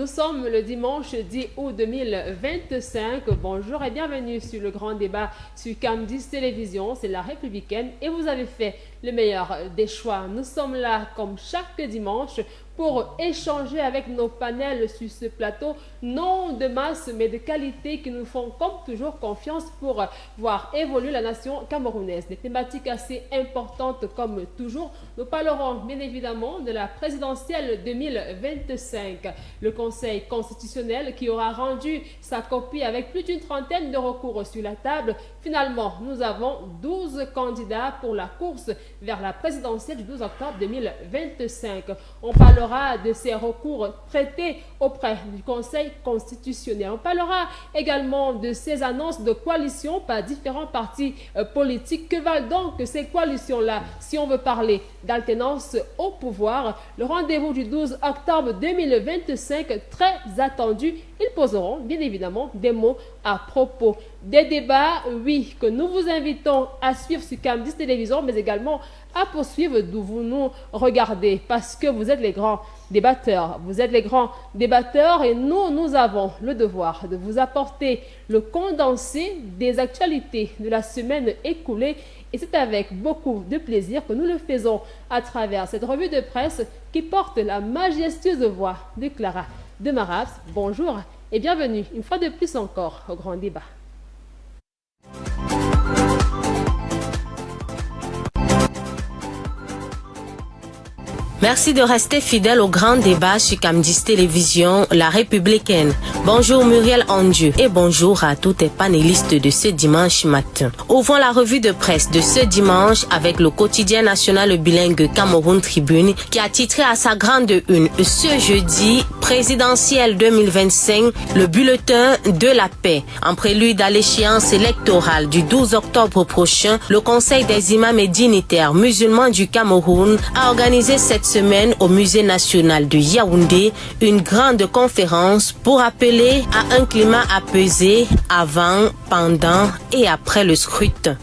sommes le dimanche 10 août 2025. Bonjour et bienvenue sur le grand débat sur CAM10 Télévision. C'est la Républicaine et vous avez fait le meilleur des choix. Nous sommes là comme chaque dimanche pour échanger avec nos panels sur ce plateau, non de masse mais de qualité qui nous font comme toujours confiance pour voir évoluer la nation camerounaise. Des thématiques assez importantes comme toujours. Nous parlerons bien évidemment de la présidentielle 2025. Le Conseil constitutionnel qui aura rendu sa copie avec plus d'une trentaine de recours sur la table. Finalement, nous avons 12 candidats pour la course vers la présidentielle du 12 octobre 2025. On parlera de ces recours traités auprès du Conseil constitutionnel. On parlera également de ces annonces de coalition par différents partis politiques. Que valent donc ces coalitions-là si on veut parler d'alternance au pouvoir? Le rendez-vous du 12 octobre 2025, très attendu. Ils poseront bien évidemment des mots à propos. Des débats, oui, que nous vous invitons à suivre sur CAM10 Télévision, mais également à poursuivre d'où vous nous regardez, parce que vous êtes les grands débatteurs. Vous êtes les grands débatteurs et nous avons le devoir de vous apporter le condensé des actualités de la semaine écoulée. Et c'est avec beaucoup de plaisir que nous le faisons à travers cette revue de presse qui porte la majestueuse voix de Clara Demarabs. Bonjour et bienvenue une fois de plus encore au grand débat. Merci de rester fidèle au grand débat sur CAM10 Télévision, la Républicaine. Bonjour Muriel Andieu et bonjour à tous les panélistes de ce dimanche matin. Ouvrons la revue de presse de ce dimanche avec le quotidien national bilingue Cameroun Tribune qui a titré à sa grande une ce jeudi présidentielle 2025, le bulletin de la paix. En prélude à l'échéance électorale du 12 octobre prochain, le Conseil des imams et dignitaires musulmans du Cameroun a organisé cette semaine au Musée national de Yaoundé une grande conférence pour appeler à un climat apaisé avant, pendant et après le scrutin.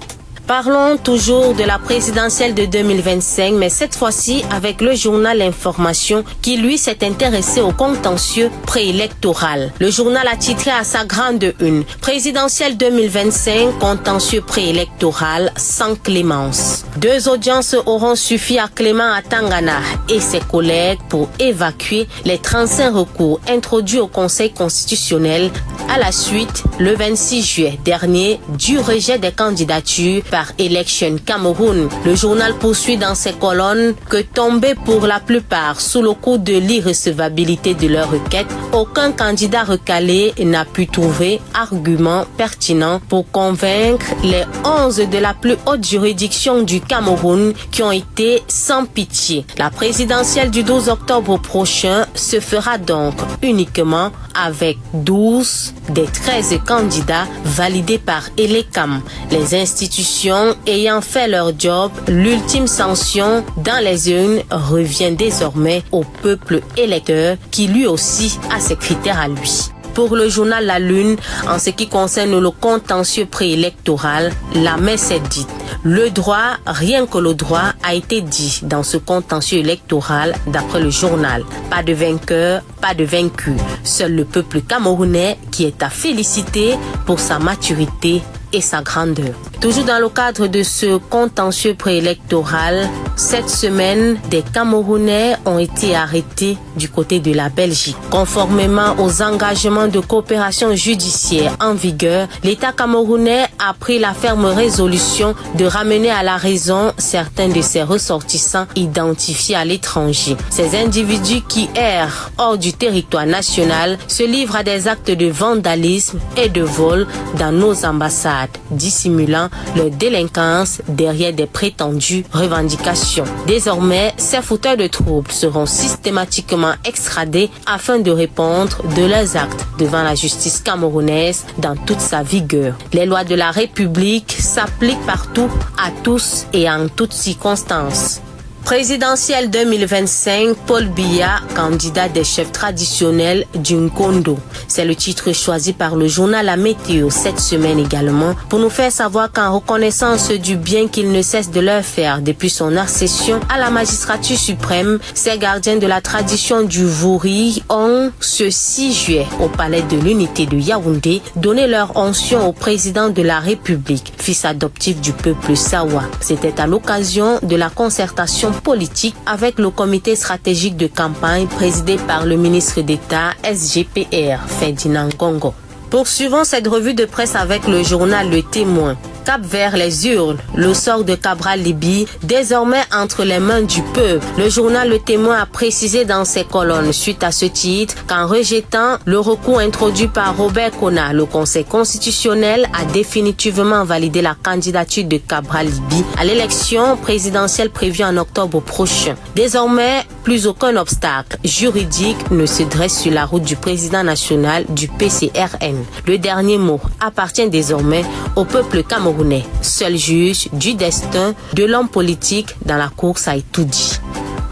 Parlons toujours de la présidentielle de 2025, mais cette fois-ci avec le journal Information qui, lui, s'est intéressé au contentieux préélectoral. Le journal a titré à sa grande une « Présidentielle 2025, contentieux préélectoral sans clémence ». 2 audiences auront suffi à Clément Atangana et ses collègues pour évacuer les 35 recours introduits au Conseil constitutionnel à la suite, le 26 juillet dernier, du rejet des candidatures par Election Cameroun. Le journal poursuit dans ses colonnes que tombés pour la plupart sous le coup de l'irrecevabilité de leur requête, aucun candidat recalé n'a pu trouver argument pertinent pour convaincre les 11 de la plus haute juridiction du Cameroun qui ont été sans pitié. La présidentielle du 12 octobre prochain se fera donc uniquement avec 12 des 13 candidats validés par Elecam. Les institutions ayant fait leur job, l'ultime sanction dans les urnes revient désormais au peuple électeur qui lui aussi a ses critères à lui. Pour le journal La Lune, en ce qui concerne le contentieux préélectoral, la messe est dite. Le droit, rien que le droit, a été dit dans ce contentieux électoral d'après le journal. Pas de vainqueur, pas de vaincu. Seul le peuple camerounais qui est à féliciter pour sa maturité et sa grandeur. Toujours dans le cadre de ce contentieux préélectoral, cette semaine, des Camerounais ont été arrêtés du côté de la Belgique. Conformément aux engagements de coopération judiciaire en vigueur, l'État camerounais a pris la ferme résolution de ramener à la raison certains de ses ressortissants identifiés à l'étranger. Ces individus qui errent hors du territoire national se livrent à des actes de vandalisme et de vol dans nos ambassades, dissimulant leur délinquance derrière des prétendues revendications. Désormais, ces fauteurs de troubles seront systématiquement extradés afin de répondre de leurs actes devant la justice camerounaise dans toute sa vigueur. Les lois de la République s'appliquent partout, à tous et en toutes circonstances. Présidentielle 2025, Paul Biya, candidat des chefs traditionnels du Nkondo. C'est le titre choisi par le journal La Météo cette semaine également pour nous faire savoir qu'en reconnaissance du bien qu'il ne cesse de leur faire depuis son accession à la magistrature suprême, ces gardiens de la tradition du Vouri ont, ce 6 juillet, au palais de l'unité de Yaoundé, donné leur onction au président de la République, fils adoptif du peuple Sawa. C'était à l'occasion de la concertation politique avec le comité stratégique de campagne présidé par le ministre d'État SGPR, Ferdinand Gongo. Poursuivons cette revue de presse avec le journal Le Témoin. Cap vers les urnes, le sort de Cabral Libye, désormais entre les mains du peuple. Le journal Le Témoin a précisé dans ses colonnes, suite à ce titre, qu'en rejetant le recours introduit par Robert Kona, le Conseil constitutionnel a définitivement validé la candidature de Cabral Libye à l'élection présidentielle prévue en octobre prochain. Désormais, plus aucun obstacle juridique ne se dresse sur la route du président national du PCRN. Le dernier mot appartient désormais au peuple camerounais, seul juge du destin de l'homme politique dans la course à tout dit.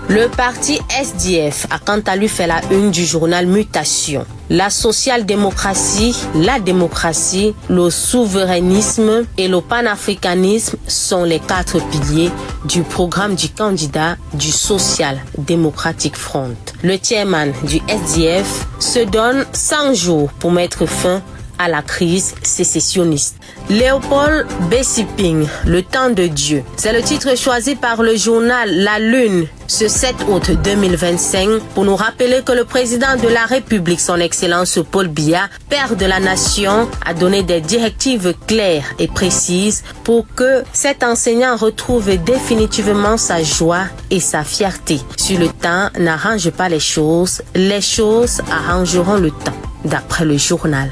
Le parti SDF a quant à lui fait la une du journal Mutation. La social-démocratie, la démocratie, le souverainisme et le panafricanisme sont les 4 piliers du programme du candidat du Social Democratic Front. Le chairman du SDF se donne 100 jours pour mettre fin à la crise sécessionniste. Léopold Bessiping, le temps de Dieu. C'est le titre choisi par le journal La Lune ce 7 août 2025 pour nous rappeler que le président de la République, son Excellence Paul Biya, père de la nation, a donné des directives claires et précises pour que cet enseignant retrouve définitivement sa joie et sa fierté. Si le temps n'arrange pas les choses arrangeront le temps, d'après le journal.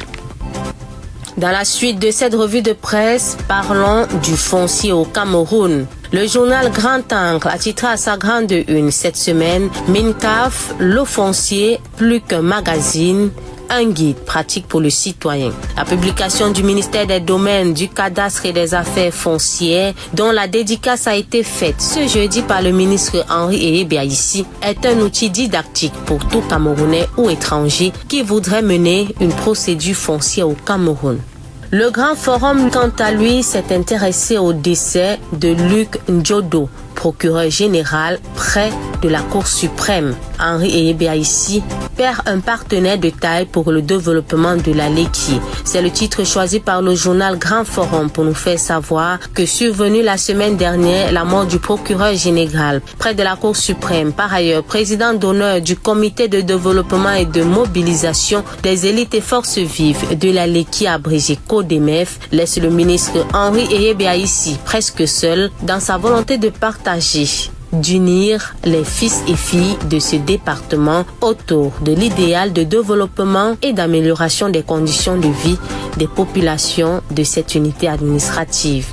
Dans la suite de cette revue de presse, parlons du foncier au Cameroun. Le journal Grand Angle a titré à sa grande une cette semaine « Mincaf, le foncier, plus qu'un magazine ». Un guide pratique pour le citoyen. La publication du ministère des Domaines, du Cadastre et des Affaires foncières, dont la dédicace a été faite ce jeudi par le ministre Henri Eyebiaïssi, est un outil didactique pour tout Camerounais ou étranger qui voudrait mener une procédure foncière au Cameroun. Le Grand Forum, quant à lui, s'est intéressé au décès de Luc Ndjodo, procureur général près de la Cour suprême. Henri Eyebiaïssi perd un partenaire de taille pour le développement de la laitier. C'est le titre choisi par le journal Grand Forum pour nous faire savoir que survenue la semaine dernière la mort du procureur général près de la Cour suprême. Par ailleurs, président d'honneur du comité de développement et de mobilisation des élites et forces vives de la laitier abrégé CODEMEF laisse le ministre Henri Eyebiaïssi presque seul dans sa volonté de partager, d'unir les fils et filles de ce département autour de l'idéal de développement et d'amélioration des conditions de vie des populations de cette unité administrative.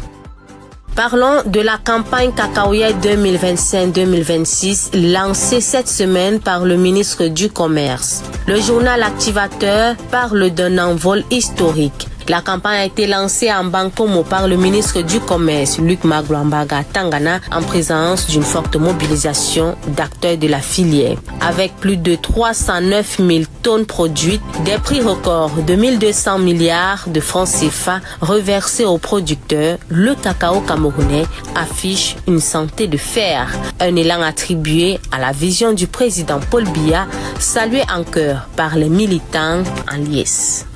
Parlons de la campagne cacaoyère 2025-2026 lancée cette semaine par le ministre du Commerce. Le journal Activateur parle d'un envol historique. La campagne a été lancée en Bankomo par le ministre du Commerce, Luc Magwambaga Tangana, en présence d'une forte mobilisation d'acteurs de la filière. Avec plus de 309 000 tonnes produites, des prix records de 1200 milliards de francs CFA reversés aux producteurs, le cacao camerounais affiche une santé de fer. Un élan attribué à la vision du président Paul Biya, salué en chœur par les militants en liesse.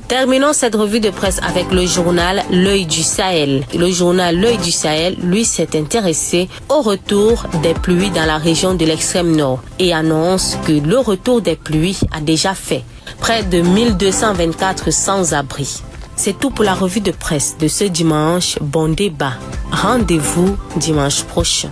Terminons cette revue de presse avec le journal L'Œil du Sahel. Le journal L'Œil du Sahel, lui, s'est intéressé au retour des pluies dans la région de l'extrême nord et annonce que le retour des pluies a déjà fait près de 1224 sans-abri. C'est tout pour la revue de presse de ce dimanche. Bon débat. Rendez-vous dimanche prochain.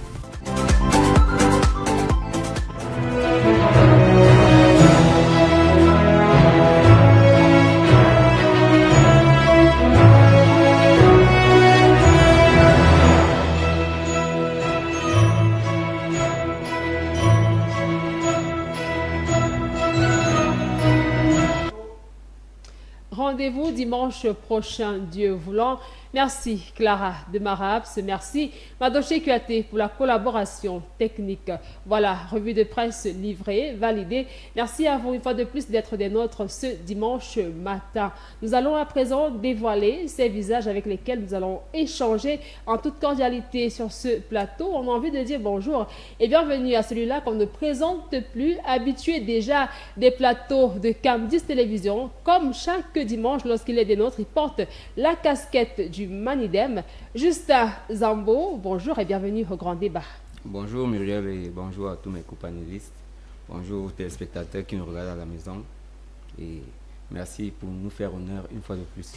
Rendez-vous dimanche prochain, Dieu voulant. Merci Clara de Maraps, merci Madoché Kuaté pour la collaboration technique. Voilà, revue de presse livrée, validée. Merci à vous une fois de plus d'être des nôtres ce dimanche matin. Nous allons à présent dévoiler ces visages avec lesquels nous allons échanger en toute cordialité sur ce plateau. On a envie de dire bonjour et bienvenue à celui-là qu'on ne présente plus, habitué déjà des plateaux de Cam 10 Télévision. Comme chaque dimanche lorsqu'il est des nôtres, il porte la casquette du Manidem. Justin Zambo, bonjour et bienvenue au Grand Débat. Bonjour Muriel et bonjour à tous mes co-panélistes. Bonjour aux téléspectateurs qui nous regardent à la maison. Et merci pour nous faire honneur une fois de plus.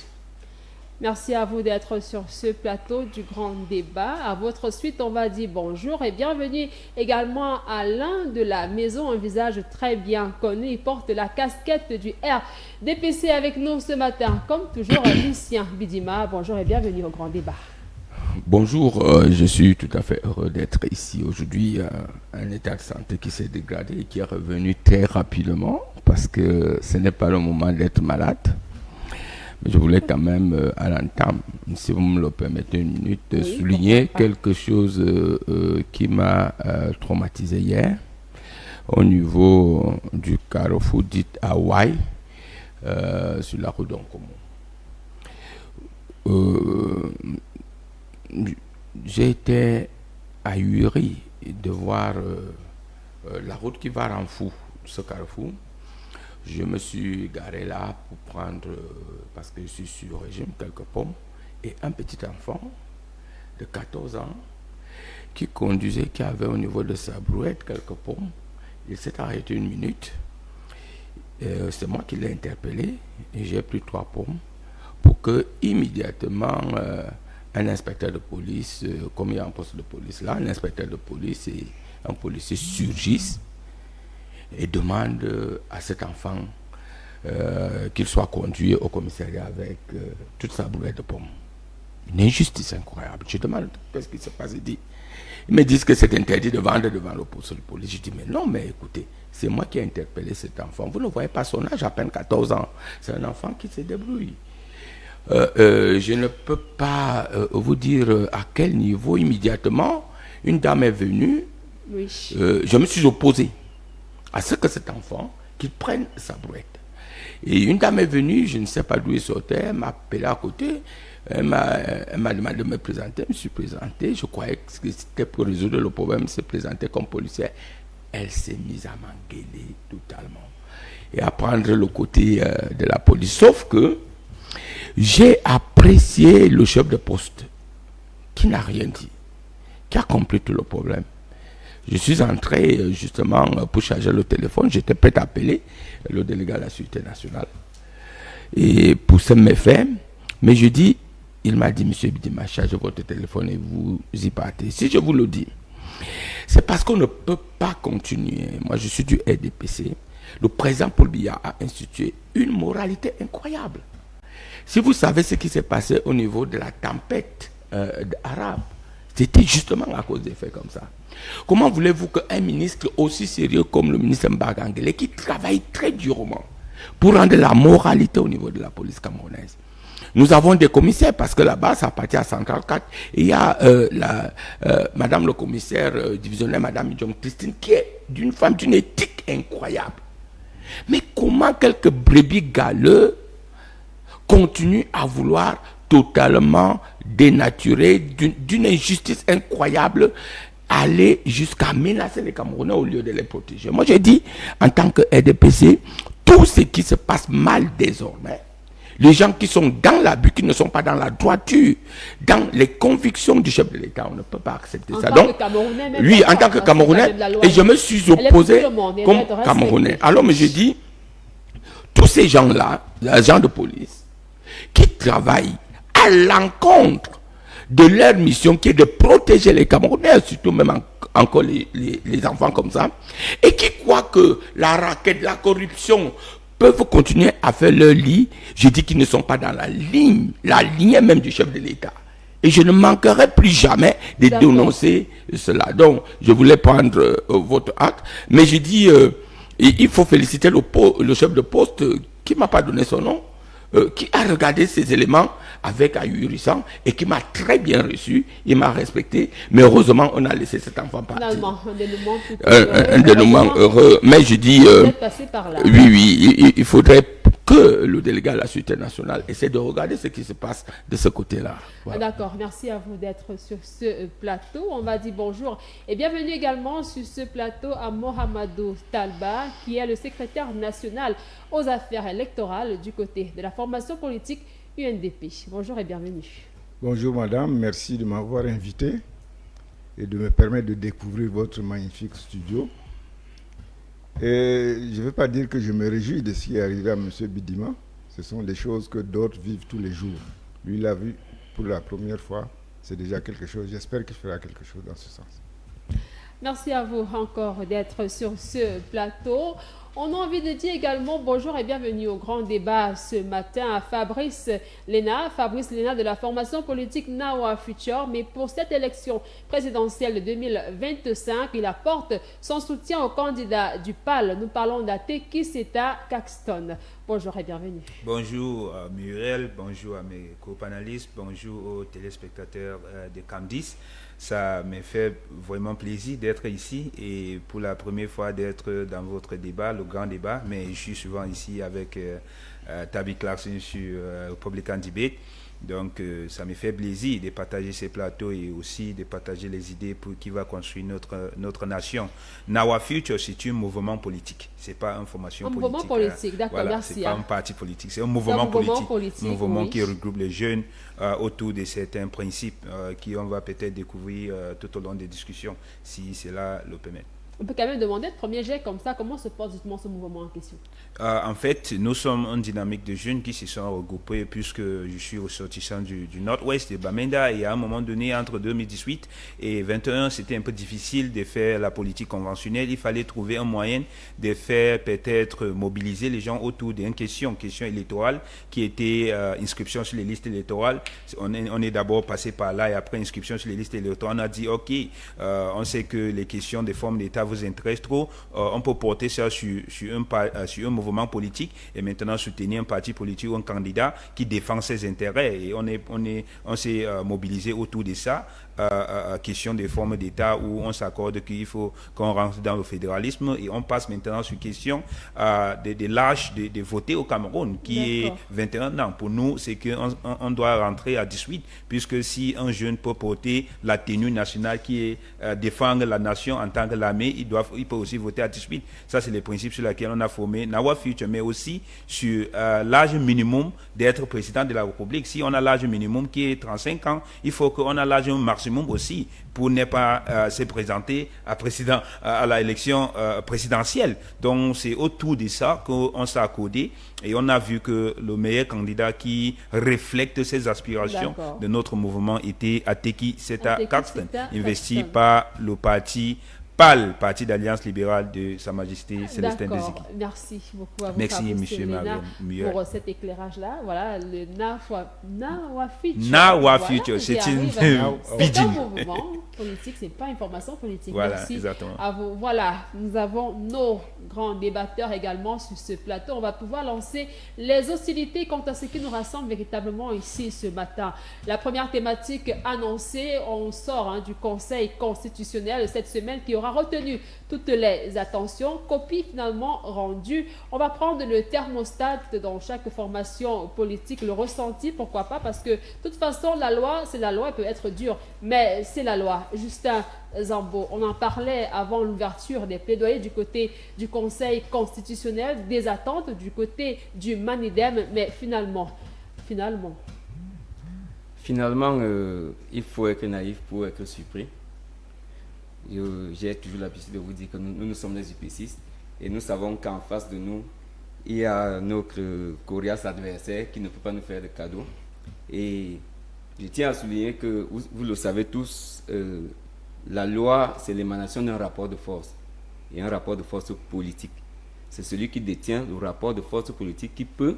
Merci à vous d'être sur ce plateau du Grand Débat. À votre suite, on va dire bonjour et bienvenue également à l'un de la maison, un visage très bien connu. Il porte la casquette du RDPC avec nous ce matin, comme toujours, Lucien Bidima. Bonjour et bienvenue au Grand Débat. Bonjour, je suis tout à fait heureux d'être ici aujourd'hui. Un état de santé qui s'est dégradé et qui est revenu très rapidement parce que ce n'est pas le moment d'être malade. Mais je voulais quand même, à l'entame, si vous me le permettez une minute, souligner quelque chose qui m'a traumatisé hier au niveau du carrefour dit Hawaï sur la route d'Onkomo. J'ai été ahuri de voir la route qui va en fou, ce carrefour. Je me suis garé là pour prendre, parce que je suis sur régime, quelques pommes. Et un petit enfant de 14 ans qui conduisait, qui avait au niveau de sa brouette quelques pommes. Il s'est arrêté une minute. C'est moi qui l'ai interpellé et j'ai pris 3 pommes pour que immédiatement un inspecteur de police, comme il y a un poste de police là, un inspecteur de police et un policier surgissent et demande à cet enfant qu'il soit conduit au commissariat avec toute sa brouette de pommes. Une injustice incroyable. Je demande qu'est-ce qui se passe. Ils me disent que c'est interdit de vendre devant le poste de police. Je dis mais non, mais écoutez, c'est moi qui ai interpellé cet enfant. Vous ne voyez pas son âge, à peine 14 ans. C'est un enfant qui se débrouille. Je ne peux pas vous dire à quel niveau immédiatement une dame est venue. Oui. Je me suis opposé à ce que cet enfant, qu'il prenne sa brouette. Et une dame est venue, je ne sais pas d'où il sortait, elle m'a appelé à côté, elle m'a demandé de me présenter, je me suis présenté, je croyais que c'était pour résoudre le problème, se présenter comme policière. Elle s'est mise à m'engueuler totalement et à prendre le côté de la police. Sauf que j'ai apprécié le chef de poste qui n'a rien dit, qui a compris tout le problème. Je suis entré justement pour charger le téléphone. J'étais prêt à appeler le délégué à la Sûreté nationale et pour ce méfait. Mais je dis, il m'a dit, monsieur Bidima, chargez votre téléphone et vous y partez. Si je vous le dis, c'est parce qu'on ne peut pas continuer. Moi, je suis du RDPC. Le président Paul Biya a institué une moralité incroyable. Si vous savez ce qui s'est passé au niveau de la tempête arabe, c'était justement à cause des faits comme ça. Comment voulez-vous qu'un ministre aussi sérieux comme le ministre Mbagangele, qui travaille très durement pour rendre la moralité au niveau de la police camerounaise, nous avons des commissaires parce que là-bas, ça appartient à Central 4. Et il y a madame le commissaire divisionnaire, madame Idjom Christine, qui est d'une femme d'une éthique incroyable. Mais comment quelques brebis galeux continuent à vouloir totalement dénaturer d'une injustice incroyable, aller jusqu'à menacer les Camerounais au lieu de les protéger. Moi, j'ai dit, en tant que RDPC, tout ce qui se passe mal désormais, les gens qui sont dans l'abus, qui ne sont pas dans la droiture, dans les convictions du chef de l'État, on ne peut pas accepter ça. Donc, lui, en tant que Camerounais, et je me suis opposé comme Camerounais. Alors, mais j'ai dit, tous ces gens-là, les agents de police, qui travaillent à l'encontre de leur mission qui est de protéger les Camerounais, surtout même encore les enfants comme ça, et qui croient que la raquette, la corruption peuvent continuer à faire leur lit. Je dis qu'ils ne sont pas dans la lignée même du chef de l'État. Et je ne manquerai plus jamais de dénoncer cela. Donc, je voulais prendre votre acte, mais je dis, il faut féliciter le chef de poste qui ne m'a pas donné son nom, qui a regardé ces éléments avec ahurissant et qui m'a très bien reçu, il m'a respecté, mais heureusement on a laissé cet enfant partir. Finalement, Un dénouement heureux, mais je dis, oui, il faudrait que le délégué à la sûreté nationale essaie de regarder ce qui se passe de ce côté-là. Voilà. D'accord, merci à vous d'être sur ce plateau. On va dire bonjour et bienvenue également sur ce plateau à Mohamedou Talba, qui est le secrétaire national aux affaires électorales du côté de la formation politique UNDP. Bonjour et bienvenue. Bonjour madame, merci de m'avoir invité et de me permettre de découvrir votre magnifique studio. Et je ne veux pas dire que je me réjouis de ce qui est arrivé à M. Bidima. Ce sont des choses que d'autres vivent tous les jours. Lui, il l'a vu pour la première fois. C'est déjà quelque chose. J'espère qu'il fera quelque chose dans ce sens. Merci à vous encore d'être sur ce plateau. On a envie de dire également bonjour et bienvenue au grand débat ce matin à Fabrice Lena de la formation politique Nawa Future. Mais pour cette élection présidentielle de 2025, il apporte son soutien au candidat du PAL. Nous parlons d'Ateki Seta Caxton. Bonjour et bienvenue. Bonjour Muriel, bonjour à mes co-panélistes, bonjour aux téléspectateurs de CAM10. Ça me fait vraiment plaisir d'être ici et pour la première fois d'être dans votre débat, le grand débat, mais je suis souvent ici avec Tabi Clarkson sur Republican Debate. Donc, ça me fait plaisir de partager ces plateaux et aussi de partager les idées pour qui va construire notre nation. Nawa Future, c'est un mouvement politique. Ce n'est pas une formation politique. Un mouvement politique, d'accord, voilà, merci. Ce n'est pas un parti politique, c'est un mouvement politique. Un mouvement qui regroupe les jeunes autour de certains principes qu'on va peut-être découvrir tout au long des discussions, si cela le permet. On peut quand même demander de premier jet comme ça, comment se passe justement ce mouvement en question? En fait, nous sommes une dynamique de jeunes qui se sont regroupés puisque je suis ressortissant du nord-ouest de Bamenda et à un moment donné, entre 2018 et 2021, c'était un peu difficile de faire la politique conventionnelle. Il fallait trouver un moyen de faire peut-être mobiliser les gens autour d'une question électorale qui était inscription sur les listes électorales. On est d'abord passé par là et après inscription sur les listes électorales, on a dit ok, on sait que les questions des formes d'État vous intéresse trop, on peut porter ça sur un mouvement politique et maintenant soutenir un parti politique ou un candidat qui défend ses intérêts. Et on s'est mobilisé autour de ça. Question des formes d'État où on s'accorde qu'il faut qu'on rentre dans le fédéralisme et on passe maintenant sur question de l'âge de voter au Cameroun qui est 21 ans. Pour nous, c'est qu'on doit rentrer à 18 puisque si un jeune peut porter la tenue nationale qui est défendre la nation en tant que l'armée, il peut aussi voter à 18. Ça, c'est les principes sur lesquels on a formé Nawa Future, mais aussi sur l'âge minimum d'être président de la République. Si on a l'âge minimum qui est 35 ans, il faut qu'on a l'âge maximum aussi pour ne pas se présenter à l'élection présidentielle. Donc c'est autour de ça qu'on s'est accordé et on a vu que le meilleur candidat qui reflète ces aspirations de notre mouvement était Ateki Seta Caxton, investi par le parti PAL, Parti d'Alliance libérale de Sa Majesté Célestin Désiki. Merci beaucoup à vous. Merci, monsieur Mariam, pour cet éclairage-là. Voilà, le Nawa Future. Nawa Future, c'est un mouvement politique, c'est pas une formation politique. Voilà, merci exactement. à vous. Voilà, nous avons nos grands débatteurs également sur ce plateau. On va pouvoir lancer les hostilités quant à ce qui nous rassemble véritablement ici ce matin. La première thématique annoncée, on sort du Conseil constitutionnel cette semaine qui aura retenu toutes les attentions, copie finalement rendue. On va prendre le thermostat dans chaque formation politique, le ressenti, pourquoi pas, parce que de toute façon, la loi, c'est la loi, elle peut être dure, mais c'est la loi. Justin Zambo, on en parlait avant l'ouverture des plaidoyers du côté du Conseil constitutionnel, des attentes du côté du Manidem, mais finalement, il faut être naïf pour être surpris. J'ai toujours l'habitude de vous dire que nous sommes des UPCistes et nous savons qu'en face de nous, il y a notre coriace adversaire qui ne peut pas nous faire de cadeaux. Et je tiens à souligner que, vous le savez tous, la loi, c'est l'émanation d'un rapport de force et un rapport de force politique. C'est celui qui détient le rapport de force politique qui peut,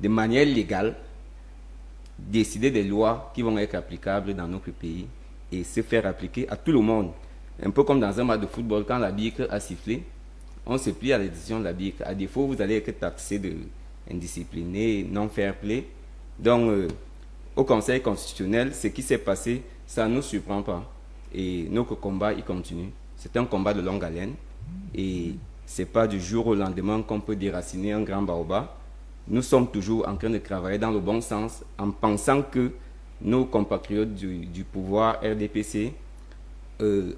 de manière légale, décider des lois qui vont être applicables dans notre pays et se faire appliquer à tout le monde. Un peu comme dans un match de football, quand la BIC a sifflé, on se plie à la décision de la BIC. À défaut, vous allez être taxé d'indiscipliné, non fair play. Donc, au Conseil constitutionnel, ce qui s'est passé, ça ne nous surprend pas. Et notre combat, il continue. C'est un combat de longue haleine. Et ce n'est pas du jour au lendemain qu'on peut déraciner un grand baobab. Nous sommes toujours en train de travailler dans le bon sens, en pensant que nos compatriotes du pouvoir RDPC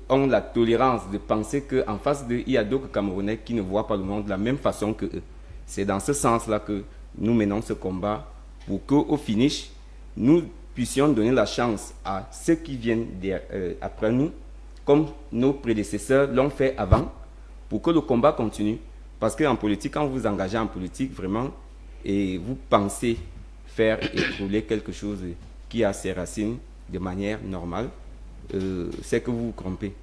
ont la tolérance de penser qu'en face d'eux, il y a d'autres Camerounais qui ne voient pas le monde de la même façon que eux. C'est dans ce sens-là que nous menons ce combat pour qu'au finish, nous puissions donner la chance à ceux qui viennent après nous, comme nos prédécesseurs l'ont fait avant, pour que le combat continue. Parce qu'en politique, quand vous vous engagez en politique, vraiment, et vous pensez faire écrouler quelque chose qui a ses racines de manière normale, c'est que vous vous trompez.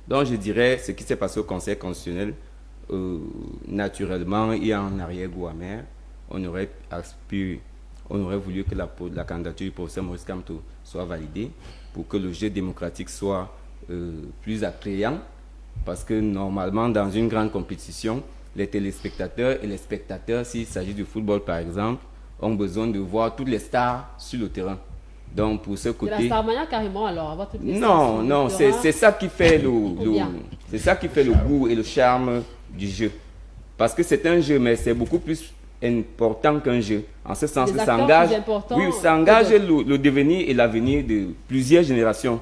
Donc je dirais, ce qui s'est passé au Conseil constitutionnel, naturellement, il y a un arrière-goût amer. On aurait voulu que la candidature du professeur Maurice Kamto soit validée pour que le jeu démocratique soit plus attrayant. Parce que normalement, dans une grande compétition, les téléspectateurs et les spectateurs, s'il s'agit du football par exemple, ont besoin de voir toutes les stars sur le terrain. Donc pour ce côté... De la Starmania carrément alors, avoir toutes les stars non, c'est ça qui fait c'est ça qui fait le goût et le charme du jeu. Parce que c'est un jeu, mais c'est beaucoup plus important qu'un jeu. En ce sens que ça engage le devenir et l'avenir de plusieurs générations.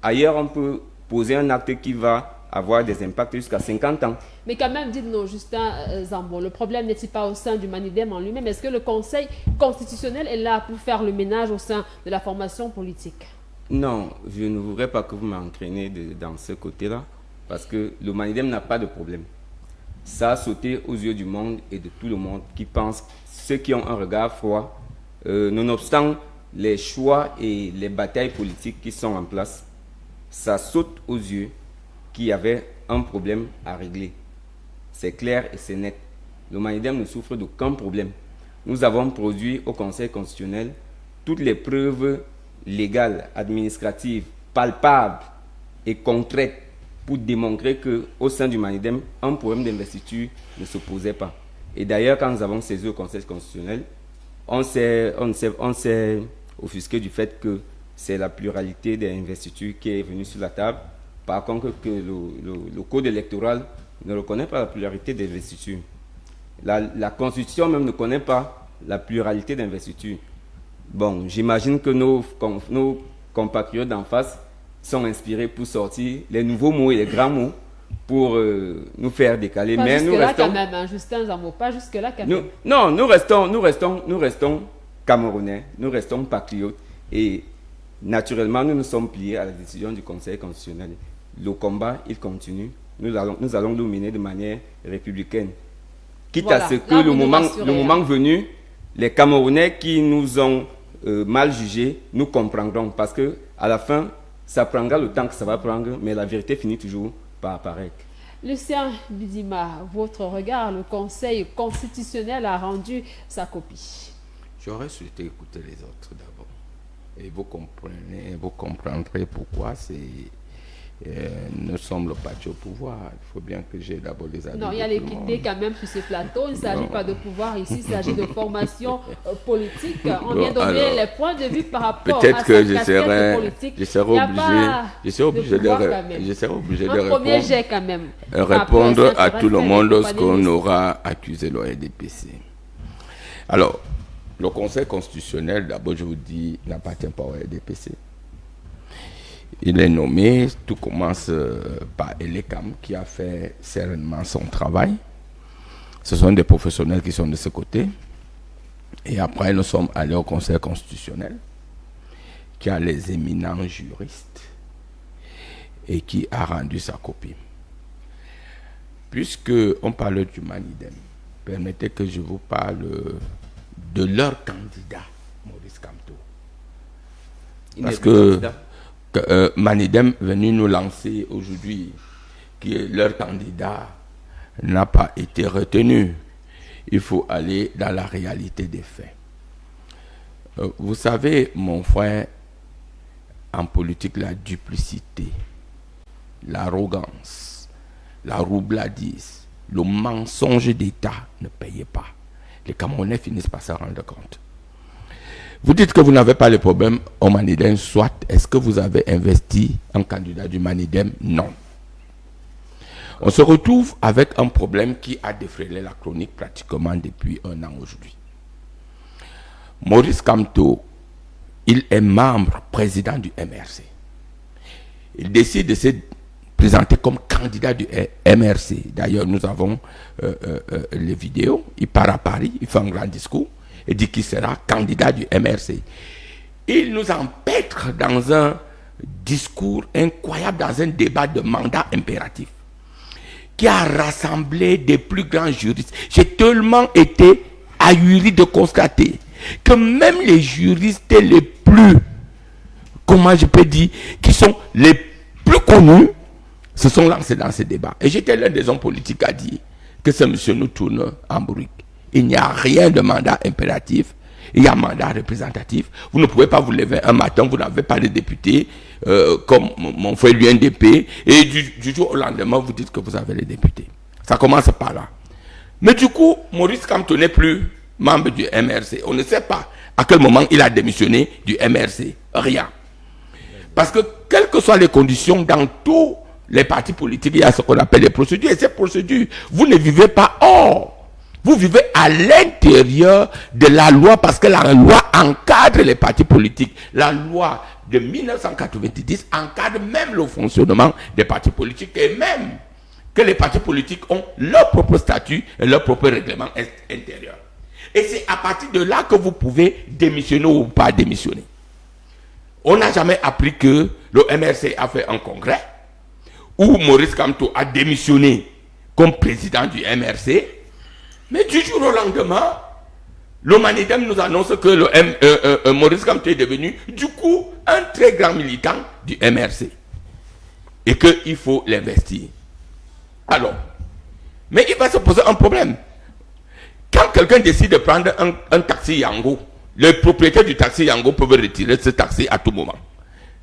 Ailleurs, on peut poser un acte qui va avoir des impacts jusqu'à 50 ans. Mais quand même, dites-nous, Justin Zambo, le problème n'est-il pas au sein du Manidem en lui-même? Est-ce que le Conseil constitutionnel est là pour faire le ménage au sein de la formation politique? Non, je ne voudrais pas que vous m'entraîniez dans ce côté-là, parce que le Manidem n'a pas de problème. Ça a sauté aux yeux du monde et de tout le monde qui pense, ceux qui ont un regard froid, nonobstant les choix et les batailles politiques qui sont en place, ça saute aux yeux qu'il y avait un problème à régler. C'est clair et c'est net. Le Manidem ne souffre d'aucun problème. Nous avons produit au Conseil constitutionnel toutes les preuves légales, administratives, palpables et concrètes pour démontrer qu'au sein du Manidem, un problème d'investiture ne se posait pas. Et d'ailleurs, quand nous avons saisi au Conseil constitutionnel, on s'est offusqué du fait que c'est la pluralité des investitures qui est venue sur la table. Par contre, que le code électoral ne reconnaît pas la pluralité des investitures. La Constitution même ne connaît pas la pluralité d'investiture. Bon, j'imagine que nos compatriotes d'en face sont inspirés pour sortir les nouveaux mots et les grands mots pour nous faire décaler. Pas mais nous jusque-là restons... quand même, hein, Justin Zambo, pas jusque-là quand même. Non, nous restons Camerounais, nous restons patriotes et naturellement, nous nous sommes pliés à la décision du Conseil constitutionnel. Le combat, il continue. Nous allons le mener de manière républicaine. Quitte à ce que le moment venu, les Camerounais qui nous ont mal jugés, nous comprendront. Parce que à la fin, ça prendra le temps que ça va prendre, mais la vérité finit toujours par apparaître. Lucien Bidima, votre regard, le Conseil constitutionnel a rendu sa copie. J'aurais souhaité écouter les autres d'abord. Et vous comprendrez pourquoi nous sommes le parti au pouvoir. Il faut bien que j'ai d'abord les avis. Non, il y a l'équité quand même sur ce plateau. Il ne s'agit pas de pouvoir ici, il s'agit de formation politique. On vient donner les points de vue par rapport à cette casquette politique. Je serai obligé de répondre à tout le monde lorsqu'on aura accusé le RDPC. Alors, le Conseil constitutionnel, d'abord je vous dis, n'appartient pas au RDPC. Il est nommé, tout commence par Elekam qui a fait sereinement son travail. Ce sont des professionnels qui sont de ce côté. Et après, nous sommes allés au Conseil constitutionnel qui a les éminents juristes et qui a rendu sa copie. Puisque on parle du Manidem, permettez que je vous parle de leur candidat, Maurice Kamto. Parce que Manidem est venu nous lancer aujourd'hui que leur candidat n'a pas été retenu. Il faut aller dans la réalité des faits. Vous savez, mon frère, en politique, la duplicité, l'arrogance, la roubladise, le mensonge d'État ne payait pas. Les Camerounais finissent par se rendre compte. Vous dites que vous n'avez pas le problème au Manidem, soit est-ce que vous avez investi un candidat du Manidem? Non. On se retrouve avec un problème qui a défrayé la chronique pratiquement depuis un an aujourd'hui. Maurice Kamto, il est membre président du MRC. Il décide de se présenter comme candidat du MRC. D'ailleurs, nous avons les vidéos. Il part à Paris, il fait un grand discours et dit qu'il sera candidat du MRC. Il nous empêtre dans un discours incroyable, dans un débat de mandat impératif qui a rassemblé des plus grands juristes. J'ai tellement été ahuri de constater que même les juristes les plus, comment je peux dire, qui sont les plus connus, se sont lancés dans ce débat. Et j'étais l'un des hommes politiques à dire que ce monsieur nous tourne en bourrique. Il n'y a rien de mandat impératif, il y a un mandat représentatif. Vous ne pouvez pas vous lever un matin, vous n'avez pas de député, comme mon frère l'UNDP, et du jour au lendemain, vous dites que vous avez les députés. Ça commence par là. Mais du coup, Maurice Kamto n'est plus membre du MRC. On ne sait pas à quel moment il a démissionné du MRC. Rien. Parce que, quelles que soient les conditions, dans tous les partis politiques, il y a ce qu'on appelle les procédures. Et ces procédures, vous ne vivez pas hors. Vous vivez à l'intérieur de la loi parce que la loi encadre les partis politiques. La loi de 1990 encadre même le fonctionnement des partis politiques et même que les partis politiques ont leur propre statut et leur propre règlement intérieur. Et c'est à partir de là que vous pouvez démissionner ou pas démissionner. On n'a jamais appris que le MRC a fait un congrès où Maurice Kamto a démissionné comme président du MRC. Mais du jour au lendemain, le Manidem nous annonce que Maurice Kamto est devenu, du coup, un très grand militant du MRC. Et qu'il faut l'investir. Alors, mais il va se poser un problème. Quand quelqu'un décide de prendre un taxi Yango, le propriétaire du taxi Yango peut retirer ce taxi à tout moment.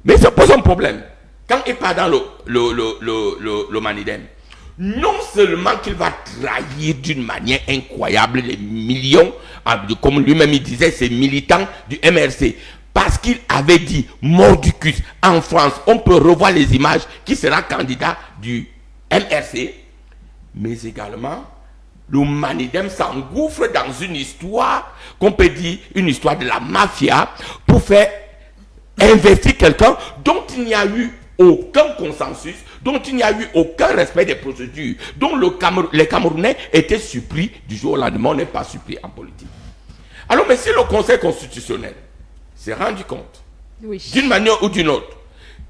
Mais ça pose un problème. Quand il part dans le Manidem, non seulement qu'il va trahir d'une manière incroyable les millions, comme lui-même il disait, ces militants du MRC, parce qu'il avait dit, mordicus, en France, on peut revoir les images, qui sera candidat du MRC, mais également, le Manidem s'engouffre dans une histoire, qu'on peut dire une histoire de la mafia, pour faire investir quelqu'un dont il n'y a eu aucun consensus, dont il n'y a eu aucun respect des procédures, dont les Camerounais étaient surpris du jour au lendemain. On n'est pas surpris en politique. Alors, mais si le Conseil constitutionnel s'est rendu compte, d'une manière ou d'une autre,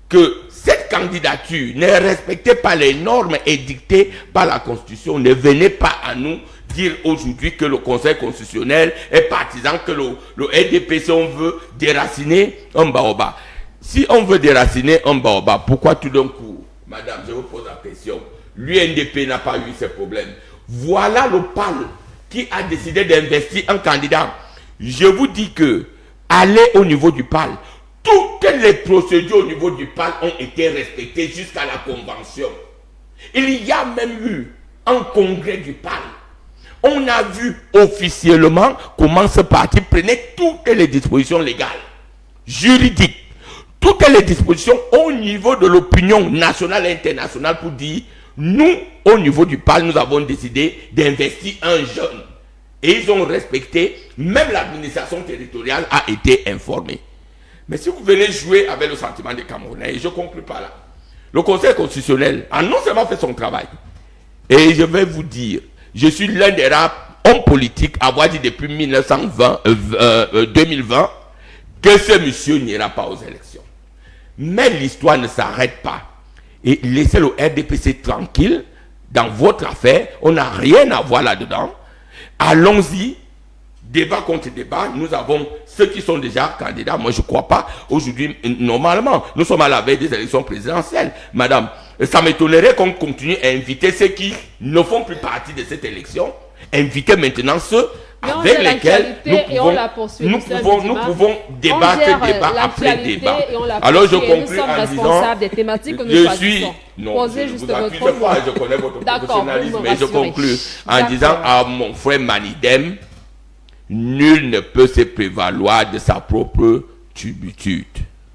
que cette candidature ne respectait pas les normes édictées par la Constitution, ne venez pas à nous dire aujourd'hui que le Conseil constitutionnel est partisan, que le RDP, si on veut déraciner un baobab. Si on veut déraciner un baobab, pourquoi tout d'un coup, madame, je vous pose la question, l'UNDP n'a pas eu ces problèmes. Voilà le PAL qui a décidé d'investir un candidat. Je vous dis que, allez au niveau du PAL, toutes les procédures au niveau du PAL ont été respectées jusqu'à la convention. Il y a même eu un congrès du PAL. On a vu officiellement comment ce parti prenait toutes les dispositions légales, juridiques, toutes les dispositions au niveau de l'opinion nationale et internationale pour dire, nous, au niveau du PAL, nous avons décidé d'investir un jeune. Et ils ont respecté, même l'administration territoriale a été informée. Mais si vous venez jouer avec le sentiment des Camerounais, et je ne conclue pas là, le Conseil constitutionnel a non seulement fait son travail, et je vais vous dire, je suis l'un des rares hommes politiques à avoir dit depuis 2020 que ce monsieur n'ira pas aux élections. Mais l'histoire ne s'arrête pas. Et laissez le RDPC tranquille dans votre affaire, on n'a rien à voir là-dedans. Allons-y. Débat contre débat, nous avons ceux qui sont déjà candidats. Moi, je ne crois pas. Aujourd'hui, normalement, nous sommes à la veille des élections présidentielles. Madame, ça m'étonnerait qu'on continue à inviter ceux qui ne font plus partie de cette élection. Inviter maintenant ceux avec lesquels nous pouvons débattre débat après débat. Alors, je conclue en disant, je connais votre professionnalisme, mais je conclue en disant à mon frère Manidem, nul ne peut se prévaloir de sa propre turpitude.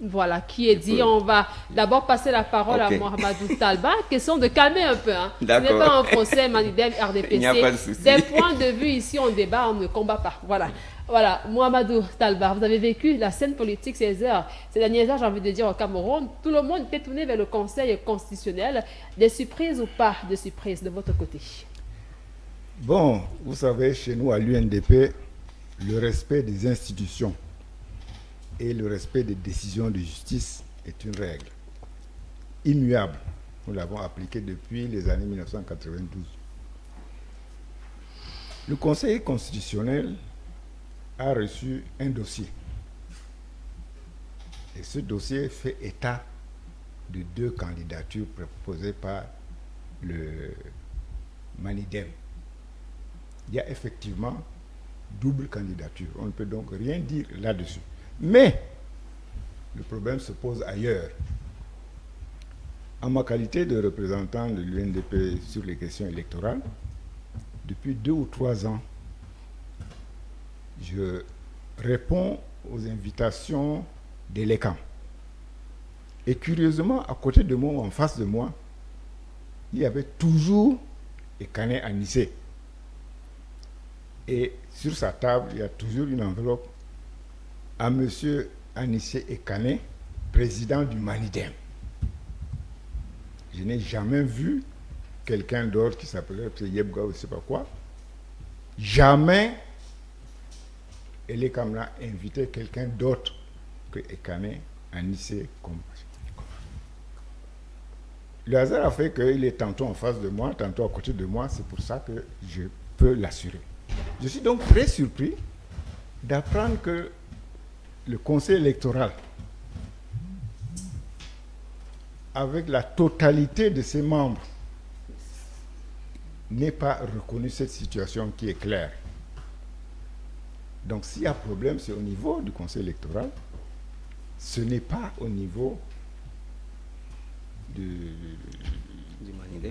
Voilà, qui est dit. On va d'abord passer la parole à Mohamedou Talba. Question de calmer un peu. Hein. Ce n'est pas un procès Manidem RDPC. Il n'y a pas de souci. Des points de vue ici, on débat, on ne combat pas. Voilà, Mohamedou Talba, vous avez vécu la scène politique ces dernières heures, j'ai envie de dire, au Cameroun. Tout le monde était tourné vers le Conseil constitutionnel. Des surprises ou pas de surprises de votre côté? Bon, vous savez, chez nous à l'UNDP, le respect des institutions et le respect des décisions de justice est une règle immuable. Nous l'avons appliquée depuis les années 1992. Le Conseil constitutionnel a reçu un dossier. Et ce dossier fait état de 2 candidatures proposées par le Manidem. Il y a effectivement double candidature. On ne peut donc rien dire là-dessus. Mais le problème se pose ailleurs. En ma qualité de représentant de l'UNDP sur les questions électorales, depuis 2 ou 3 ans, je réponds aux invitations des LECAM. Et curieusement, à côté de moi, en face de moi, il y avait toujours Ekane Anissé. Et sur sa table, il y a toujours une enveloppe à M. Anissé Ekane, président du Manidem. Je n'ai jamais vu quelqu'un d'autre qui s'appelait Yebga ou je ne sais pas quoi. Jamais Elekam a invité quelqu'un d'autre que Ekane Anissé comme. Le hasard a fait qu'il est tantôt en face de moi, tantôt à côté de moi. C'est pour ça que je peux l'assurer. Je suis donc très surpris d'apprendre que le Conseil électoral, avec la totalité de ses membres, n'ait pas reconnu cette situation qui est claire. Donc s'il y a problème, c'est au niveau du Conseil électoral. Ce n'est pas au niveau du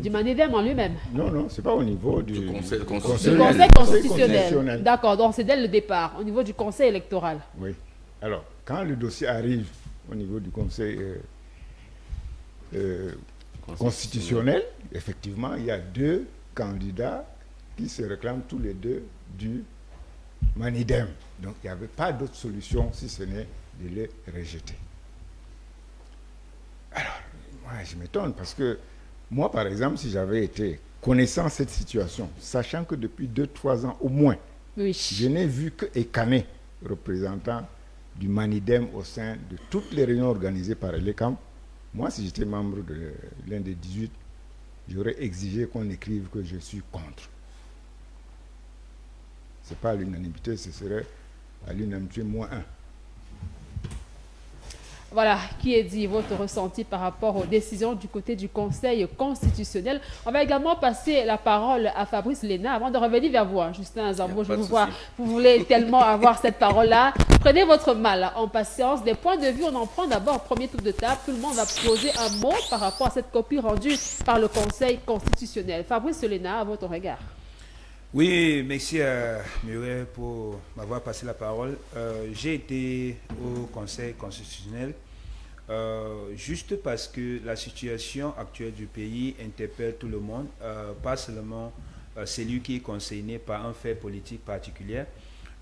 Manidem en lui-même. Non, ce n'est pas au niveau du Conseil constitutionnel. D'accord, donc c'est dès le départ, au niveau du Conseil électoral. Oui. Alors, quand le dossier arrive au niveau du Conseil constitutionnel, effectivement, il y a 2 candidats qui se réclament tous les 2 du Manidem. Donc, il n'y avait pas d'autre solution si ce n'est de les rejeter. Alors, moi, je m'étonne parce que moi, par exemple, si j'avais été connaissant cette situation, sachant que depuis 2-3 ans au moins, oui, je n'ai vu que Ekane, représentant du Manidem au sein de toutes les réunions organisées par l'ECAM. Moi, si j'étais membre de l'un des 18, j'aurais exigé qu'on écrive que je suis contre. Ce n'est pas à l'unanimité, ce serait à l'unanimité -1. Voilà, qui est dit votre ressenti par rapport aux décisions du côté du Conseil constitutionnel. On va également passer la parole à Fabrice Léna avant de revenir vers vous, Justin Zambo. Je vous vois, vous voulez tellement avoir cette parole-là. Prenez votre mal en patience. Des points de vue, on en prend d'abord premier tour de table. Tout le monde va poser un mot par rapport à cette copie rendue par le Conseil constitutionnel. Fabrice Léna, à votre regard. Oui, merci à Muriel pour m'avoir passé la parole. J'ai été au Conseil constitutionnel juste parce que la situation actuelle du pays interpelle tout le monde, pas seulement celui qui est concerné par un fait politique particulier.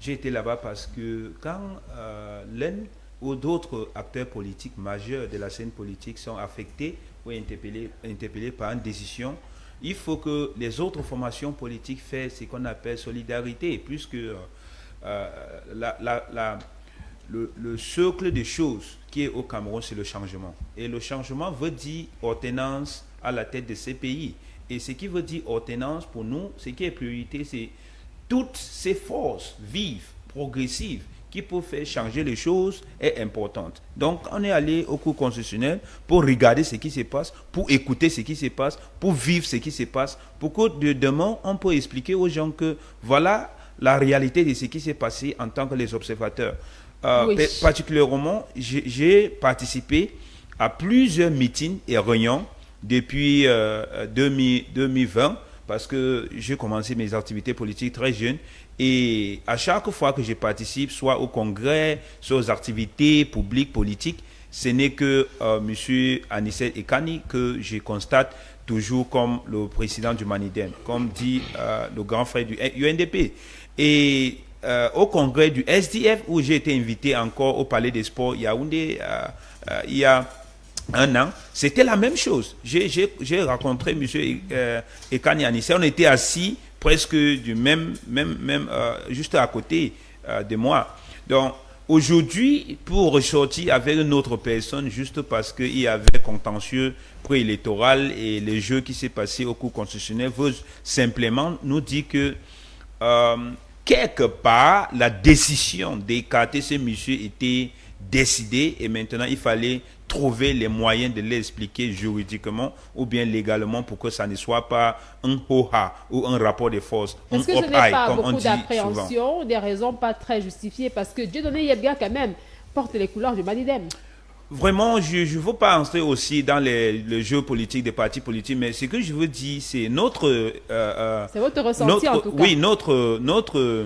J'ai été là-bas parce que quand l'un ou d'autres acteurs politiques majeurs de la scène politique sont affectés ou interpellés par une décision, il faut que les autres formations politiques fassent ce qu'on appelle solidarité, puisque le cercle des choses qui est au Cameroun, c'est le changement. Et le changement veut dire ordonnance à la tête de ces pays. Et ce qui veut dire ordonnance, pour nous, ce qui est priorité, c'est toutes ces forces vives, progressives, qui peuvent faire changer les choses est importante. Donc, on est allé au cours constitutionnel pour regarder ce qui se passe, pour écouter ce qui se passe, pour vivre ce qui se passe, pour que demain, on peut expliquer aux gens que voilà la réalité de ce qui s'est passé en tant que les observateurs. Oui. Particulièrement, j'ai participé à plusieurs meetings et réunions depuis 2020, parce que j'ai commencé mes activités politiques très jeune. Et à chaque fois que je participe, soit au congrès, soit aux activités publiques, politiques, ce n'est que M. Anicet Ekani que je constate toujours comme le président du Manidem, comme dit le grand frère du UNDP. Et au congrès du SDF, où j'ai été invité encore au Palais des Sports Yaoundé il y a un an, c'était la même chose. J'ai rencontré M. Ekani Anicet, on était assis presque du même juste à côté de moi. Donc, aujourd'hui, pour ressortir avec une autre personne, juste parce qu'il y avait contentieux préélectoral et le jeu qui s'est passé au cours constitutionnel, veut simplement nous dire que quelque part, la décision d'écarter ce monsieur était décidée et maintenant il fallait trouver les moyens de l'expliquer juridiquement ou bien légalement pour que ça ne soit pas un ho-ha ou un rapport de force, un Est-ce que ce n'est pas comme on beaucoup dit souvent. d'appréhension, des raisons pas très justifiées, parce que Dieudonné Yebga quand même porte les couleurs du Manidem? Vraiment, je ne veux pas entrer aussi dans le jeu politique des partis politiques, mais ce que je veux dire, c'est notre... c'est votre ressenti en tout cas. Oui, notre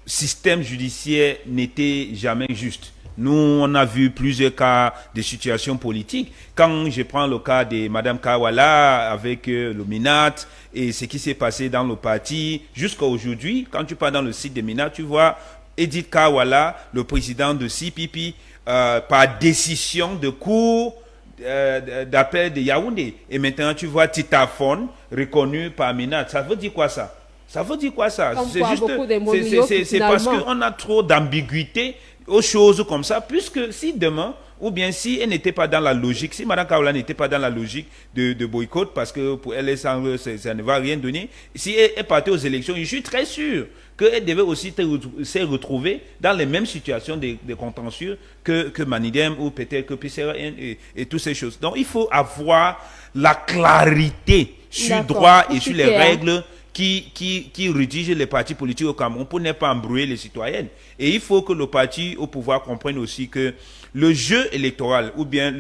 système judiciaire n'était jamais juste. Nous, on a vu plusieurs cas de situations politiques. Quand je prends le cas de Mme Kawala avec le Minat et ce qui s'est passé dans le parti, jusqu'à aujourd'hui, quand tu pars dans le site de Minat, tu vois Edith Kawala, le président de CPP, par décision de cour d'appel de Yaoundé. Et maintenant, tu vois Titaphone, reconnu par Minat. Ça veut dire quoi ça? Ça veut dire quoi ça? C'est parce qu'on a trop d'ambiguïté aux choses comme ça, puisque si demain, ou bien si elle n'était pas dans la logique, si Mme Kaola n'était pas dans la logique de boycott, parce que pour elle, ça ne va rien donner, si elle partait aux élections, je suis très sûr qu'elle devait aussi se retrouver dans les mêmes situations de contentieux que Manidem ou peut-être que PCRN et toutes ces choses. Donc il faut avoir la clarité sur le droit et sur les règles qui rédige les partis politiques au Cameroun pour ne pas embrouiller les citoyennes. Et il faut que le parti au pouvoir comprenne aussi que le jeu électoral ou bien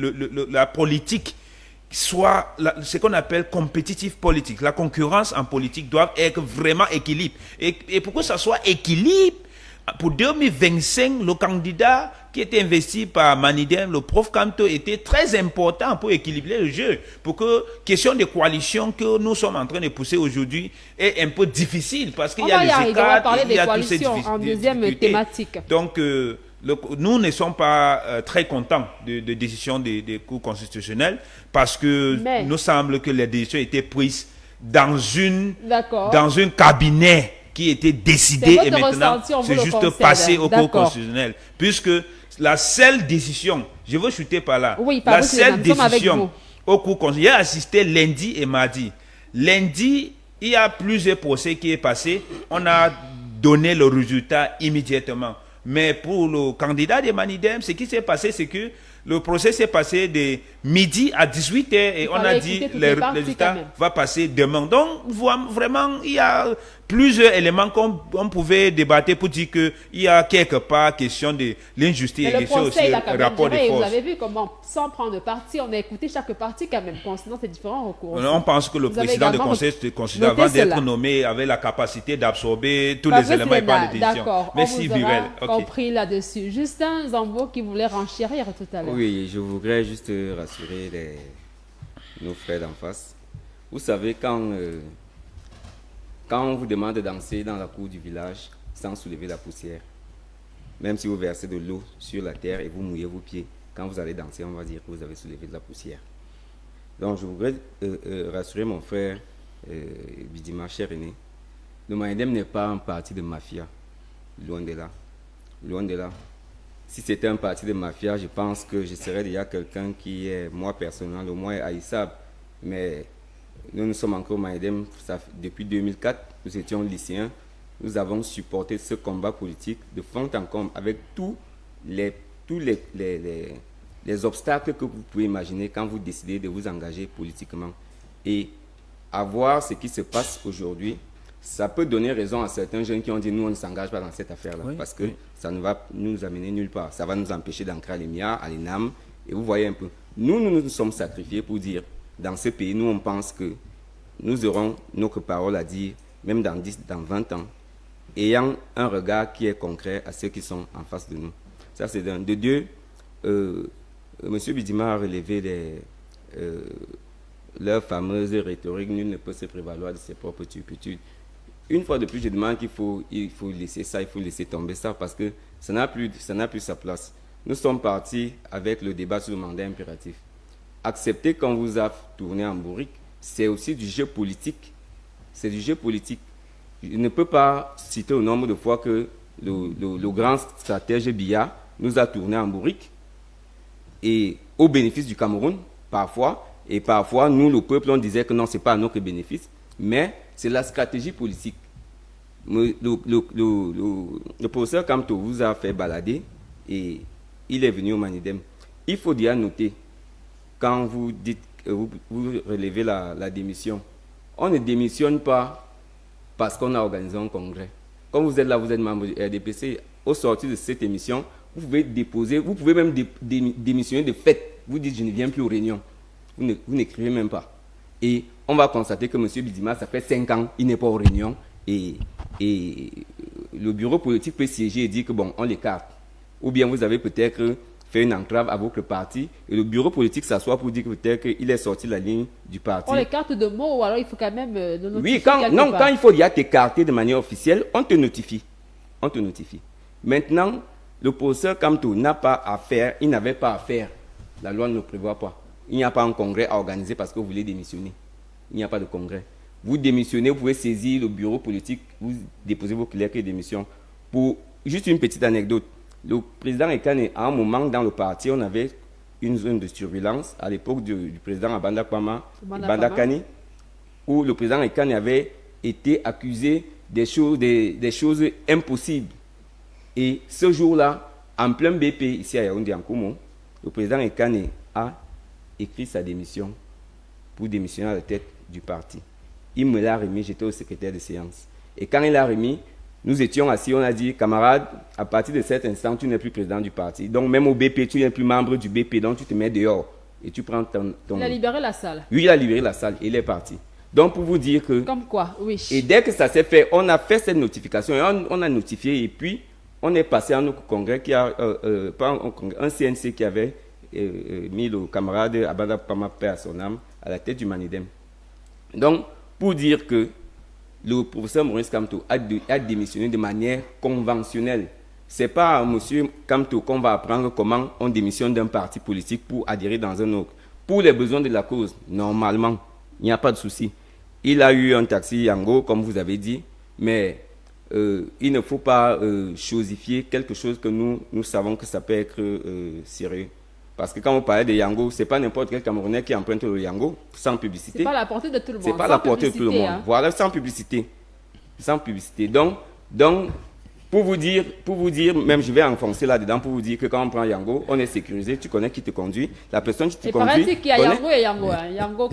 la politique soit ce qu'on appelle compétitive politique. La concurrence en politique doit être vraiment équilibre. Et pour que ça soit équilibre, pour 2025, le candidat qui était investi par Manidem, le prof Kanto, était très important pour équilibrer le jeu. Pour que question de coalition que nous sommes en train de pousser aujourd'hui est un peu difficile parce qu'il y a les écarts, on va parler des coalitions en deuxième thématique. Donc, nous ne sommes pas très contents de décisions des cours constitutionnels parce que nous semble que les décisions étaient prises dans un cabinet qui était décidé et maintenant c'est juste passé au cours constitutionnel. Puisque la seule décision, je veux chuter par là, la seule décision au cours constitutionnel, j'ai assisté lundi et mardi. Lundi, il y a plusieurs procès qui est passé, on a donné le résultat immédiatement. Mais pour le candidat de Manidem, ce qui s'est passé, c'est que le procès s'est passé de midi à 18h et on a dit le résultat va passer demain. Donc, vraiment, il y a plusieurs éléments qu'on pouvait débattre pour dire qu'il y a quelque part question de l'injustice et aussi le rapport de force. Vous avez vu comment, sans prendre parti, on a écouté chaque parti quand même, concernant ces différents recours. On pense que le président du conseil avant d'être nommé avait la capacité d'absorber tous les éléments et pas les décisions. Merci, Burel. Compris là-dessus. Justin Zambo qui voulait renchérir tout à l'heure. Oui, je voudrais juste rassurer nos frères d'en face. Vous savez, quand on vous demande de danser dans la cour du village sans soulever la poussière, même si vous versez de l'eau sur la terre et vous mouillez vos pieds, quand vous allez danser, on va dire que vous avez soulevé de la poussière. Donc, je voudrais rassurer mon frère Bidima, cher aîné. Le Manidem n'est pas un parti de mafia, loin de là. Loin de là. Si c'était un parti de mafia, je pense que je serais déjà quelqu'un qui est, moi personnellement, le moins haïssable. Mais nous sommes encore au Manidem depuis 2004. Nous étions lycéens. Nous avons supporté ce combat politique de fond en comble avec tous les obstacles que vous pouvez imaginer quand vous décidez de vous engager politiquement. Et à voir ce qui se passe aujourd'hui, ça peut donner raison à certains jeunes qui ont dit nous on ne s'engage pas dans cette affaire-là parce que ça ne va nous amener nulle part. Ça va nous empêcher d'entrer à l'EMIA, à l'ENAM. Et vous voyez un peu, nous nous sommes sacrifiés pour dire dans ce pays, nous on pense que nous aurons notre parole à dire, même dans 10, dans 20 ans. ayant un regard qui est concret à ceux qui sont en face de nous. Ça, c'est d'un. De deux, M. Bidima a relevé leur fameuse rhétorique, nul ne peut se prévaloir de ses propres turpitudes. Une fois de plus, je demande qu'il faut laisser ça, il faut laisser tomber ça, parce que ça n'a plus sa place. Nous sommes partis avec le débat sur le mandat impératif. Accepter qu'on vous a tourné en bourrique, c'est aussi du jeu politique. C'est du jeu politique. Je ne peux pas citer au nombre de fois que le grand stratège Biya nous a tourné en bourrique, et au bénéfice du Cameroun, parfois, et parfois, nous, le peuple, on disait que non, ce n'est pas à notre bénéfice, mais c'est la stratégie politique. Le professeur Kamto vous a fait balader et il est venu au Manidem. Il faut déjà noter, quand vous dites, vous relevez la démission, on ne démissionne pas parce qu'on a organisé un congrès. Quand vous êtes là, vous êtes membre du RDPC, au sortir de cette émission, vous pouvez déposer, vous pouvez même démissionner de fait. Vous dites, je ne viens plus aux réunions. Vous n'écrivez même pas. Et on va constater que M. Bidima, ça fait 5 ans, il n'est pas aux réunions. Et le bureau politique peut siéger et dire que bon, on l'écarte. Ou bien vous avez peut-être fait une entrave à votre parti et le bureau politique s'assoit pour dire que peut-être qu'il est sorti de la ligne du parti. On l'écarte de mots ou alors il faut quand même le notifier. Oui, quand il faut déjà t'écarter de manière officielle, on te notifie. On te notifie. Maintenant, le professeur Kamto n'a pas à faire, il n'avait pas à faire. La loi ne le prévoit pas. Il n'y a pas un congrès à organiser parce que vous voulez démissionner. Il n'y a pas de congrès. Vous démissionnez, vous pouvez saisir le bureau politique, vous déposez vos lettres de démission. Pour juste une petite anecdote, le président Ekane, à un moment dans le parti, on avait une zone de turbulence à l'époque du président Abanda Kani, où le président Ekane avait été accusé des choses impossibles. Et ce jour-là, en plein BP, ici à Yaoundé, en Koumou, le président Ekane a écrit sa démission pour démissionner à la tête du parti. Il me l'a remis, j'étais au secrétaire de séance. Et quand il l'a remis, nous étions assis, on a dit, camarade, à partir de cet instant, tu n'es plus président du parti. Donc même au BP, tu n'es plus membre du BP, donc tu te mets dehors et tu prends ton... Il a libéré la salle. Oui, il a libéré la salle et il est parti. Donc pour vous dire que... Comme quoi, oui. Et dès que ça s'est fait, on a fait cette notification et on a notifié et puis on est passé à un congrès qui a... pas un congrès, un CNC qui avait mis le camarade Abada Pama Père à son âme à la tête du Manidem. Donc, pour dire que le professeur Maurice Kamto a démissionné de manière conventionnelle. Ce n'est pas à M. Kamto qu'on va apprendre comment on démissionne d'un parti politique pour adhérer dans un autre. Pour les besoins de la cause, normalement, il n'y a pas de souci. Il a eu un taxi Yango, comme vous avez dit, mais il ne faut pas chosifier quelque chose que nous savons que ça peut être sérieux. Parce que quand vous parlez de Yango, ce n'est pas n'importe quel Camerounais qui emprunte le Yango sans publicité. Ce n'est pas à la portée de tout le monde. Ce n'est pas à la portée de tout le monde. Hein. Voilà, sans publicité. Sans publicité. Donc pour vous dire, même je vais enfoncer là-dedans pour vous dire que quand on prend Yango, on est sécurisé, tu connais qui te conduit, la personne qui te conduit... Il paraît qu'il y a Yango et Yango. Hein. Yango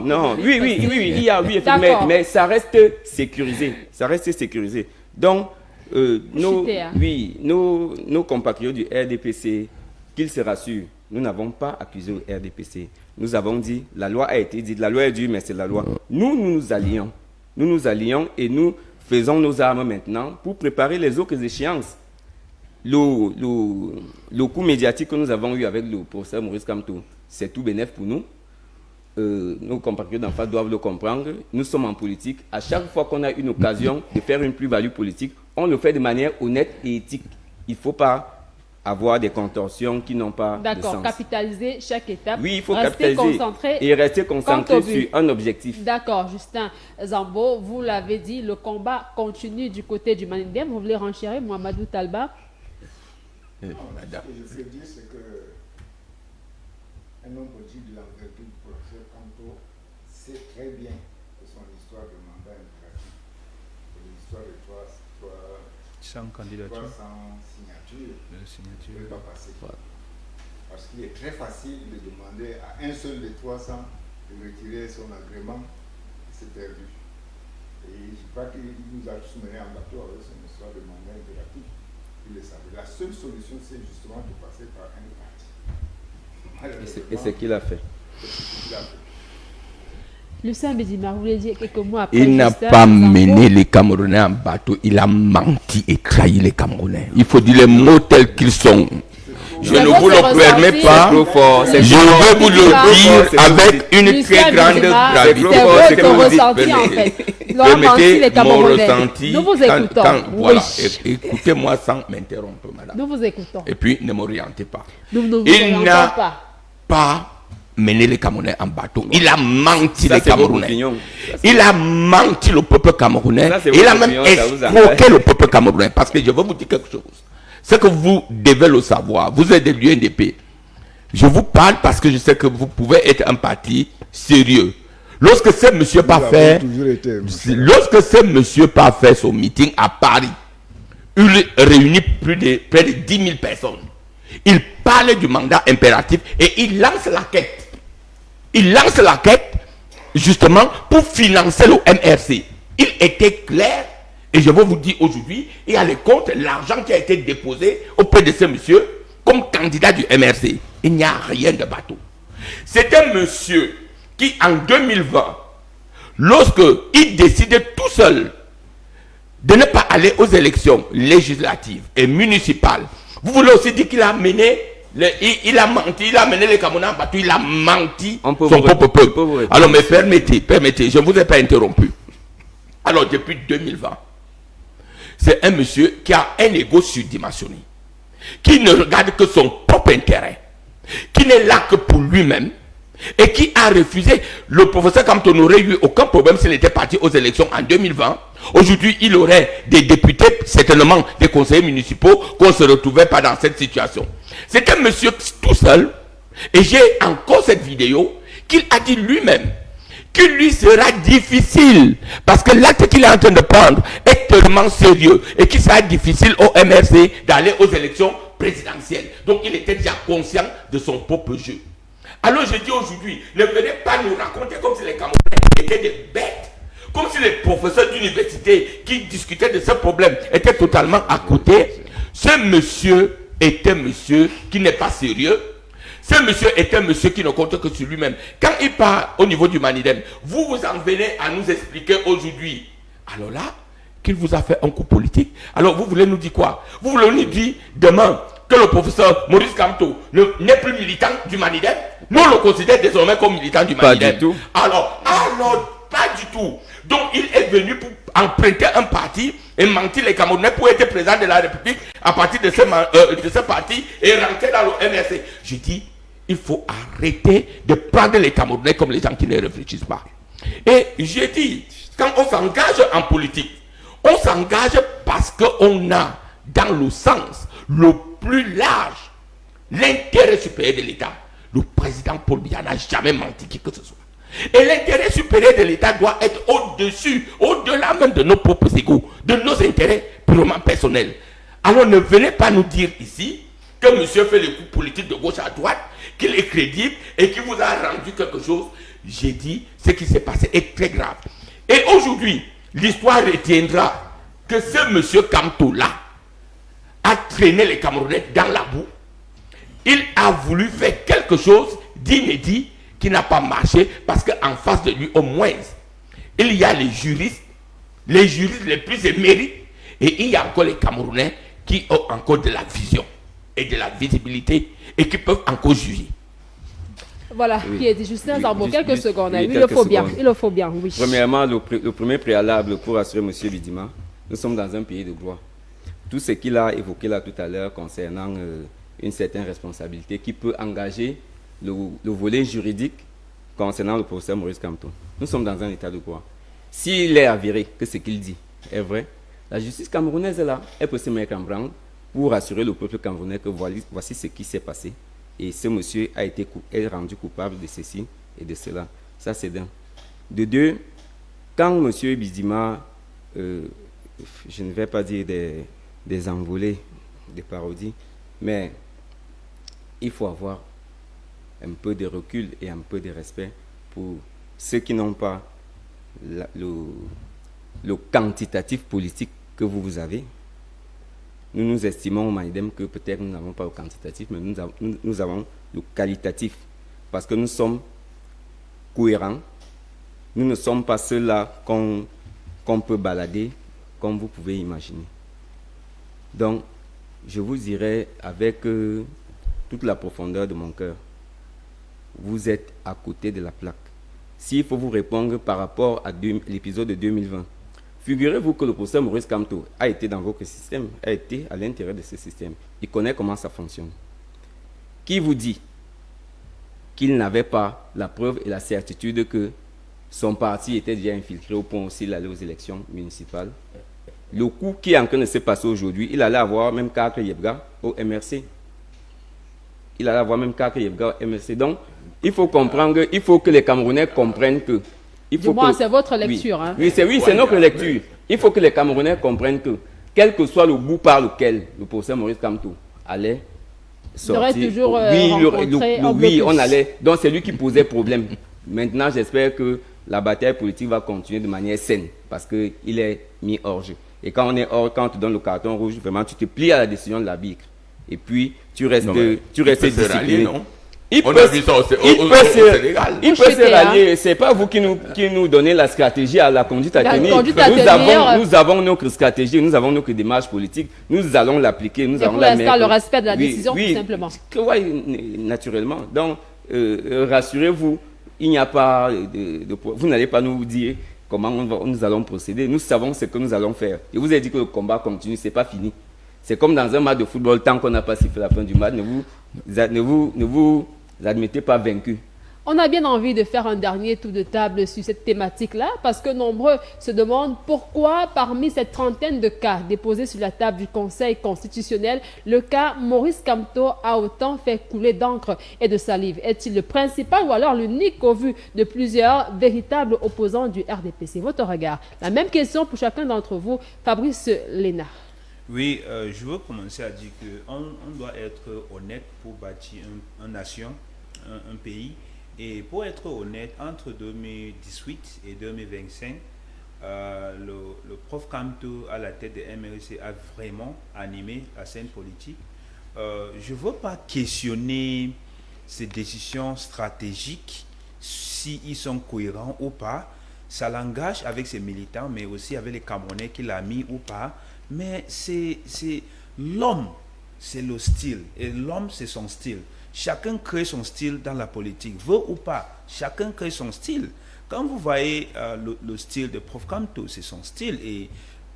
non, oui, il y a, oui, mais ça reste sécurisé. Ça reste sécurisé. Donc, nos compatriotes du RDPC, qu'ils se rassurent, nous n'avons pas accusé le RDPC. Nous avons dit, la loi a été dite, la loi est dure, mais c'est la loi. Nous nous allions. Nous nous allions et nous faisons nos armes maintenant pour préparer les autres échéances. Le coup médiatique que nous avons eu avec le professeur Maurice Kamto, c'est tout bénef pour nous. Nos compatriotes d'en face doivent le comprendre. Nous sommes en politique. À chaque fois qu'on a une occasion de faire une plus-value politique, on le fait de manière honnête et éthique. Il ne faut pas avoir des contorsions qui n'ont pas de sens. D'accord, capitaliser chaque étape. Oui, il faut capitaliser et rester concentré sur un objectif. D'accord, Justin Zambo, vous l'avez dit, le combat continue du côté du Manidem. Vous voulez renchérir, Mohamedou Talba? Ce que je veux dire, c'est que un homme politique de l'envergure du professeur Kamto sait très bien que son histoire de mandat impératif, l'histoire de 300 candidatures, 300 signatures, ne peut pas passer. Parce qu'il est très facile de demander à un seul des 300 de retirer son agrément, c'est perdu. Et je crois qu'il nous a tous menés en bateau avec son histoire de mandat impératif. Il le savait. La seule solution, c'est justement de passer par un parti. Et c'est ce qu'il a fait. Lucien Bédima, vous voulez dire quelques mots après Il n'a Justin pas Zambo? mené les Camerounais en bateau, il a menti et trahi les Camerounais. Il faut dire les mots tels qu'ils sont. Je ne vous le permets pas. Je vais vous le dire avec une très grande gravité. C'est votre ressenti en fait. Il a menti les Permettez mon Camerounais. ressenti. Nous vous écoutons. Voilà, Oui. écoutez-moi sans m'interrompre, madame. Nous vous écoutons. Et puis, ne m'orientez pas. Nous ne vous Il orientons n'a pas. pas mené les Camerounais en bateau. Il a menti Ça, les c'est votre Camerounais. opinion. Il a menti le peuple camerounais. Ça, c'est Il a votre même opinion, ça vous escroqué le peuple camerounais. Parce que je vais vous dire quelque chose. C'est que vous devez le savoir. Vous êtes de l'UNDP. Je vous parle parce que je sais que vous pouvez être un parti sérieux. Lorsque ce monsieur pas fait son meeting à Paris, il réunit près de 10 000 personnes. Il parle du mandat impératif et il lance la quête. Il lance la quête justement pour financer le MRC. Il était clair et je vais vous dire aujourd'hui, il y a les comptes, l'argent qui a été déposé auprès de ce monsieur comme candidat du MRC. Il n'y a rien de bateau. C'est un monsieur qui en 2020, lorsque il décidait tout seul de ne pas aller aux élections législatives et municipales, vous voulez aussi dire qu'il a mené, il a menti, il a mené les Camerounais en bateau, il a menti son propre peuple. Alors, mais permettez, je ne vous ai pas interrompu. Alors, depuis 2020, c'est un monsieur qui a un ego surdimensionné, qui ne regarde que son propre intérêt, qui n'est là que pour lui-même, et qui a refusé. Le professeur Campton n'aurait eu aucun problème s'il était parti aux élections en 2020. Aujourd'hui, il aurait des députés, certainement des conseillers municipaux, qu'on ne se retrouvait pas dans cette situation. C'est un monsieur tout seul, et j'ai encore cette vidéo, qu'il a dit lui-même, qu'il lui sera difficile, parce que l'acte qu'il est en train de prendre est tellement sérieux, et qu'il sera difficile au MRC d'aller aux élections présidentielles. Donc il était déjà conscient de son propre jeu. Alors je dis aujourd'hui, ne venez pas nous raconter comme si les Camerounais étaient des bêtes, comme si les professeurs d'université qui discutaient de ce problème étaient totalement à côté. Ce monsieur est un monsieur qui n'est pas sérieux. Ce monsieur est un monsieur qui ne compte que sur lui-même. Quand il part au niveau du Manidem, vous en venez à nous expliquer aujourd'hui. Alors là, qu'il vous a fait un coup politique. Alors vous voulez nous dire quoi? Vous voulez nous dire demain que le professeur Maurice Kamto n'est plus militant du Manidem? Nous on le considère désormais comme militant du Manidem. Pas du tout. Alors, pas du tout. Donc il est venu pour emprunter un parti et mentir les Camerounais pour être président de la République à partir de ce parti et rentrer dans le MRC. Je dis, il faut arrêter de prendre les Camerounais comme les gens qui ne réfléchissent pas. Et j'ai dit, quand on s'engage en politique, on s'engage parce qu'on a dans le sens le plus large l'intérêt supérieur de l'État. Le président Paul Biya n'a jamais menti qui que ce soit. Et l'intérêt supérieur de l'État doit être au-dessus, au-delà même de nos propres égos, de nos intérêts purement personnels. Alors ne venez pas nous dire ici que monsieur fait les coups politiques de gauche à droite, qu'il est crédible et qu'il vous a rendu quelque chose. J'ai dit, ce qui s'est passé est très grave. Et aujourd'hui, l'histoire retiendra que ce monsieur Kamto-là a traîné les Camerounais dans la boue. Il a voulu faire quelque chose d'inédit qui n'a pas marché parce qu'en face de lui, au moins, il y a les juristes les plus émérites et il y a encore les Camerounais qui ont encore de la vision et de la visibilité et qui peuvent encore juger. Voilà, Oui. qui est dit Justin Zambo, quelques Juste- secondes. oui, Il le faut bien, secondes. il le faut bien, oui. Premièrement, le premier préalable pour assurer M. Bidima, nous sommes dans un pays de droit. Tout ce qu'il a évoqué là tout à l'heure concernant une certaine responsabilité qui peut engager le volet juridique concernant le professeur Maurice Kamto. Nous sommes dans un état de droit. S'il est avéré que ce qu'il dit est vrai, la justice camerounaise est là. Elle peut se mettre en branle pour assurer le peuple camerounais que voici ce qui s'est passé. Et ce monsieur est rendu coupable de ceci et de cela. Ça, c'est d'un. De deux, quand M. Bidima, je ne vais pas dire des envolées, des parodies, mais il faut avoir un peu de recul et un peu de respect pour ceux qui n'ont pas le quantitatif politique que vous avez. Nous estimons au Manidem que peut-être nous n'avons pas le quantitatif, mais nous avons le qualitatif. Parce que nous sommes cohérents, nous ne sommes pas ceux-là qu'on peut balader, comme vous pouvez imaginer. Donc, je vous dirais avec toute la profondeur de mon cœur, vous êtes à côté de la plaque. S'il faut vous répondre par rapport à l'épisode de 2020, figurez-vous que le professeur Maurice Kamto a été dans votre système, a été à l'intérieur de ce système. Il connaît comment ça fonctionne. Qui vous dit qu'il n'avait pas la preuve et la certitude que son parti était déjà infiltré au point aussi d'aller aux élections municipales? Le coup qui est en train de se passer aujourd'hui, il allait avoir même Kaka Yebga au MRC. Il allait avoir même Kaka Yebga au MRC. Donc, il faut comprendre, il faut que les Camerounais comprennent que... c'est votre lecture. Oui, hein. oui, c'est notre lecture. Il faut que les Camerounais comprennent que, quel que soit le bout par lequel le professeur Maurice Kamto allait sortir... Il aurait toujours oui, on allait... Donc, c'est lui qui posait problème. Maintenant, j'espère que la bataille politique va continuer de manière saine, parce qu'il est mis hors jeu. Et quand on est hors, quand on te donne le carton rouge, vraiment, tu te plies à la décision de l'arbitre. Et puis, tu restes discipliné. Il peut se rallier. C'est pas vous qui nous donnez la stratégie à la conduite à tenir. Nous avons notre stratégie, nous avons notre démarche politique. Nous allons l'appliquer. Nous allons la mettre. Le respect de la décision, tout simplement. Oui, naturellement. Donc, rassurez-vous, il n'y a pas vous n'allez pas nous dire comment nous allons procéder. Nous savons ce que nous allons faire. Et vous avez dit que le combat continue, c'est pas fini. C'est comme dans un match de football, tant qu'on n'a pas sifflé la fin du match, ne vous admettez pas vaincu. On a bien envie de faire un dernier tour de table sur cette thématique-là, parce que nombreux se demandent pourquoi, parmi cette trentaine de cas déposés sur la table du Conseil constitutionnel, le cas Maurice Kamto a autant fait couler d'encre et de salive. Est-il le principal ou alors l'unique au vu de plusieurs véritables opposants du RDPC? Votre regard. La même question pour chacun d'entre vous, Fabrice Lénard. Oui, je veux commencer à dire qu'on doit être honnête pour bâtir une nation, un pays. Et pour être honnête, entre 2018 et 2025, le prof Kamto à la tête de MRC a vraiment animé la scène politique. Je ne veux pas questionner ces décisions stratégiques, s'ils sont cohérents ou pas. Ça l'engage avec ses militants, mais aussi avec les Camerounais qu'il a mis ou pas. Mais c'est l'homme, c'est le style. Et l'homme, c'est son style. Chacun crée son style dans la politique, veut ou pas. Chacun crée son style. Quand vous voyez le style de Prof Kamto, c'est son style.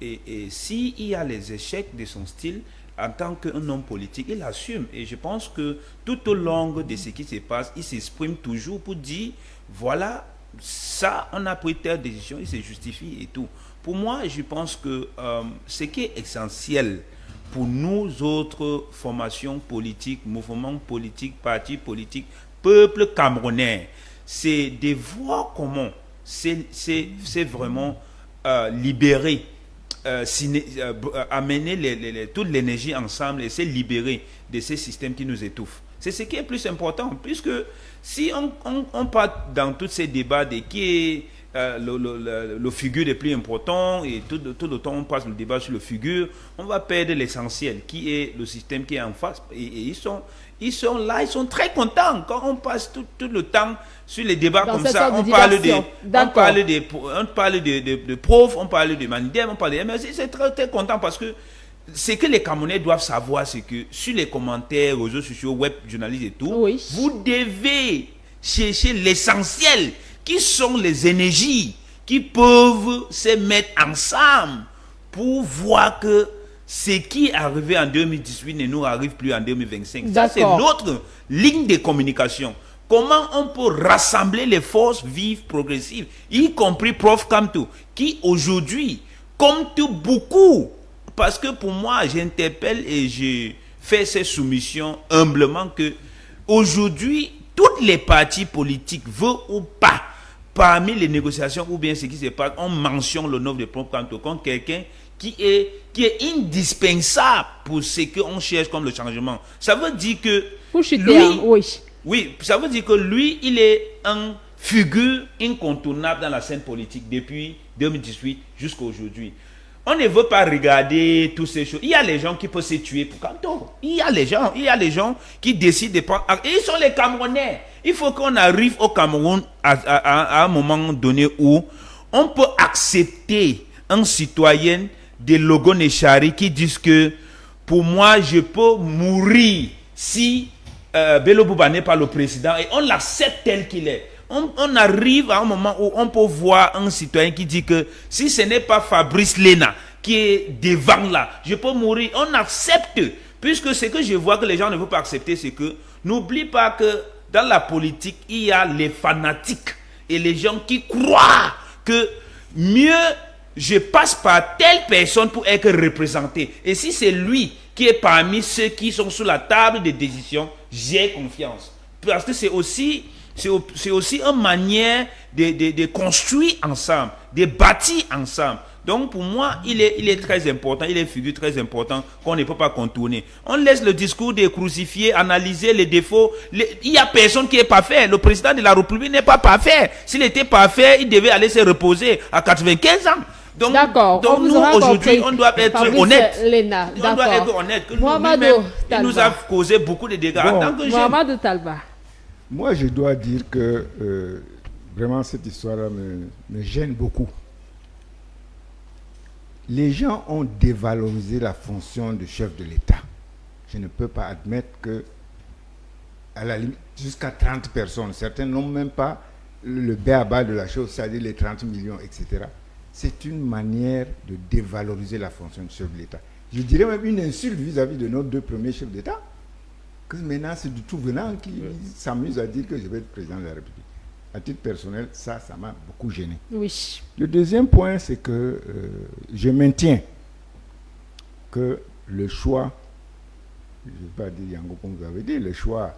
Et s'il y a les échecs de son style, en tant qu'un homme politique, il assume. Et je pense que tout au long de ce qui se passe, il s'exprime toujours pour dire, voilà, ça, on a pris telle décision, il se justifie et tout. Pour moi, je pense que ce qui est essentiel pour nous autres formations politiques, mouvements politiques, partis politiques, peuple camerounais, c'est de voir comment c'est vraiment libérer, amener toute l'énergie ensemble et se libérer de ces systèmes qui nous étouffent. C'est ce qui est plus important, puisque si on part dans tous ces débats de qui est le figure le plus important et tout le temps on passe le débat sur le figure, on va perdre l'essentiel qui est le système qui est en face. Et ils sont là, ils sont très contents quand on passe tout le temps sur les débats comme ça. On parle de profs, on parle de Manidem, on parle de MRC. C'est très, très content parce que ce que les Camerounais doivent savoir, c'est que sur les commentaires, réseaux sociaux, web, journalistes et tout, oui, vous devez chercher l'essentiel, qui sont les énergies qui peuvent se mettre ensemble pour voir que ce qui est arrivé en 2018 ne nous arrive plus en 2025. Ça, c'est notre ligne de communication. Comment on peut rassembler les forces vives, progressives, y compris Prof Kamto, qui aujourd'hui compte beaucoup. Parce que pour moi, j'interpelle et je fais ces soumissions humblement que aujourd'hui, toutes les partis politiques, veulent ou pas, parmi les négociations ou bien ce qui se passe, on mentionne le nom de Prof Kamto comme quelqu'un qui est indispensable pour ce qu'on cherche comme le changement. Ça veut dire que oui, ça veut dire que lui, il est une figure incontournable dans la scène politique depuis 2018 jusqu'à aujourd'hui. On ne veut pas regarder toutes ces choses. Il y a les gens qui peuvent se tuer pour Kanto. Il y a les gens qui décident de prendre. Et ils sont les Camerounais. Il faut qu'on arrive au Cameroun à un moment donné où on peut accepter un citoyen de Logo Nechari qui disent que pour moi, je peux mourir si Bello Bouba n'est pas le président, et on l'accepte tel qu'il est. On arrive à un moment où on peut voir un citoyen qui dit que si ce n'est pas Fabrice Lena qui est devant là, je peux mourir. On accepte, puisque ce que je vois que les gens ne veulent pas accepter, c'est que n'oublie pas que dans la politique, il y a les fanatiques et les gens qui croient que mieux je passe par telle personne pour être représenté. Et si c'est lui qui est parmi ceux qui sont sous la table de décision, j'ai confiance. Parce que c'est aussi une manière de construire ensemble, de bâtir ensemble. Donc pour moi, il est très important, il est une figure très importante qu'on ne peut pas contourner. On laisse le discours des crucifiés, analyser les défauts. Il n'y a personne qui est parfait. Le président de la République n'est pas parfait. S'il était parfait, il devait aller se reposer à 95 ans. Donc, d'accord. Donc nous, aujourd'hui, on doit être honnête. Léna, on doit être honnête. Que il nous a causé beaucoup de dégâts. Bon, Mohamedou Talba. Moi, je dois dire que vraiment cette histoire-là me gêne beaucoup. Les gens ont dévalorisé la fonction de chef de l'État. Je ne peux pas admettre que, à la limite, jusqu'à 30 personnes, certains n'ont même pas le b.a.-ba de la chose, c'est-à-dire les 30 millions, etc. C'est une manière de dévaloriser la fonction de chef de l'État. Je dirais même une insulte vis-à-vis de nos deux premiers chefs d'État. Que maintenant, c'est du tout venant qui s'amuse à dire que je vais être président de la République. À titre personnel, ça m'a beaucoup gêné. Oui. Le deuxième point, c'est que je maintiens que le choix, je ne vais pas dire Yango comme vous avez dit, le choix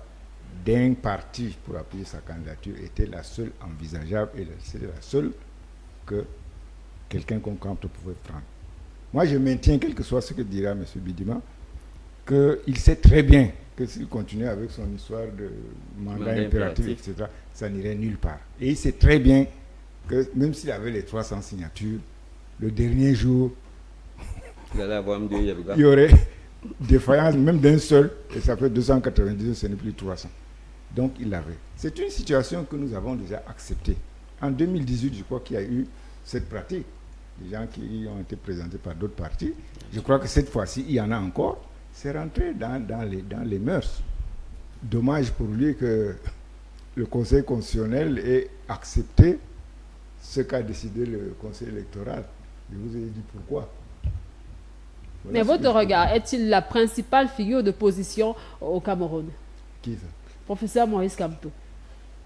d'un parti pour appuyer sa candidature était la seule envisageable et c'est la seule que quelqu'un comme Kanto pouvait prendre. Moi, je maintiens, quel que soit ce que dira M. Bidima, qu'il sait très bien que s'il continuait avec son histoire de mandat impératif, etc., ça n'irait nulle part. Et il sait très bien que même s'il avait les 300 signatures, le dernier jour, il y aurait défaillance même d'un seul, et ça fait 290, ce n'est plus 300. Donc il l'avait. C'est une situation que nous avons déjà acceptée. En 2018, je crois qu'il y a eu cette pratique. Les gens qui ont été présentés par d'autres partis. Je crois que cette fois-ci, il y en a encore. C'est rentré dans les mœurs. Dommage pour lui que le Conseil constitutionnel ait accepté ce qu'a décidé le Conseil électoral. Je vous ai dit pourquoi. Voilà. Mais votre regard, est-il la principale figure de position au Cameroun? Qui ça? Professeur Maurice Kamto.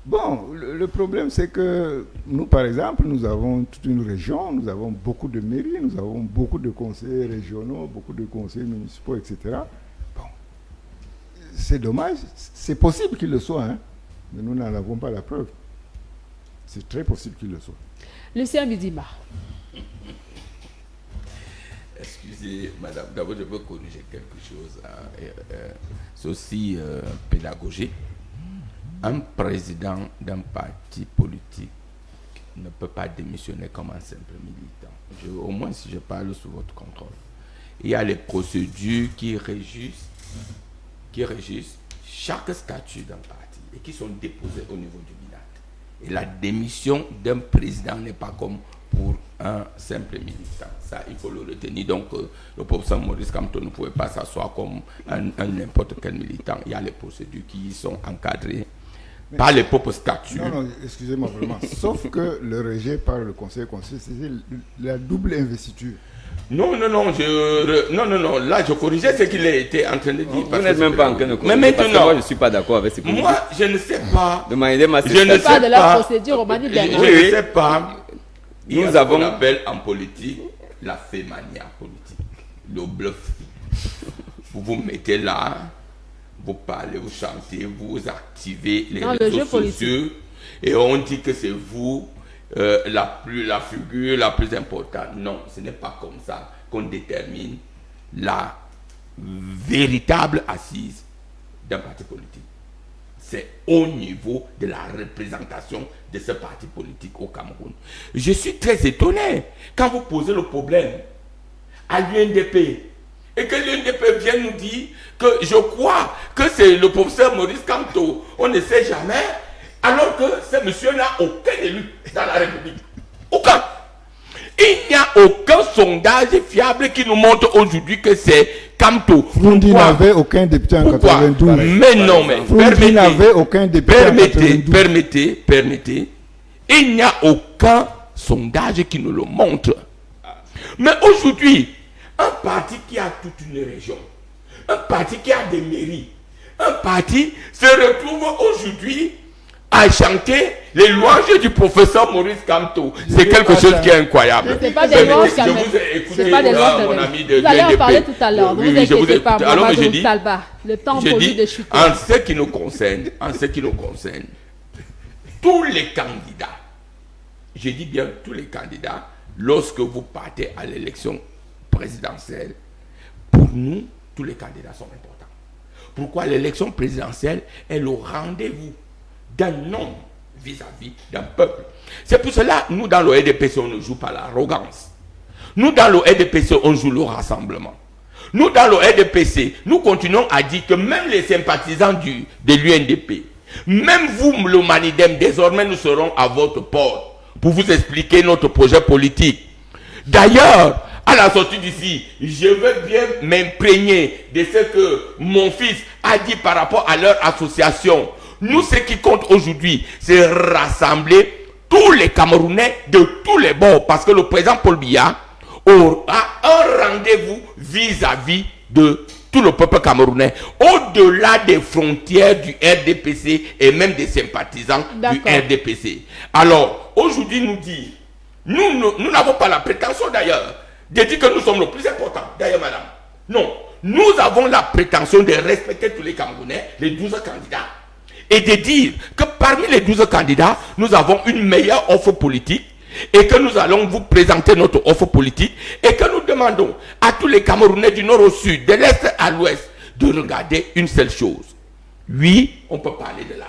Bon, le problème, c'est que nous, par exemple, nous avons toute une région, nous avons beaucoup de mairies, nous avons beaucoup de conseils régionaux, beaucoup de conseils municipaux, etc. Bon, c'est dommage. C'est possible qu'il le soit, hein, mais nous n'en avons pas la preuve. C'est très possible qu'il le soit. Lucien Bidima. Excusez, madame, d'abord je veux corriger quelque chose. C'est aussi pédagogique. Un président d'un parti politique ne peut pas démissionner comme un simple militant. Au moins, si je parle sous votre contrôle. Il y a les procédures qui régissent chaque statut d'un parti et qui sont déposées au niveau du BINAT. Et la démission d'un président n'est pas comme pour un simple militant. Ça, il faut le retenir. Donc, le professeur Maurice Kamto ne pouvait pas s'asseoir comme un n'importe quel militant. Il y a les procédures qui sont encadrées par les propres statuts. Non, excusez-moi vraiment. Sauf que le rejet par le Conseil constitutionnel, c'est la double investiture. Non. Là, je corrigeais ce qu'il était en train de dire. Vous n'êtes même pas en train de corriger. Mais maintenant, moi, je ne suis pas d'accord avec ce que vous dites. Moi, je ne sais pas. Demandez ma Je ne sais pas de la pas. procédure au Mali Bernard. Je ne sais pas. Il y a Nous ce avons- qu'on appelle en politique la fémania politique, le bluff. Vous vous mettez là, vous parlez, vous chantez, vous activez les Dans le réseaux jeu politique. sociaux et on dit que c'est vous la figure la plus importante. Non, ce n'est pas comme ça qu'on détermine la véritable assise d'un parti politique. C'est au niveau de la représentation de ce parti politique au Cameroun. Je suis très étonné quand vous posez le problème à l'UNDP et que l'UNDP vienne nous dire que je crois que c'est le professeur Maurice Kamto, on ne sait jamais, alors que ce monsieur n'a aucun élu dans la République. Aucun. Il n'y a aucun sondage fiable qui nous montre aujourd'hui que c'est Kamto. Froundi n'avait aucun député en 92. Mais non, mais Froundi n'avait aucun député en 92. Permettez. Il n'y a aucun sondage qui nous le montre. Mais aujourd'hui, un parti qui a toute une région, un parti qui a des mairies, un parti se retrouve aujourd'hui à chanter les louanges du professeur Maurice Kamto. C'est quelque chose qui est incroyable. Ce n'est pas des louanges, je vous ai écouté, pas des louanges, mon ami de vous allez en l'UNDP. parler tout à l'heure. Ne vous inquiétez pas, Alors, Mamadou je dis, Talba. Le temps pour lui de chuter. en ce qui nous concerne, tous les candidats, je dis bien tous les candidats, lorsque vous partez à l'élection présidentielle, pour nous, tous les candidats sont importants. Pourquoi l'élection présidentielle est le rendez-vous d'un homme vis-à-vis d'un peuple. C'est pour cela, nous dans le RDPC, on ne joue pas l'arrogance. Nous dans le RDPC, on joue le rassemblement. Nous dans le RDPC, nous continuons à dire que même les sympathisants de l'UNDP, même vous, le Manidem, désormais nous serons à votre porte pour vous expliquer notre projet politique. D'ailleurs, à la sortie d'ici, je veux bien m'imprégner de ce que mon fils a dit par rapport à leur association. Nous, ce qui compte aujourd'hui, c'est rassembler tous les Camerounais de tous les bords. Parce que le président Paul Biya aura un rendez-vous vis-à-vis de tout le peuple camerounais, au-delà des frontières du RDPC et même des sympathisants du RDPC. Alors, aujourd'hui, nous n'avons pas la prétention d'ailleurs de dire que nous sommes le plus important. D'ailleurs, madame, non. Nous avons la prétention de respecter tous les Camerounais, les 12 candidats, et de dire que parmi les 12 candidats, nous avons une meilleure offre politique et que nous allons vous présenter notre offre politique et que nous demandons à tous les Camerounais du nord au sud, de l'est à l'ouest, de regarder une seule chose. Oui, on peut parler de l'âge.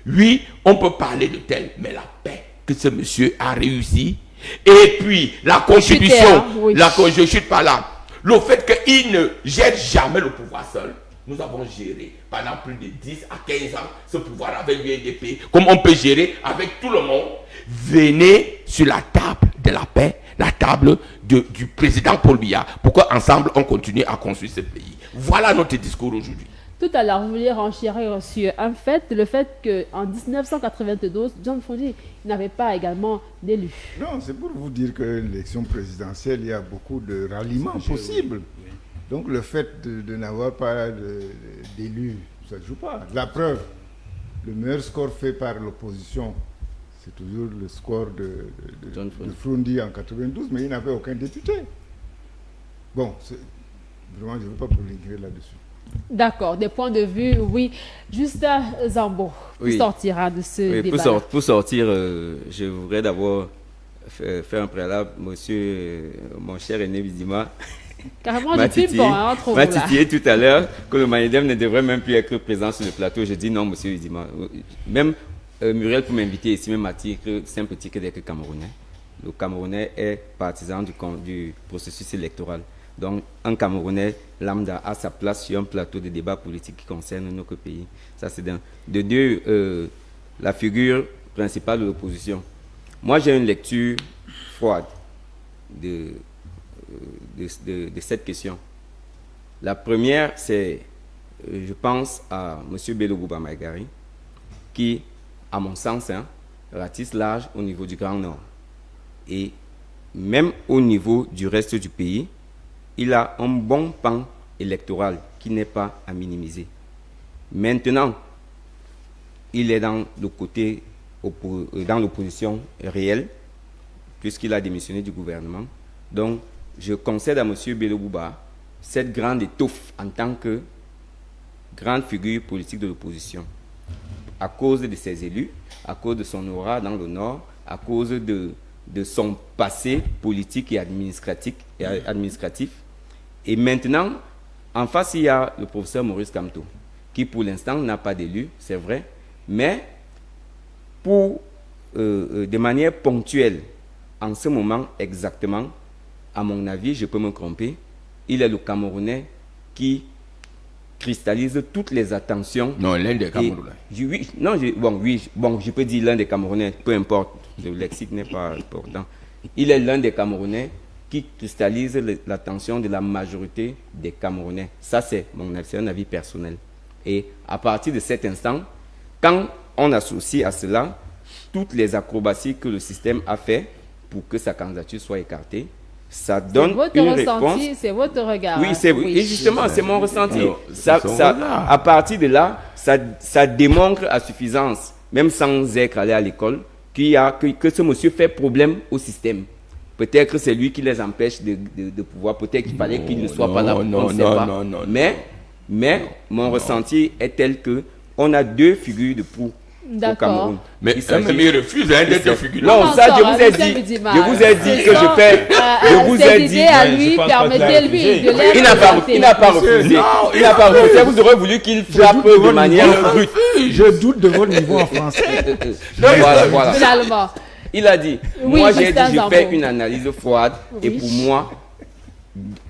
Oui, on peut parler de tel, mais la paix que ce monsieur a réussi, et puis la constitution, je ne chute pas là, le fait qu'il ne gère jamais le pouvoir seul. Nous avons géré pendant plus de 10 à 15 ans ce pouvoir avec l'UNDP, comme on peut gérer avec tout le monde. Venez sur la table de la paix, la table du président Paul Biya, pour qu'ensemble on continue à construire ce pays. Voilà notre discours aujourd'hui. Tout à l'heure, vous vouliez renchérir sur un fait, le fait qu'en 1992, John Froundi n'avait pas également d'élu. Non, c'est pour vous dire que l'élection présidentielle, il y a beaucoup de ralliements possibles. Donc le fait de n'avoir pas d'élus, ça ne joue pas. La preuve, le meilleur score fait par l'opposition, c'est toujours le score de Froundi en 92, mais il n'avait aucun député. Bon, vraiment, je ne veux pas prolonger là-dessus. D'accord, des points de vue, oui. Justin Zambo, qui sortira de ce débat. Pour sortir, je voudrais d'abord faire un préalable, monsieur, mon cher Aîné Bidima. Carrément du ping-pong, entre vous là. M'a titillé tout à l'heure que le Manidem ne devrait même plus être présent sur le plateau. Je dis non, monsieur Bidima. Même Muriel pour m'inviter ici, même à dire que c'est un petit que Camerounais. Le Camerounais est partisan du processus électoral. Donc, un Camerounais lambda a sa place sur un plateau de débat politique qui concerne notre pays. Ça, c'est d'un. De deux, la figure principale de l'opposition. Moi, j'ai une lecture froide de cette question. La première, c'est, je pense à M. Bello Bouba Maïgari, qui, à mon sens, ratisse large au niveau du Grand Nord. Et même au niveau du reste du pays, il a un bon pan électoral qui n'est pas à minimiser. Maintenant, il est dans le côté, dans l'opposition réelle, puisqu'il a démissionné du gouvernement. Donc, je concède à M. Bello Bouba cette grande étoffe en tant que grande figure politique de l'opposition, à cause de ses élus, à cause de son aura dans le Nord, à cause de son passé politique et administratif. Et maintenant, en face, il y a le professeur Maurice Kamto, qui pour l'instant n'a pas d'élu, c'est vrai, mais de manière ponctuelle, en ce moment exactement, à mon avis, je peux me tromper, il est le Camerounais qui cristallise toutes les attentions. Non, l'un des Camerounais. Je peux dire l'un des Camerounais, peu importe, le lexique n'est pas important. Il est l'un des Camerounais qui cristallise l'attention de la majorité des Camerounais. Ça, c'est un avis personnel. Et à partir de cet instant, quand on associe à cela toutes les acrobaties que le système a fait pour que sa candidature soit écartée, ça donne une réponse. C'est votre regard. Oui, et justement, c'est mon ressenti. Alors, À partir de là, ça démontre à suffisance, même sans être allé à l'école, que ce monsieur fait problème au système. Peut-être que c'est lui qui les empêche de pouvoir. Peut-être qu'il fallait qu'il ne soit pas là. On ne sait pas. Mais mon ressenti est tel que on a deux figures de proue au Cameroun. Mais il refuse d'être figure. Non, ça, je vous ai dit. Je vous ai dit que je fais. Je vous ai dit. À lui, permettez-lui de l'air. Il n'a pas refusé. Il n'a pas refusé. Vous aurez voulu qu'il frappe de manière brute. Je doute de votre niveau en français. Voilà. Finalement. Il a dit, Oui, moi j'ai dit, Justin je Zambo. fais une analyse froide et pour moi,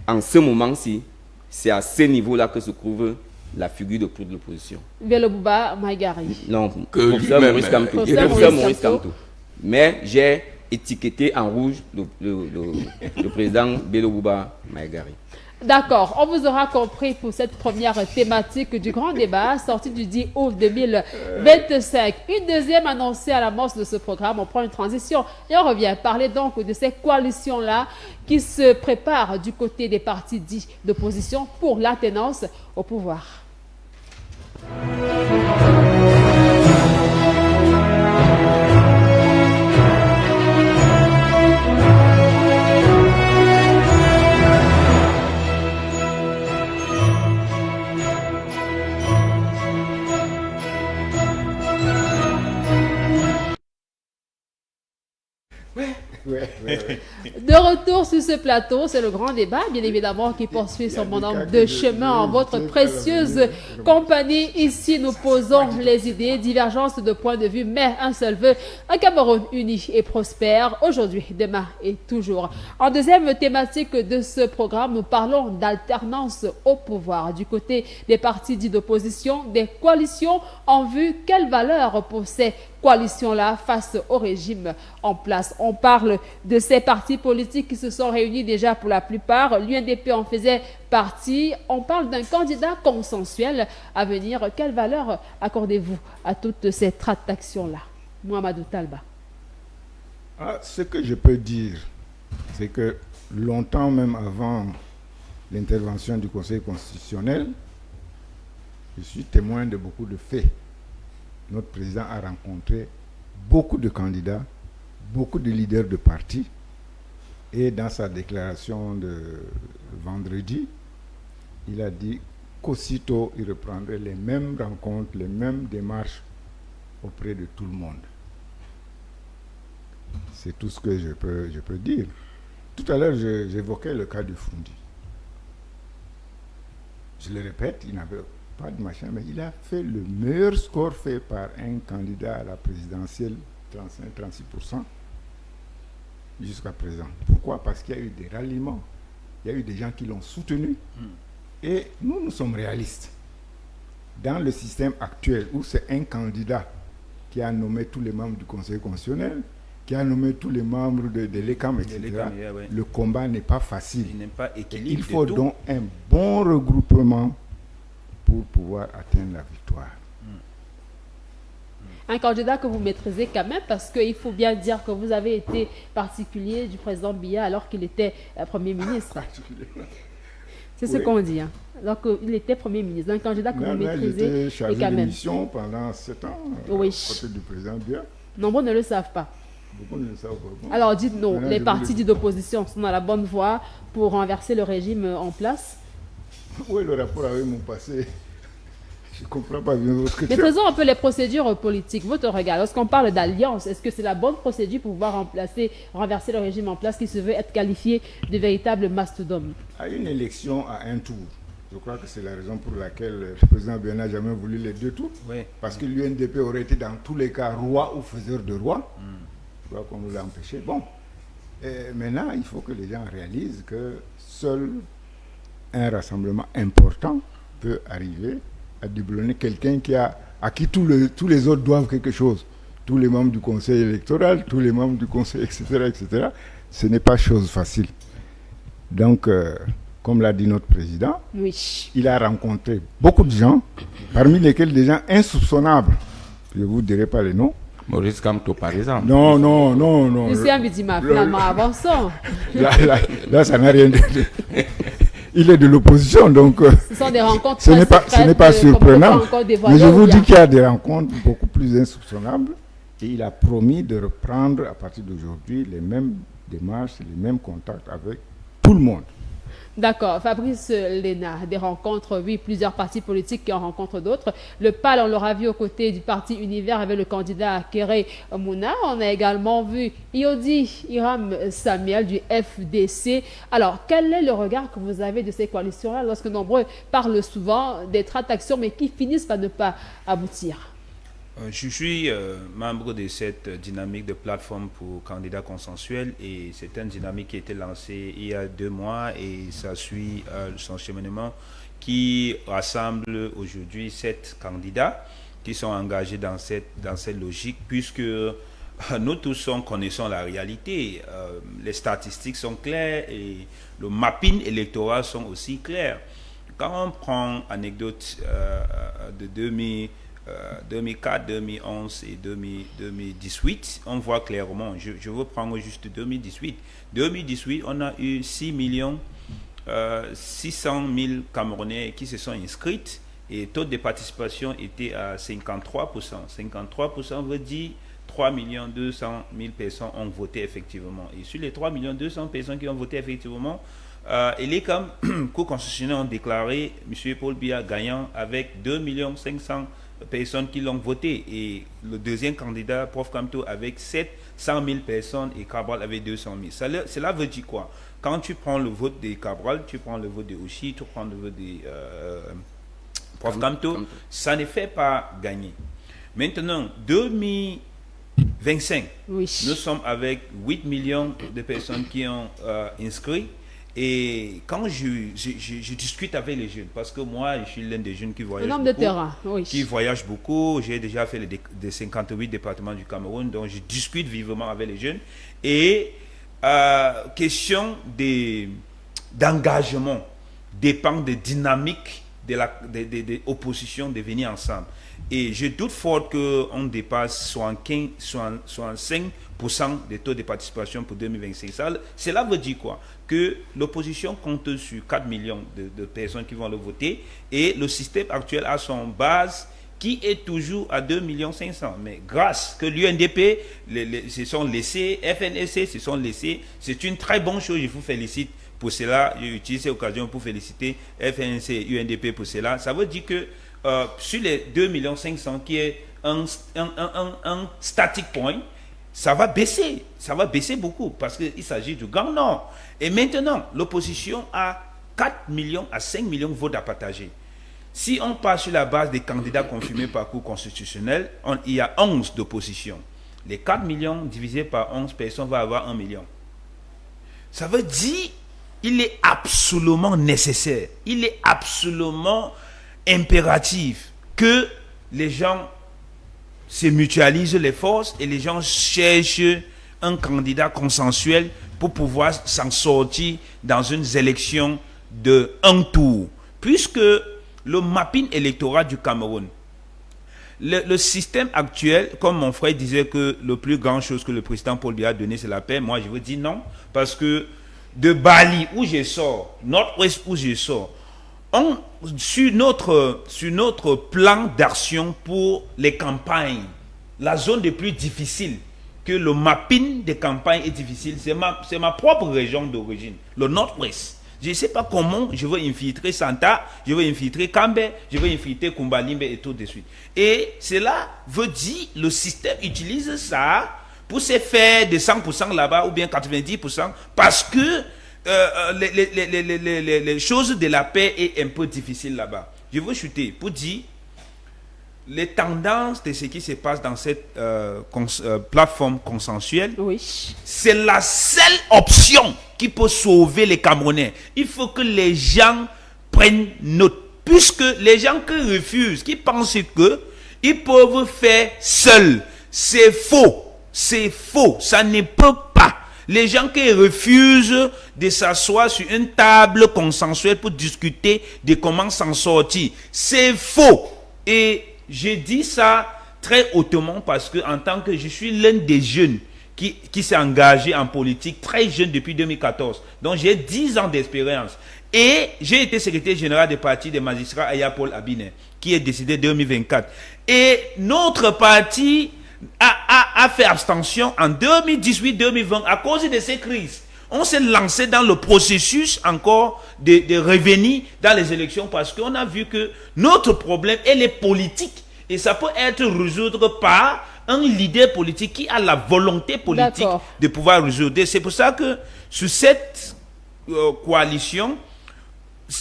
en ce moment-ci, c'est à ce niveau-là que se trouve la figure de proue de l'opposition. Belobouba Maïgari. Non, Que professeur lui-même, Maurice Kamto. Professeur Professeur Maurice Maurice Kamto. Kamto. Mais j'ai étiqueté en rouge le président Belobouba Maïgari. D'accord, on vous aura compris pour cette première thématique du grand débat sortie du 10 août 2025. Une deuxième annoncée à l'amorce de ce programme. On prend une transition et on revient parler donc de ces coalitions-là qui se préparent du côté des partis dits d'opposition pour l'alternance au pouvoir. De retour sur ce plateau, c'est le grand débat, bien évidemment, qui poursuit son bon nombre de chemins en votre précieuse compagnie. Ici, nous posons les idées, divergences de points de vue, mais un seul vœu, un Cameroun uni et prospère, aujourd'hui, demain et toujours. En deuxième thématique de ce programme, nous parlons d'alternance au pouvoir. Du côté des partis dits d'opposition, des coalitions en vue, quelles valeurs pour ces coalition-là face au régime en place. On parle de ces partis politiques qui se sont réunis déjà pour la plupart. L'UNDP en faisait partie. On parle d'un candidat consensuel à venir. Quelle valeur accordez-vous à toutes ces tractations-là? Mohamedou Talba. Ce que je peux dire, c'est que longtemps même avant l'intervention du Conseil constitutionnel, je suis témoin de beaucoup de faits. Notre président a rencontré beaucoup de candidats, beaucoup de leaders de partis. Et dans sa déclaration de vendredi, il a dit qu'aussitôt il reprendrait les mêmes rencontres, les mêmes démarches auprès de tout le monde. C'est tout ce que je peux dire. Tout à l'heure, j'évoquais le cas de Fundi. Je le répète, il n'avait pas de machin, mais il a fait le meilleur score fait par un candidat à la présidentielle, 35-36%, jusqu'à présent. Pourquoi? Parce qu'il y a eu des ralliements, il y a eu des gens qui l'ont soutenu. Et nous sommes réalistes. Dans le système actuel, où c'est un candidat qui a nommé tous les membres du Conseil constitutionnel, qui a nommé tous les membres de l'ECAM, etc., le combat n'est pas facile. Il faut donc un bon regroupement pour pouvoir atteindre la victoire. Un candidat que vous maîtrisez quand même, parce qu'il faut bien dire que vous avez été particulier du président Biya alors qu'il était Premier ministre. C'est ce qu'on dit. Hein. Donc, il était Premier ministre. Un candidat que vous maîtrisez. J'étais chargé de mission pendant 7 ans oui. à côté du président Biya. Nombreux ne le savent pas. Beaucoup ne le savent pas. Alors, dites-nous, les partis dits d'opposition sont dans la bonne voie pour renverser le régime en place? Oui, le rapport avec mon passé. Je ne comprends pas bien votre question. Mais faisons un peu les procédures politiques. Votre regard, lorsqu'on parle d'alliance, est-ce que c'est la bonne procédure pour pouvoir renverser le régime en place qui se veut être qualifié de véritable mastodonte? À une élection à un tour, je crois que c'est la raison pour laquelle le président Biya n'a jamais voulu les 2 tours. Oui. Parce que l'UNDP aurait été dans tous les cas roi ou faiseur de roi. Je crois qu'on nous l'a empêché. Bon, Et maintenant, il faut que les gens réalisent que seul un rassemblement important peut arriver à déboulonner quelqu'un à qui tous les autres doivent quelque chose. Tous les membres du conseil électoral, tous les membres du conseil, etc., etc. Ce n'est pas chose facile. Donc, comme l'a dit notre président, Oui. il a rencontré beaucoup de gens, parmi lesquels des gens insoupçonnables. Je ne vous dirai pas les noms. Maurice Kamto, par exemple. Non. Lucien Bidima, finalement, avançons. Là, ça n'a rien de... Il est de l'opposition, donc Ce sont des rencontres ce n'est pas surprenant. Mais je vous dis qu'il y a des rencontres beaucoup plus insoupçonnables. Et il a promis de reprendre à partir d'aujourd'hui les mêmes démarches, les mêmes contacts avec tout le monde. D'accord. Fabrice Léna, des rencontres, oui, plusieurs partis politiques qui en rencontrent d'autres. Le PAL, on l'aura vu aux côtés du parti Univers avec le candidat Kéré Mouna. On a également vu Iodi Hiram Samuel du FDC. Alors, quel est le regard que vous avez de ces coalitions-là lorsque nombreux parlent souvent des tractations mais qui finissent par ne pas aboutir? Je suis membre de cette dynamique de plateforme pour candidats consensuels et c'est une dynamique qui a été lancée il y a 2 mois et ça suit son cheminement qui rassemble aujourd'hui 7 candidats qui sont engagés dans cette logique puisque nous tous connaissons la réalité. Les statistiques sont claires et le mapping électoral sont aussi clairs. Quand on prend anecdote de 2004, 2011 et 2018, on voit clairement, je veux prendre juste 2018. 2018, on a eu 6 600 000 Camerounais qui se sont inscrits et le taux de participation était à 53%. 53% veut dire 3 200 000 personnes ont voté effectivement. Et sur les 3 200 000 personnes qui ont voté effectivement, il est comme Cour constitutionnelle ont déclaré M. Paul Biya gagnant avec 2 500 000 personnes qui l'ont voté et le deuxième candidat, Prof Kamto, avec 700 000 personnes et Cabral avec 200 000. Cela veut dire quoi? Quand tu prends le vote de Cabral, tu prends le vote de Oshi, tu prends le vote de Prof Kamto, ça ne fait pas gagner. Maintenant, 2025, Oui. nous sommes avec 8 millions de personnes qui ont inscrit. Et quand je discute avec les jeunes, parce que moi, je suis l'un des jeunes qui voyage nombre beaucoup, de terrain, oui. qui voyage beaucoup. J'ai déjà fait les 58 départements du Cameroun, donc je discute vivement avec les jeunes. Et question d'engagement dépend des dynamiques de l'opposition de venir ensemble. Et je doute fort qu'on dépasse 65% des taux de participation pour 2025. Cela veut dire quoi? Que l'opposition compte sur 4 millions de personnes qui vont le voter et le système actuel a son base qui est toujours à 2 500 000. Mais grâce que l'UNDP se sont laissés, FNSC se sont laissés, c'est une très bonne chose, je vous félicite pour cela. J'utilise cette occasion pour féliciter FNSC et UNDP pour cela. Ça veut dire que sur les 2 500 000 qui est un static point, ça va baisser beaucoup parce qu'il s'agit du Grand Nord. Et maintenant, l'opposition a 4 millions à 5 millions de votes à partager. Si on part sur la base des candidats confirmés par Cour constitutionnelle, il y a 11 d'opposition. Les 4 millions divisés par 11 personnes va avoir 1 million. Ça veut dire qu'il est absolument nécessaire, il est absolument impératif que les gens se mutualisent les forces et les gens cherchent un candidat consensuel pour pouvoir s'en sortir dans une élection de un tour. Puisque le mapping électoral du Cameroun, le système actuel, comme mon frère disait que le plus grand chose que le président Paul Biya a donné, c'est la paix, moi je veux dire non, parce que de Bali où je sors, Nord-Ouest où je sors, sur notre plan d'action pour les campagnes, la zone la plus difficile, que le mapping des campagnes est difficile, c'est ma propre région d'origine, le Nord-Ouest. Je ne sais pas comment je veux infiltrer Santa, je veux infiltrer Kambe, je veux infiltrer Kumbalimbe et tout de suite. Et cela veut dire le système utilise ça pour se faire de 100% là-bas ou bien 90% parce que les choses de la paix est un peu difficile là-bas. Je veux chuter pour dire les tendances de ce qui se passe dans cette plateforme consensuelle, c'est la seule option qui peut sauver les Camerounais. Il faut que les gens prennent note. Puisque les gens qui refusent, qui pensent que ils peuvent faire seuls, c'est faux. C'est faux. Ça ne peut pas. Les gens qui refusent de s'asseoir sur une table consensuelle pour discuter de comment s'en sortir, c'est faux. Et je dis ça très hautement parce que en tant que je suis l'un des jeunes qui s'est engagé en politique, très jeune depuis 2014. Donc j'ai 10 ans d'expérience. Et j'ai été secrétaire général du parti des magistrats Aya Paul Abiné, qui est décidé 2024. Et notre parti a fait abstention en 2018-2020 à cause de ces crises. On s'est lancé dans le processus encore de revenir dans les élections parce qu'on a vu que notre problème, elle est politique. Et ça peut être résolu par un leader politique qui a la volonté politique de pouvoir résoudre. C'est pour ça que sur cette coalition,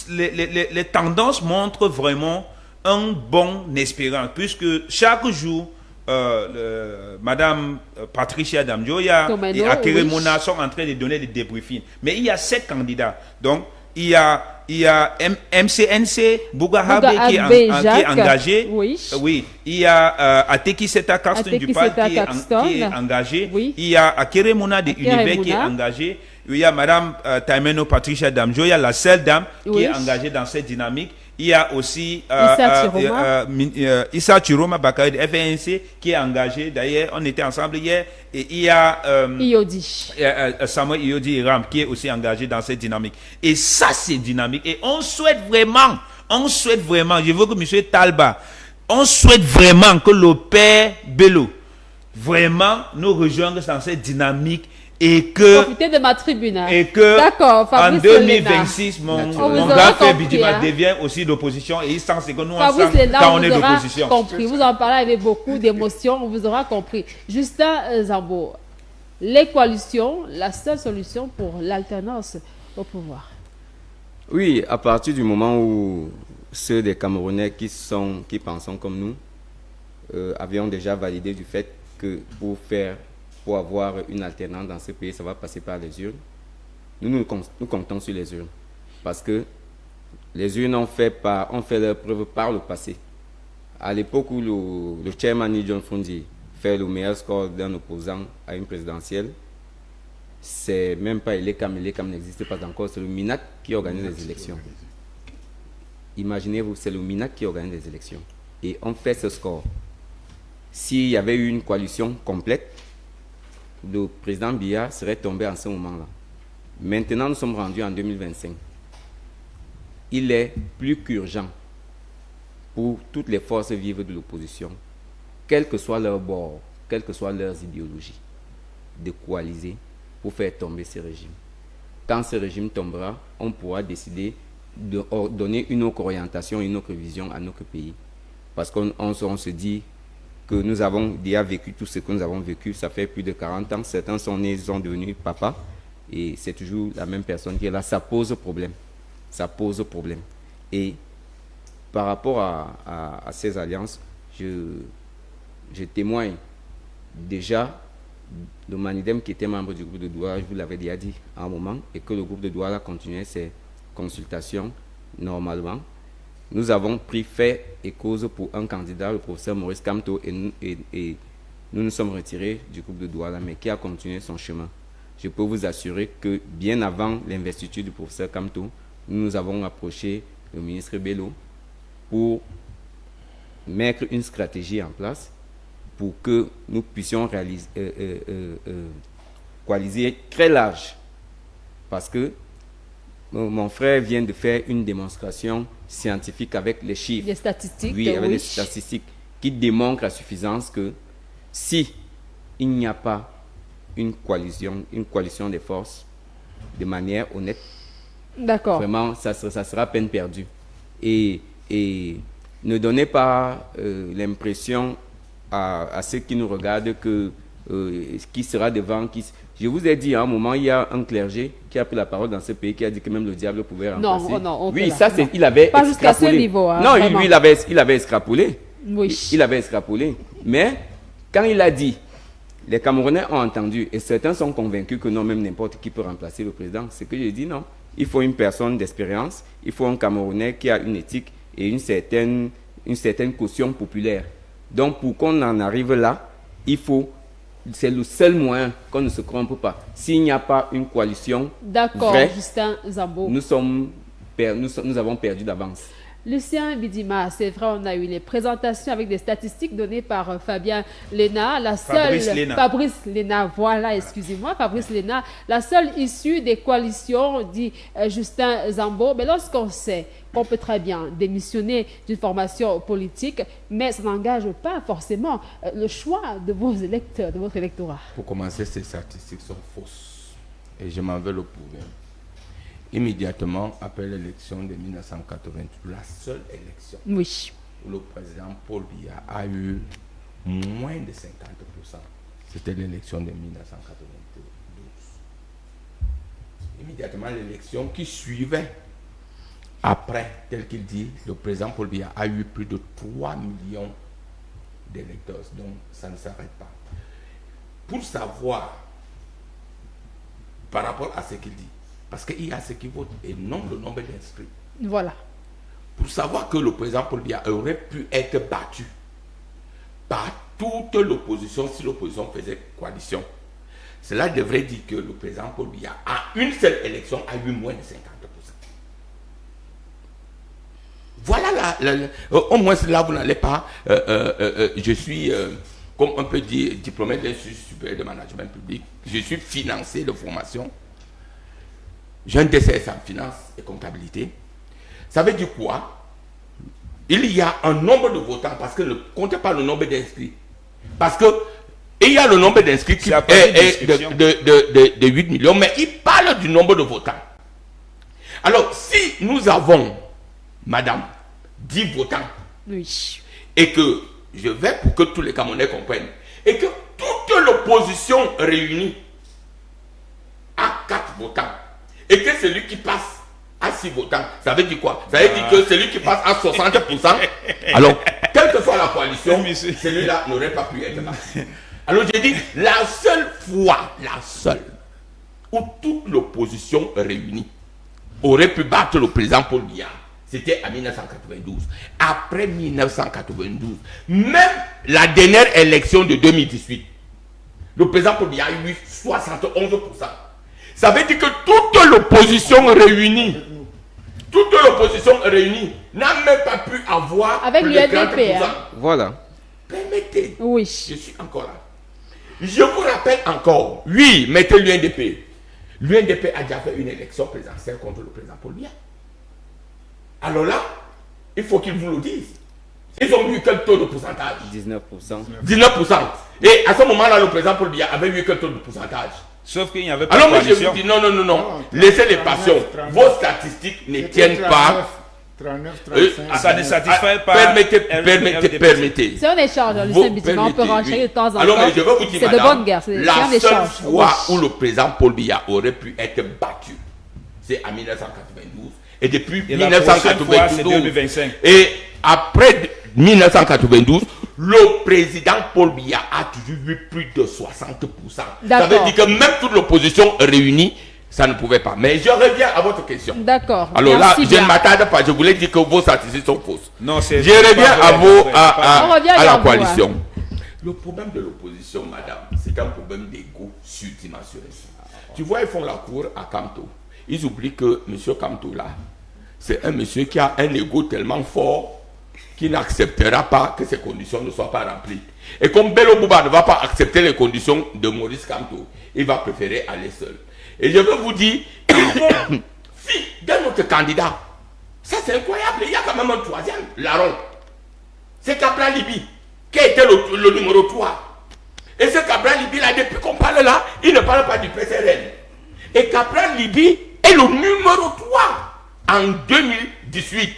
les tendances montrent vraiment un bon espérance, puisque chaque jour, Madame Patricia Damjoya et Akere Mona sont en train de donner des débriefings. Mais il y a 7 candidats. Donc, il y a MCNC, Bougahabe qui est engagé. Oui. Il y a Ateki Seta Karsten du parti qui est engagé. Il y a Akere Mona de Univers qui est engagé. Il y a Madame Taimeno Patricia Damjoya, la seule dame qui est engagée dans cette dynamique. Il y a aussi Issa Chiroma Bakari de FNC qui est engagé. D'ailleurs, on était ensemble hier. Et il y a Samuel Iodi Iram qui est aussi engagé dans cette dynamique. Et ça, c'est dynamique. Et on souhaite vraiment, je veux que M. Talba, on souhaite vraiment que le père Bello vraiment nous rejoigne dans cette dynamique. Et que, profitez de ma tribune. Et que en 2026, mon grand frère Bidima devient aussi d'opposition et il sent que nous ensemble quand on est d'opposition. Compris. Vous en parlez avec beaucoup d'émotion, on vous aura compris. Justin Zambo, les coalitions, la seule solution pour l'alternance au pouvoir. Oui, à partir du moment où ceux des Camerounais qui pensent comme nous avions déjà validé du fait que pour avoir une alternance dans ce pays, ça va passer par les urnes. Nous comptons sur les urnes. Parce que les urnes ont fait leur preuve par le passé. À l'époque où le chairman John Fundi fait le meilleur score d'un opposant à une présidentielle, c'est même pas Elekam n'existe pas encore, c'est le MINAC qui organise les élections. Imaginez-vous, c'est le MINAC qui organise les élections. Et on fait ce score. S'il y avait eu une coalition complète, le président Biya serait tombé en ce moment-là. Maintenant, nous sommes rendus en 2025. Il est plus qu'urgent pour toutes les forces vives de l'opposition, quel que soit leur bord, quelles que soient leurs idéologies, de coaliser pour faire tomber ce régime. Quand ce régime tombera, on pourra décider de donner une autre orientation, une autre vision à notre pays. Parce qu'on se dit que nous avons déjà vécu tout ce que nous avons vécu, ça fait plus de 40 ans, certains sont nés, ils sont devenus papa, et c'est toujours la même personne qui est là, ça pose problème. Ça pose problème. Et par rapport à ces alliances, je témoigne déjà de Manidem qui était membre du groupe de Douala, je vous l'avais déjà dit à un moment, et que le groupe de Douala continuait ses consultations normalement. Nous avons pris fait et cause pour un candidat, le professeur Maurice Kamto, et nous nous sommes retirés du groupe de Douala, mais qui a continué son chemin. Je peux vous assurer que bien avant l'investiture du professeur Kamto, nous avons approché le ministre Bello pour mettre une stratégie en place pour que nous puissions coaliser très large. Parce que mon frère vient de faire une démonstration scientifique avec les chiffres. Des statistiques. Oui, avec des statistiques qui démontrent à suffisance que si il n'y a pas une coalition des forces de manière honnête, vraiment, ça sera peine perdue. Et ne donnez pas l'impression à ceux qui nous regardent que qui sera devant, Je vous ai dit, à un moment, il y a un clergé qui a pris la parole dans ce pays, qui a dit que même le diable pouvait remplacer. Non, oui, ça, il avait pas jusqu'à ce niveau. Hein, non, lui, il avait extrapolé. Oui. Il avait extrapolé. Mais quand il a dit, les Camerounais ont entendu et certains sont convaincus que non, même n'importe qui peut remplacer le président. C'est que j'ai dit non. Il faut une personne d'expérience, il faut un Camerounais qui a une éthique et une certaine caution populaire. Donc pour qu'on en arrive là, c'est le seul moyen qu'on ne se trompe pas. S'il n'y a pas une coalition vraie, Justin Zambo. nous avons perdu d'avance. Lucien Bidima, c'est vrai, on a eu les présentations avec des statistiques données par Fabien Léna. Fabrice Léna, voilà, excusez-moi, Fabrice Léna. La seule issue des coalitions, dit Justin Zambo. Mais lorsqu'on sait qu'on peut très bien démissionner d'une formation politique, mais ça n'engage pas forcément le choix de vos électeurs, de votre électorat. Pour commencer, ces statistiques sont fausses. Et je m'en veux le prouver. Immédiatement après l'élection de 1988, la seule élection où le président Paul Biya a eu moins de 50%, c'était l'élection de 1992. Immédiatement l'élection qui suivait, après, tel qu'il dit, le président Paul Biya a eu plus de 3 millions d'électeurs, donc ça ne s'arrête pas. Pour savoir, par rapport à ce qu'il dit, parce qu'il y a ceux qui votent et non le nombre d'inscrits. Voilà. Pour savoir que le président Paul Biya aurait pu être battu par toute l'opposition si l'opposition faisait coalition, cela devrait dire que le président Paul Biya, à une seule élection, a eu moins de 50%. Voilà, au moins là, vous n'allez pas... je suis, comme on peut dire, diplômé de l'Institut supérieur de management public. Je suis financier de formation. J'ai un DCS en finance et comptabilité. Ça veut dire quoi? Il y a un nombre de votants, parce que ne comptez pas le nombre d'inscrits. Parce que il y a le nombre d'inscrits qui est de 8 millions, mais il parle du nombre de votants. Alors, si nous avons, madame, 10 votants, et que je vais pour que tous les Camerounais comprennent, et que toute l'opposition réunie a 4 votants, et que celui qui passe à 6 votants, ça veut dire quoi? Ça veut dire que celui qui passe à 60%, alors, quelle que soit la coalition, celui-là n'aurait pas pu être battu. Alors, j'ai dit, la seule fois, où toute l'opposition réunie aurait pu battre le président Paul Biya, c'était en 1992. Après 1992, même la dernière élection de 2018, le président Paul Biya a eu 71%. Ça veut dire que toute l'opposition réunie n'a même pas pu avoir avec plus de 30%. Voilà. Permettez. Oui. Je suis encore là. Je vous rappelle encore. Oui, mettez l'UNDP. L'UNDP a déjà fait une élection présidentielle contre le président Paul Biya. Alors là, il faut qu'ils vous le disent. Ils ont eu quel taux de pourcentage? 19%. 19%. Et à ce moment-là, le président Paul Biya avait eu quel taux de pourcentage? Sauf qu'il n'y avait pas de coalition. Alors moi je vous dis non. Laissez les passions. Vos statistiques ne tiennent pas. 39, 35. Ça ne satisfait pas. Permettez. C'est un échange, Lucien Bidima. On peut renchérir de temps en temps. Alors, mais je veux vous dire, c'est de bonne guerre. C'est la un seule échange. fois où le président Paul Biya aurait pu être battu, c'est en 1992. Et depuis 1992. Et après 1992, le président Paul Biya a toujours eu plus de 60%. Ça veut dire que même toute l'opposition réunie, ça ne pouvait pas. Mais je reviens à votre question. D'accord. Alors là, je ne m'attarde pas. Je voulais dire que vos statistiques sont fausses. Non, je reviens à la coalition. Le problème de l'opposition, madame, c'est un problème d'ego surdimensionné. Tu vois, ils font la cour à Kamto. Ils oublient que M. Kamto, là, c'est un monsieur qui a un ego tellement fort qu'il n'acceptera pas que ces conditions ne soient pas remplies. Et comme Bello Bouba ne va pas accepter les conditions de Maurice Kamto, il va préférer aller seul. Et je veux vous dire, si d'un autre candidat, ça c'est incroyable, il y a quand même un troisième, larron. C'est Cabral Libi, qui était le numéro 3. Et ce Cabral Libi là, depuis qu'on parle là, il ne parle pas du PCRN. Et Cabral Libi est le numéro 3 en 2018.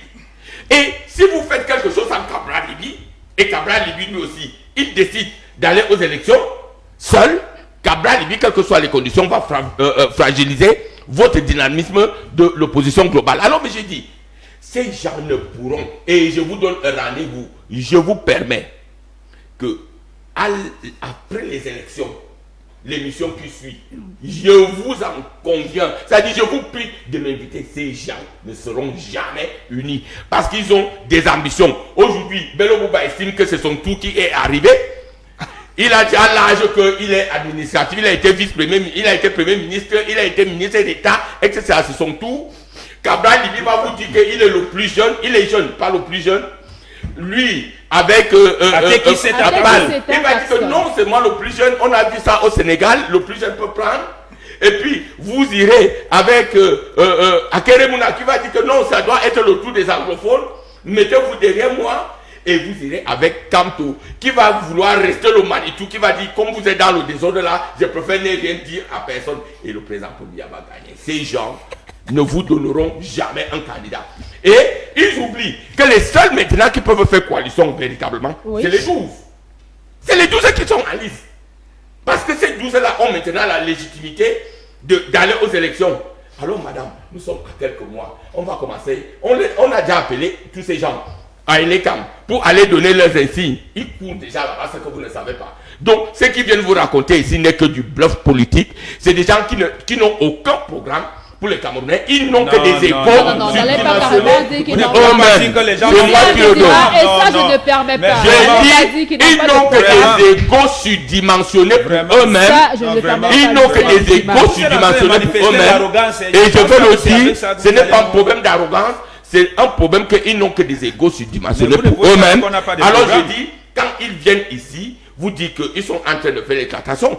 Et si vous faites quelque chose en Cabral Libi, et Cabral Libi lui aussi, il décide d'aller aux élections, seul, Cabral Libi, quelles que soient les conditions, va fragiliser votre dynamisme de l'opposition globale. Alors, mais j'ai dit, ces gens ne pourront, et je vous donne un rendez-vous je vous permets que après les élections, l'émission qui suit, je vous en conviens, c'est-à-dire je vous prie de m'inviter. Ces gens ne seront jamais unis parce qu'ils ont des ambitions. Aujourd'hui, Bello Bouba estime que c'est son tour qui est arrivé. Il a déjà l'âge qu'il est administratif, il a été vice-premier, il a été premier ministre, il a été ministre d'État, etc. C'est son tour. Cabral Libi va vous dire qu'il est le plus jeune, il est jeune, pas le plus jeune. Lui, avec qui c'est Apal, il va dire que non, c'est moi le plus jeune. On a vu ça au Sénégal, le plus jeune peut prendre. Et puis, vous irez avec Akere Mouna qui va dire que non, ça doit être le tour des anglophones. Mettez-vous derrière moi. Et vous irez avec Kamto qui va vouloir rester le Manitou, qui va dire, comme vous êtes dans le désordre là, je préfère ne rien dire à personne. Et le président Poubia va gagner. Ces gens ne vous donneront jamais un candidat. Et ils oublient que les seuls maintenant qui peuvent faire coalition véritablement, c'est les 12. C'est les 12 qui sont en liste. Parce que ces 12-là ont maintenant la légitimité d'aller aux élections. Alors madame, nous sommes à quelques mois. On va commencer. On a déjà appelé tous ces gens à Elecam pour aller donner leurs insignes. Ils courent déjà là-bas, ce que vous ne savez pas. Donc, ce qu'ils viennent vous raconter ici n'est que du bluff politique. C'est des gens qui n'ont aucun programme pour les Camerounais. Ils n'ont que des égos subdimensionnés eux-mêmes. C'est moi qui le donne. Et ça, je ne permets pas. Je dis, ils n'ont que des égos surdimensionnés pour eux-mêmes. Ils n'ont que des égos surdimensionnés pour eux-mêmes. Et je veux le dire, ce n'est pas un problème d'arrogance. C'est un problème qu'ils n'ont que des égos surdimensionnés pour eux-mêmes. Alors je dis, quand ils viennent ici, vous dites qu'ils sont en train de faire l'éclatation,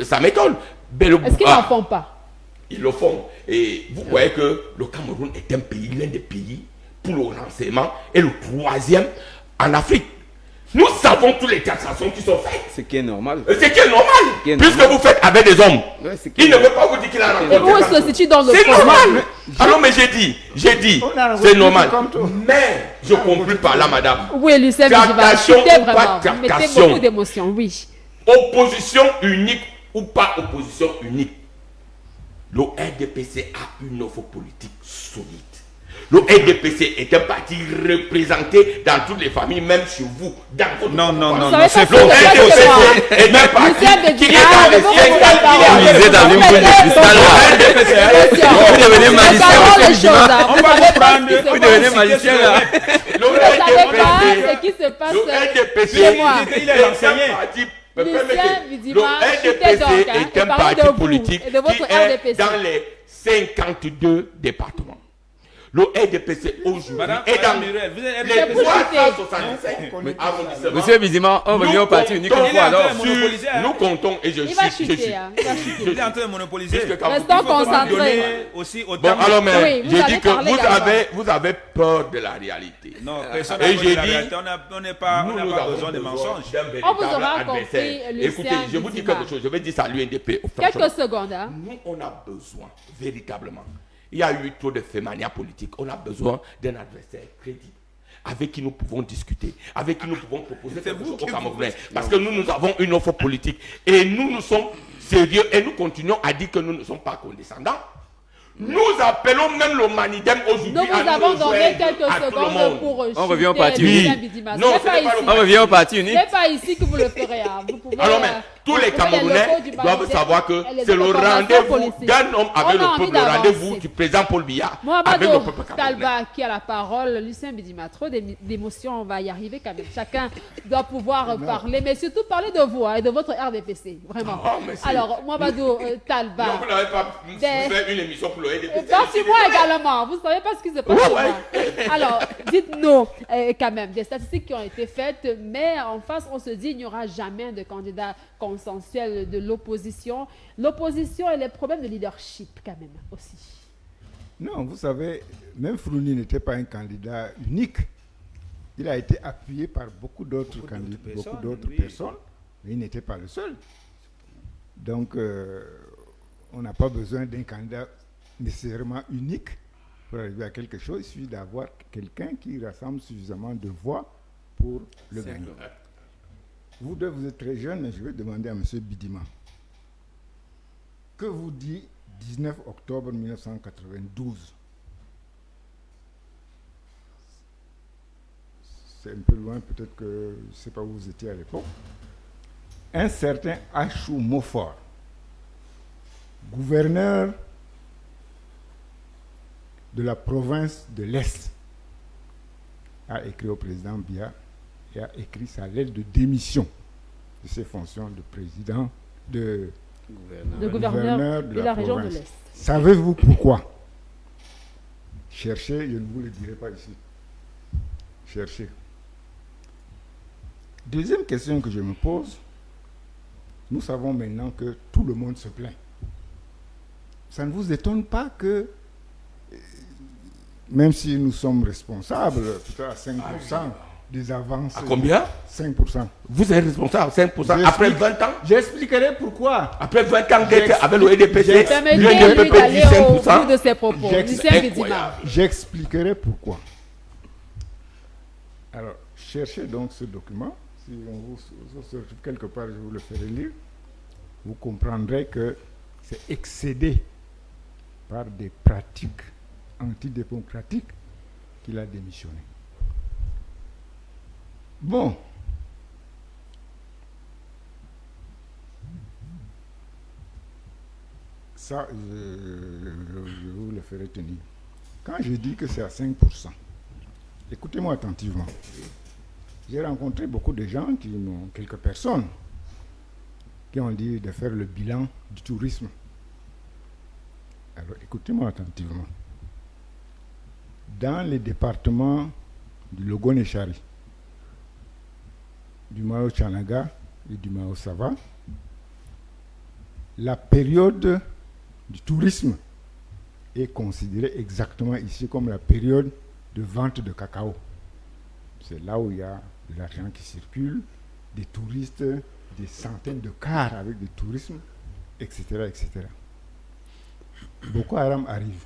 ça m'étonne. Est-ce qu'ils n'en font pas? Ils le font. Et vous voyez que le Cameroun est un pays, l'un des pays pour le renseignement et le troisième en Afrique. Nous savons toutes les transactions qui sont faites. Ce qui est normal. Ce qui est normal. Puisque vous faites avec des hommes. Ouais, il ne veut pas vous dire qu'il a rencontré. Où se situe dans le C'est normal. Alors, mais j'ai dit, c'est normal. Mais, je conclue par là, madame. Oui, Lucien Tractation ou pas Vous mettez tractation. beaucoup d'émotions, oui. Opposition unique ou pas opposition unique. Le RDPC a une offre politique solide. Le RDPC est un parti représenté dans toutes les familles, même chez vous, dans votre Non, c'est faux. Le RDPC est un parti qui est dans les 5 ans. Vous êtes dans une boule de cristal. Vous devenez magicien. On va vous prendre. Vous devenez magicien là. Le Ce qui se passe chez moi. Il est l'enseignant. Le RDPC est un parti politique qui est dans les 52 départements. Le RDPC aujourd'hui est dans les 365 arrondissements. Monsieur Bizima, on revient au parti unique une fois alors. Nous comptons et je Il va suis. chuter. Il est en train de monopoliser. Restons concentrés. Bon, alors, mais j'ai dit que vous avez peur de la réalité. Non, personne n'a peur de la réalité. On n'a pas besoin de mensonges. On vous aura compris, Écoutez, je vous dis quelque chose. Je vais dire ça à l'UNDP. Quelques secondes. Nous, on a besoin, véritablement. Il y a eu trop de fémania politique. On a besoin d'un adversaire crédible, avec qui nous pouvons discuter, avec qui nous pouvons proposer quelque chose au Camerounais. Parce que nous avons une offre politique. Et nous sommes sérieux et nous continuons à dire que nous ne sommes pas condescendants. Nous appelons même le Manidem aujourd'hui. Nous vous avons donné quelques secondes pour on revient au parti unique. Non, on revient au parti unique. Ce n'est pas ici que vous le ferez. Vous pouvez, alors, mais tous les Camerounais doivent savoir que c'est le rendez-vous d'un homme avec le peuple, le rendez-vous du président Paul Biya avec le peuple camerounais. Talba qui a la parole, Lucien Bidima, trop d'émotions, on va y arriver quand même. Chacun doit pouvoir parler, mais surtout parler de vous et de votre RDPC, vraiment. Alors, Mohamedou Talba. Non, vous n'avez pas fait une émission pour le RDPC. Moi également, vous ne savez pas ce qui se passe. Alors, dites-nous quand même des statistiques qui ont été faites, mais en face, on se dit qu'il n'y aura jamais de candidat consensuel de l'opposition. L'opposition et les problèmes de leadership quand même aussi. Non, vous savez, même Frouni n'était pas un candidat unique. Il a été appuyé par beaucoup d'autres candidats, beaucoup d'autres personnes, mais il n'était pas le seul. Donc, on n'a pas besoin d'un candidat nécessairement unique pour arriver à quelque chose. Il suffit d'avoir quelqu'un qui rassemble suffisamment de voix pour le gagner. Vous deux, vous êtes très jeunes, mais je vais demander à M. Bidima. Que vous dit 19 octobre 1992? c'est un peu loin, peut-être que je ne sais pas où vous étiez à l'époque, un certain Achou Mofor, gouverneur de la province de l'Est, a écrit au président Biya et a écrit sa lettre de démission de ses fonctions de président de gouverneur de la région de province. l'Est. Savez-vous pourquoi? Cherchez, je ne vous le dirai pas ici. Cherchez. Deuxième question que je me pose, nous savons maintenant que tout le monde se plaint. Ça ne vous étonne pas que, même si nous sommes responsables, peut-être à 5% des avances... À combien? 5%. Vous êtes responsable 5% après 20 ans? J'expliquerai pourquoi. Après 20 ans avec le EDPC, Permettez-lui d'aller au bout de ses propos. incroyable. J'expliquerai pourquoi. Alors, cherchez donc ce document. Si on vous retrouve quelque part, je vous le ferai lire. Vous comprendrez que c'est excédé par des pratiques antidémocratiques qu'il a démissionné. Bon. Ça, je vous le ferai tenir. Quand je dis que c'est à 5%, écoutez-moi attentivement. J'ai rencontré beaucoup de gens, quelques personnes, qui ont dit de faire le bilan du tourisme. Alors, écoutez-moi attentivement. Dans les départements du Logone-Chari, du Mao Chanaga et du Mao Sava, la période du tourisme est considérée exactement ici comme la période de vente de cacao. C'est là où il y a de l'argent qui circule, des touristes, des centaines de cars avec du tourisme, etc., etc. Boko Haram arrive.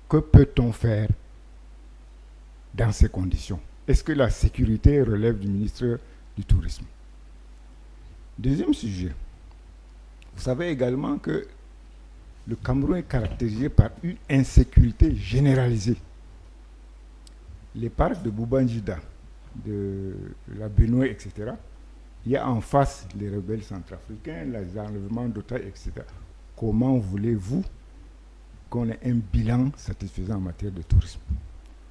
Que peut-on faire dans ces conditions? Est-ce que la sécurité relève du ministère du Tourisme? Deuxième sujet. Vous savez également que le Cameroun est caractérisé par une insécurité généralisée. Les parcs de Boubanjida, de la Benoué, etc., il y a en face les rebelles centrafricains, les enlèvements d'otages, etc. Comment voulez-vous qu'on ait un bilan satisfaisant en matière de tourisme?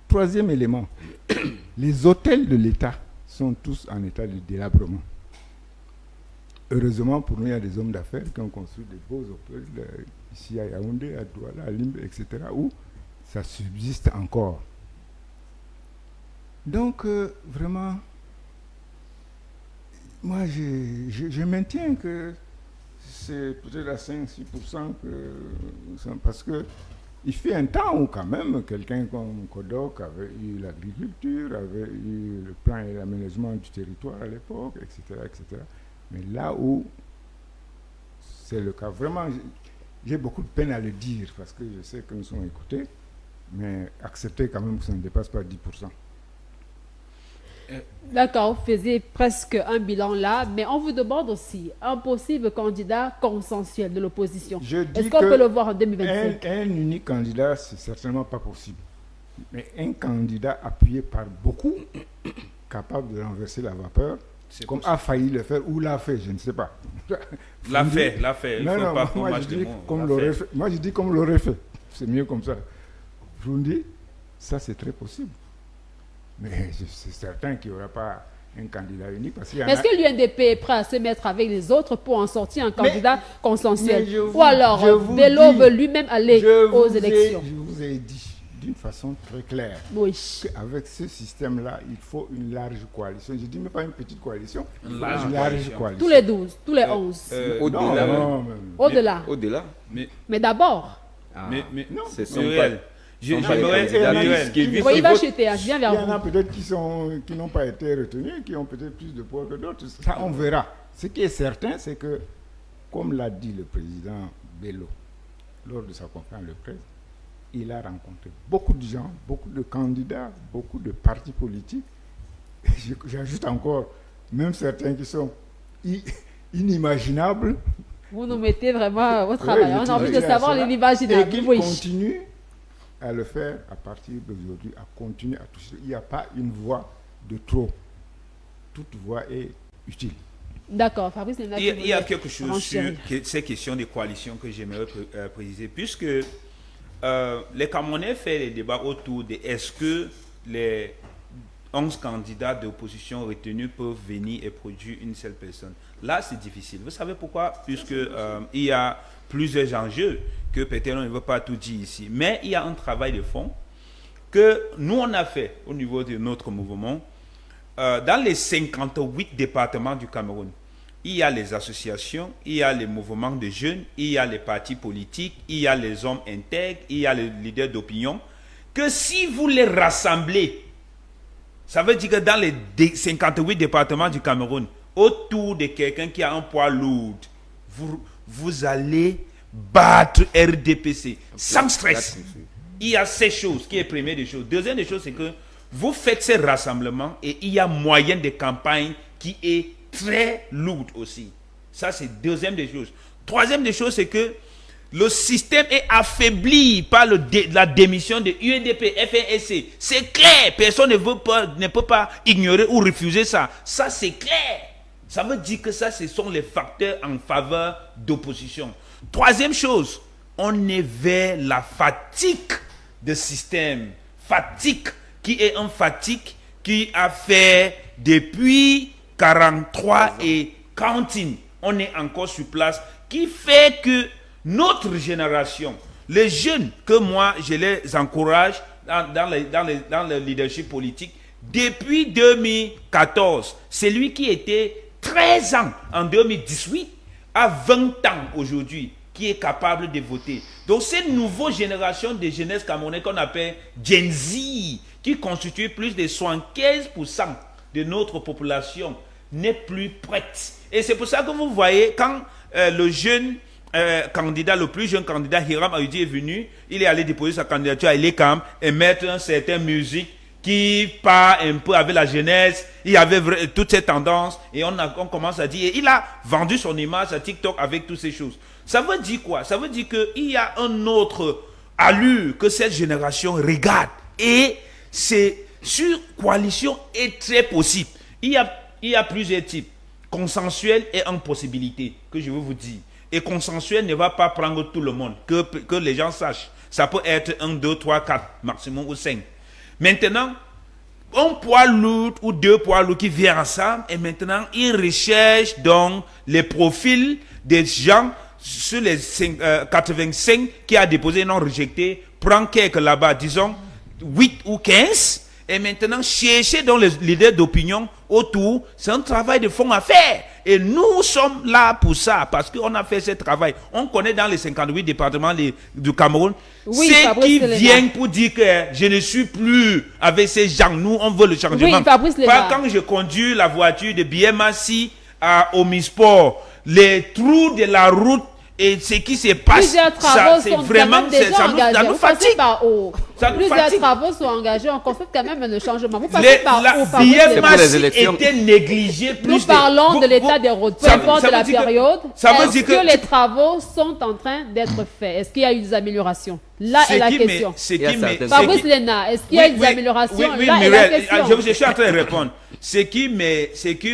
Troisième élément, les hôtels de l'État sont tous en état de délabrement. Heureusement pour nous, il y a des hommes d'affaires qui ont construit des beaux hôtels ici à Yaoundé, à Douala, à Limbe, etc., où ça subsiste encore. Donc, vraiment, moi, je maintiens que c'est peut-être à 5-6% parce que il fait un temps où quand même quelqu'un comme Kodok avait eu l'agriculture, avait eu le plan et l'aménagement du territoire à l'époque, etc., etc. Mais là où c'est le cas, vraiment, j'ai beaucoup de peine à le dire parce que je sais que nous sommes écoutés, mais accepter quand même que ça ne dépasse pas 10%. D'accord, vous faisiez presque un bilan là, mais on vous demande aussi un possible candidat consensuel de l'opposition. Est-ce qu'on peut le voir en 2025? Un unique candidat, c'est certainement pas possible. Mais un candidat appuyé par beaucoup, capable de renverser la vapeur, comme a failli le faire ou l'a fait, je ne sais pas. L'a fait. Non, moi je dis comme l'aurait fait. C'est mieux comme ça. Je vous dis, ça c'est très possible. Mais c'est certain qu'il n'y aura pas un candidat unique. Est-ce que l'UNDP est prêt à se mettre avec les autres pour en sortir un candidat consensuel? Ou alors, Bello veut lui-même aller aux élections? Je vous ai dit d'une façon très claire qu'avec ce système-là, il faut une large coalition. Je ne dis même pas une petite coalition, une large coalition. Tous les 12, tous les 11. Au-delà. Mais d'abord. Non, c'est son réel. Il va chuter, je viens vers vous. Il y en a peut-être qui n'ont pas été retenus, qui ont peut-être plus de poids que d'autres. Ça, on verra. Ce qui est certain, c'est que, comme l'a dit le président Bello lors de sa conférence de presse, il a rencontré beaucoup de gens, beaucoup de candidats, beaucoup de partis politiques. J'ajoute encore, même certains qui sont inimaginables. Vous nous mettez vraiment au travail. On a envie de savoir l'imaginaire. Et qu'il continue à le faire à partir d'aujourd'hui, à continuer à toucher. Il n'y a pas une voix de trop. Toute voix est utile. D'accord, Fabrice. Il y a quelque chose sur ces questions de coalition que j'aimerais préciser, puisque les Camerounais font les débats autour de est-ce que les 11 candidats d'opposition retenus peuvent venir et produire une seule personne. Là, c'est difficile. Vous savez pourquoi? Puisque il y a plusieurs enjeux que peut-être on ne veut pas tout dire ici. Mais il y a un travail de fond que nous, on a fait au niveau de notre mouvement. Dans les 58 départements du Cameroun, il y a les associations, il y a les mouvements de jeunes, il y a les partis politiques, il y a les hommes intègres, il y a les leaders d'opinion, que si vous les rassemblez, ça veut dire que dans les 58 départements du Cameroun, autour de quelqu'un qui a un poids lourd, vous allez battre RDPC sans stress. Il y a ces choses qui est première des choses. Deuxième des choses, c'est que vous faites ces rassemblements et il y a moyen de campagne qui est très lourde aussi. Ça, c'est deuxième des choses. Troisième des choses, c'est que le système est affaibli par la démission de UNDP, FNSC. C'est clair. Personne ne peut pas ignorer ou refuser ça. Ça, c'est clair. Ça veut dire que ça, ce sont les facteurs en faveur d'opposition. Troisième chose, on est vers la fatigue de système. Fatigue qui est une fatigue qui a fait depuis 43 et counting. On est encore sur place, qui fait que notre génération, les jeunes que moi je les encourage dans le leadership politique, depuis 2014, celui qui était 13 ans en 2018 à 20 ans aujourd'hui, qui est capable de voter. Donc cette nouvelle génération de jeunesse camerounaise qu'on appelle Gen Z, qui constitue plus de 75% de notre population, n'est plus prête. Et c'est pour ça que vous voyez, quand le jeune candidat, le plus jeune candidat, Hiram Ayoudi est venu, il est allé déposer sa candidature à l'ECAM et mettre une certaine musique qui part un peu avec la jeunesse. Il y avait toutes ces tendances et on commence à dire, et il a vendu son image à TikTok avec toutes ces choses. Ça veut dire quoi? Ça veut dire qu'il y a un autre allure que cette génération regarde. Et c'est sur coalition est très possible. Il y a plusieurs types. Consensuel et impossibilité, que je veux vous dire. Et consensuel ne va pas prendre tout le monde, que les gens sachent. Ça peut être 1, 2, 3, 4, maximum ou 5. Maintenant, un poids lourd ou deux poids lourds qui viennent ensemble, et maintenant, ils recherchent donc les profils des gens sur les 85 qui a déposé non rejeté, prend quelques là-bas, disons 8 ou 15, et maintenant chercher dans les leaders d'opinion autour. C'est un travail de fond à faire. Et nous sommes là pour ça, parce qu'on a fait ce travail. On connaît dans les 58 départements du Cameroun, oui, ceux qui viennent pour dire que je ne suis plus avec ces gens. Nous, on veut le changement. Oui, Fabrice Pas quand je conduis la voiture de BMAC à Omisport, les trous de la route et ce qui se passe, ça, c'est vraiment, ça nous fatigue. Plusieurs travaux sont engagés, on constate quand même un changement. Vous passez par où? BMAC était négligé plus. Nous parlons de l'état des routes, peu importe de la période. Est-ce que les travaux sont en train d'être faits? Est-ce qu'il y a eu des améliorations? Là est la question. Fabrice Léna, est-ce qu'il y a eu des améliorations? Là est la question. Je suis en train de répondre. Ce qui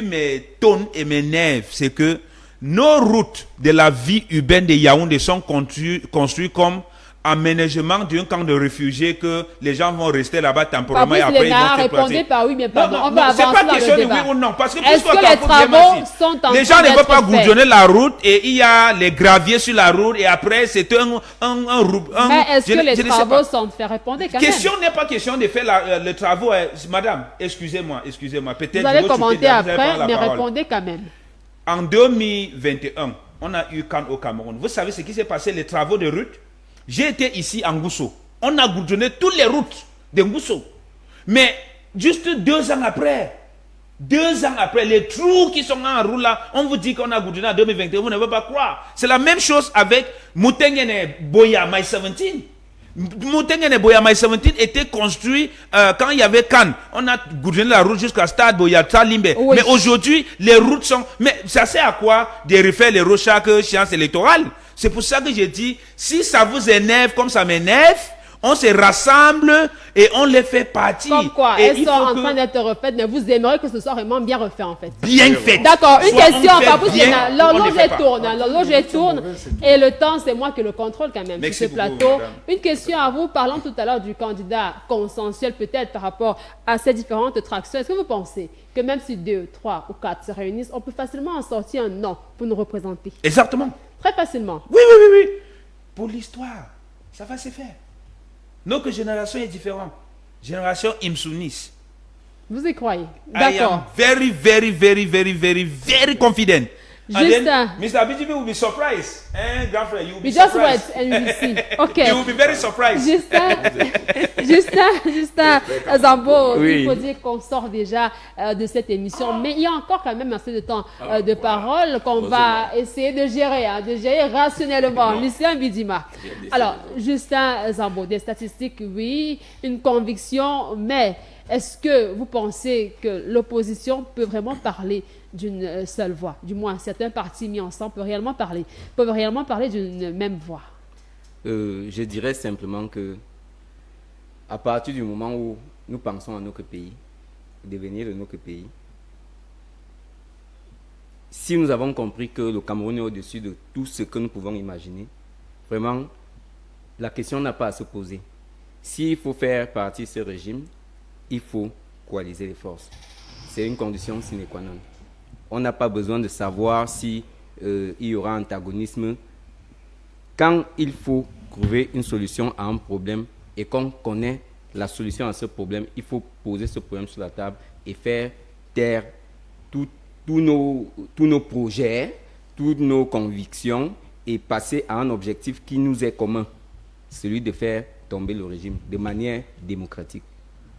m'étonne et m'énerve, c'est que nos routes de la vie urbaine de Yaoundé sont construites comme aménagement d'un camp de réfugiés que les gens vont rester là-bas temporairement et après ils vont se répondez par oui, mais pas non. On va avancer dans le débat. C'est pas question de oui ou non. Parce que est-ce que les travaux sont en train les gens ne veulent pas goudronner la route et il y a les graviers sur la route et après c'est un mais est-ce que les travaux sont faits? Répondez quand même. Question n'est pas question de faire les travaux. Madame, excusez-moi. Peut-être vous allez commenter après, mais répondez quand même. En 2021, on a eu Cannes au Cameroun. Vous savez ce qui s'est passé, les travaux de route? J'ai été ici en Gousso. On a goudronné toutes les routes de Gousso. Mais juste 2 ans après, les trous qui sont en route là, on vous dit qu'on a goudronné en 2021, vous ne pouvez pas croire. C'est la même chose avec Moutengene Boya My 17. Moutengene Boya My 17 était construit quand il y avait Cannes. On a goudronné la route jusqu'à Stade Boya Talimbe. Oui. Mais aujourd'hui, les routes sont... Mais ça sert à quoi de refaire les routes chaque séance électorale? C'est pour ça que j'ai dit, si ça vous énerve comme ça m'énerve, On se rassemble et on les fait partie. Comme quoi, et elles il sont faut en que- train d'être refaites, mais vous aimeriez que ce soit vraiment bien refait en fait. bien fait. D'accord, une Soit on question fait encore plus. bien, ou on ne L'horloge fait pas. tourne, l'horloge tourne, et le temps, c'est moi qui le contrôle quand même Merci sur ce beaucoup, plateau. madame. Une question à vous, parlant tout à l'heure du candidat consensuel peut-être par rapport à ces différentes tractions. Est-ce que vous pensez que même si 2, 3 ou 4 se réunissent, on peut facilement en sortir un nom pour nous représenter? Exactement. Très facilement. Oui, oui, oui, oui. Pour l'histoire, ça va se faire. Notre génération est différente. Génération Imsounis. Vous y croyez? I am D'accord. very, very, very, very, very, very confident. And Just, then, Mr. BGB will be surprised. Grand frère, you will be We just wait surprised. and we see. Okay. You will be very surprised. Justin Zambo, Oui. il faut dire qu'on sort déjà de cette émission, mais il y a encore quand même assez de temps de parole qu'on va essayer de gérer rationnellement. Lucien Bidima. Alors, Justin Zambo, des statistiques, oui, une conviction, mais est-ce que vous pensez que l'opposition peut vraiment parler d'une seule voix? Du moins, certains partis mis ensemble peuvent réellement parler d'une même voix. Je dirais simplement que à partir du moment où nous pensons à notre pays, au devenir de notre pays, si nous avons compris que le Cameroun est au-dessus de tout ce que nous pouvons imaginer, vraiment, la question n'a pas à se poser. S'il faut faire partie de ce régime, il faut coaliser les forces. C'est une condition sine qua non. On n'a pas besoin de savoir si il y aura antagonisme. Quand il faut trouver une solution à un problème et qu'on connaît la solution à ce problème, il faut poser ce problème sur la table et faire taire tous nos projets, toutes nos convictions et passer à un objectif qui nous est commun, celui de faire tomber le régime de manière démocratique.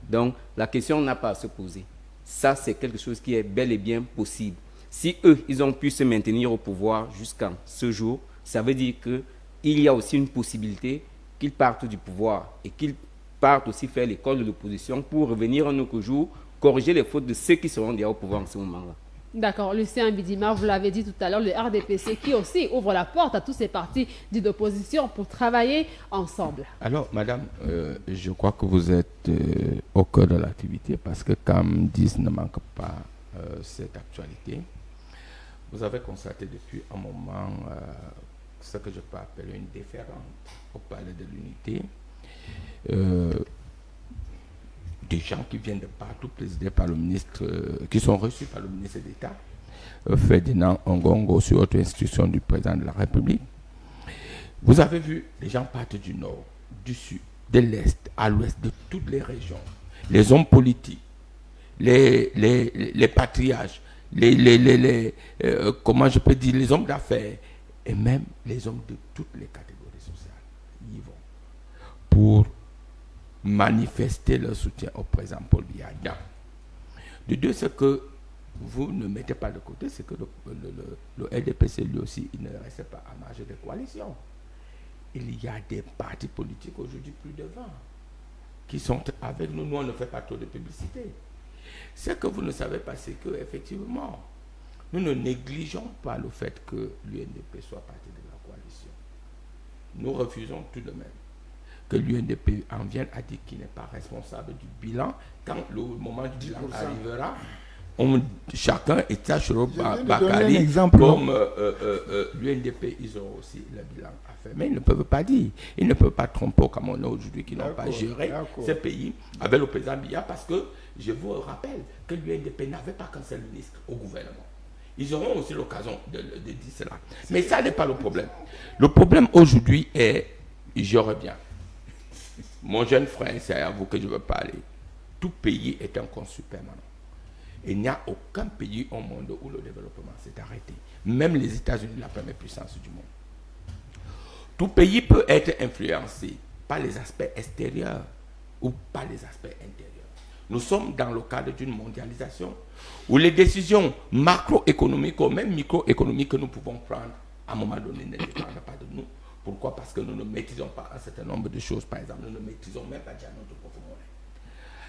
Donc, la question n'a pas à se poser. Ça, c'est quelque chose qui est bel et bien possible. Si eux, ils ont pu se maintenir au pouvoir jusqu'à ce jour, ça veut dire qu'il y a aussi une possibilité qu'ils partent du pouvoir et qu'ils partent aussi faire l'école de l'opposition pour revenir un autre jour, corriger les fautes de ceux qui seront déjà au pouvoir en ce moment-là. D'accord, Lucien Bidima, vous l'avez dit tout à l'heure, le RDPC qui aussi ouvre la porte à tous ces partis dits d'opposition pour travailler ensemble. Alors, madame, je crois que vous êtes au cœur de l'activité parce que CAM 10 ne manque pas cette actualité. Vous avez constaté depuis un moment ce que je peux appeler une déferlante au palais de l'unité. Des gens qui viennent de partout, présidés par le ministre, qui sont reçus par le ministre d'État, Ferdinand Ongongo, sur autre instruction du président de la République. Vous avez vu, les gens partent du nord, du sud, de l'est, à l'ouest, de toutes les régions. Les hommes politiques, les patriarches, comment je peux dire, les hommes d'affaires, et même les hommes de toutes les catégories sociales, y vont pour manifester leur soutien au président Paul Biya. De deux, ce que vous ne mettez pas de côté, c'est que le LDPC, lui aussi, il ne reste pas à marge de coalition. Il y a des partis politiques aujourd'hui, plus de 20, qui sont avec nous. Nous, on ne fait pas trop de publicité. Ce que vous ne savez pas, c'est que effectivement, nous ne négligeons pas le fait que l'UNDP soit partie de la coalition. Nous refusons tout de même que l'UNDP en vienne à dire qu'il n'est pas responsable du bilan. Quand le moment du bilan arrivera, chacun est sur Bakary, comme l'UNDP, ils ont aussi le bilan à faire. Mais ils ne peuvent pas dire, ils ne peuvent pas tromper au Cameroun aujourd'hui qui n'ont pas géré ce pays avec le président Biya, parce que je vous rappelle que l'UNDP n'avait pas qu'un seul ministre au gouvernement. Ils auront aussi l'occasion de dire cela. Mais ça n'est pas le problème. Le problème aujourd'hui est, je reviens. Mon jeune frère, c'est à vous que je veux parler. Tout pays est un consul permanent. Il n'y a aucun pays au monde où le développement s'est arrêté. Même les États-Unis, la première puissance du monde. Tout pays peut être influencé par les aspects extérieurs ou par les aspects intérieurs. Nous sommes dans le cadre d'une mondialisation où les décisions macroéconomiques ou même microéconomiques que nous pouvons prendre à un moment donné ne dépendent pas de nous. Pourquoi? Parce que nous ne maîtrisons pas un certain nombre de choses. Par exemple, nous ne maîtrisons même pas déjà notre propre monnaie.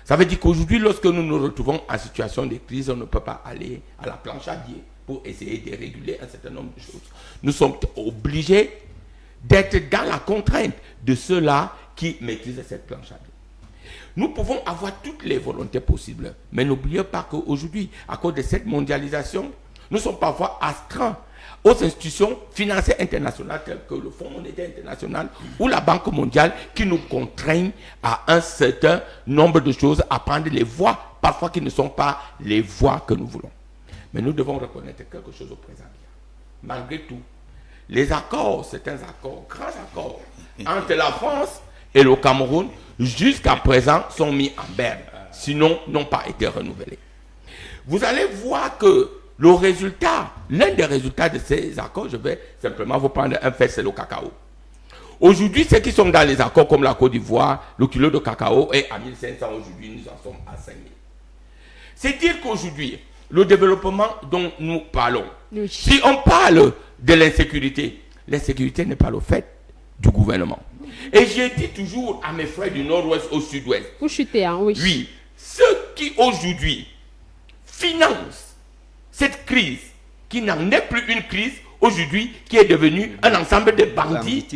Ça veut dire qu'aujourd'hui, lorsque nous nous retrouvons en situation de crise, on ne peut pas aller à la planche à billets pour essayer de réguler un certain nombre de choses. Nous sommes obligés d'être dans la contrainte de ceux-là qui maîtrise cette planche à billets. Nous pouvons avoir toutes les volontés possibles, mais n'oubliez pas qu'aujourd'hui, à cause de cette mondialisation, nous sommes parfois astreints aux institutions financières internationales telles que le Fonds monétaire international ou la Banque mondiale qui nous contraignent à un certain nombre de choses, à prendre les voies parfois qui ne sont pas les voies que nous voulons. Mais nous devons reconnaître quelque chose au présent. Malgré tout, les accords, certains accords, grands accords, entre la France et le Cameroun, jusqu'à présent, sont mis en berne. Sinon, n'ont pas été renouvelés. Vous allez voir que le résultat, l'un des résultats de ces accords, je vais simplement vous prendre un fait, c'est le cacao. Aujourd'hui, ceux qui sont dans les accords comme la Côte d'Ivoire, le kilo de cacao est à 1500, aujourd'hui nous en sommes à 5000. C'est dire qu'aujourd'hui, le développement dont nous parlons, Oui. si on parle de l'insécurité, l'insécurité n'est pas le fait du gouvernement. Et j'ai dit toujours à mes frères du nord-ouest au sud-ouest, Vous chutez, hein, oui. oui, ceux qui aujourd'hui financent cette crise, qui n'en est plus une crise, aujourd'hui, qui est devenue un ensemble de bandits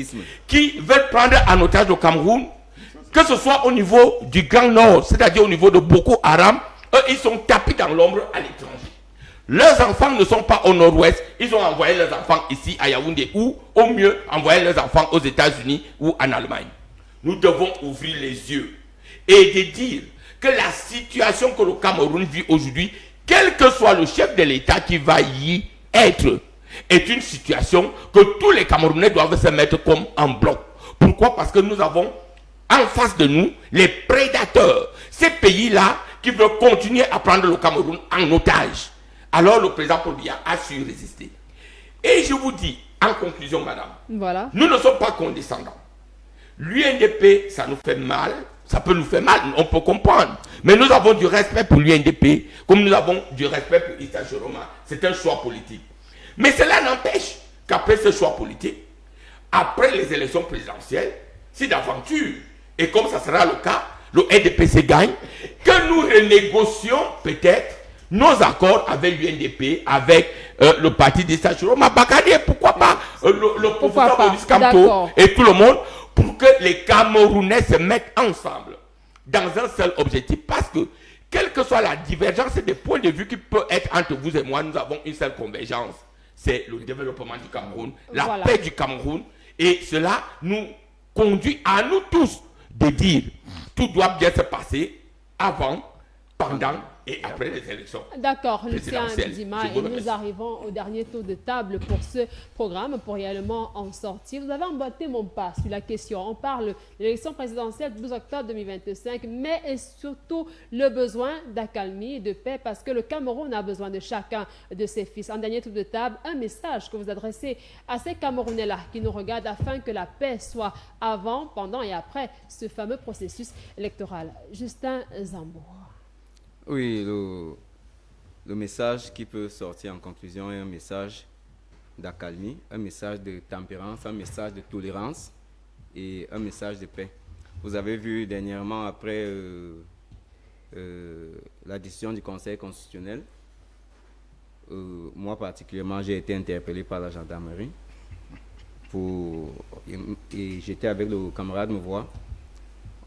qui veulent prendre en otage le Cameroun, que ce soit au niveau du Grand Nord, c'est-à-dire au niveau de Boko Haram, eux, ils sont tapis dans l'ombre à l'étranger. Leurs enfants ne sont pas au nord-ouest, ils ont envoyé leurs enfants ici à Yaoundé, ou au mieux, envoyé leurs enfants aux États-Unis ou en Allemagne. Nous devons ouvrir les yeux et de dire que la situation que le Cameroun vit aujourd'hui, quel que soit le chef de l'État qui va y être, est une situation que tous les Camerounais doivent se mettre comme en bloc. Pourquoi? Parce que nous avons en face de nous les prédateurs, ces pays-là qui veulent continuer à prendre le Cameroun en otage. Alors le président Paul Biya a su résister. Et je vous dis, en conclusion, madame, Voilà. nous ne sommes pas condescendants. L'UNDP, ça nous fait mal, ça peut nous faire mal, on peut comprendre. Mais nous avons du respect pour l'UNDP, comme nous avons du respect pour Issa Choroma. C'est un choix politique. Mais cela n'empêche qu'après ce choix politique, après les élections présidentielles, si d'aventure, et comme ça sera le cas, le NDPC gagne, que nous renégocions peut-être nos accords avec l'UNDP, avec le parti d'Issa Choroma, Bakadé, pourquoi pas le professeur Maurice Kamto et tout le monde, pour que les Camerounais se mettent ensemble dans un seul objectif. Parce que, quelle que soit la divergence des points de vue qui peut être entre vous et moi, nous avons une seule convergence. C'est le développement du Cameroun, la paix du Cameroun. Et cela nous conduit à nous tous de dire tout doit bien se passer avant, pendant et après les élections. D'accord, Lucien présidentielles. Ndima, Je vous et nous remercie. arrivons au dernier tour de table pour ce programme, pour réellement en sortir. Vous avez emboîté mon pas sur la question. On parle de l'élection présidentielle du 12 octobre 2025, mais et surtout le besoin d'accalmie et de paix, parce que le Cameroun a besoin de chacun de ses fils. En dernier tour de table, un message que vous adressez à ces Camerounais-là qui nous regardent afin que la paix soit avant, pendant et après ce fameux processus électoral. Justin Zambour. Oui, le message qui peut sortir en conclusion est un message d'accalmie, un message de tempérance, un message de tolérance et un message de paix. Vous avez vu dernièrement, après la décision du Conseil constitutionnel, moi particulièrement, j'ai été interpellé par la gendarmerie et j'étais avec le camarade Mouvois.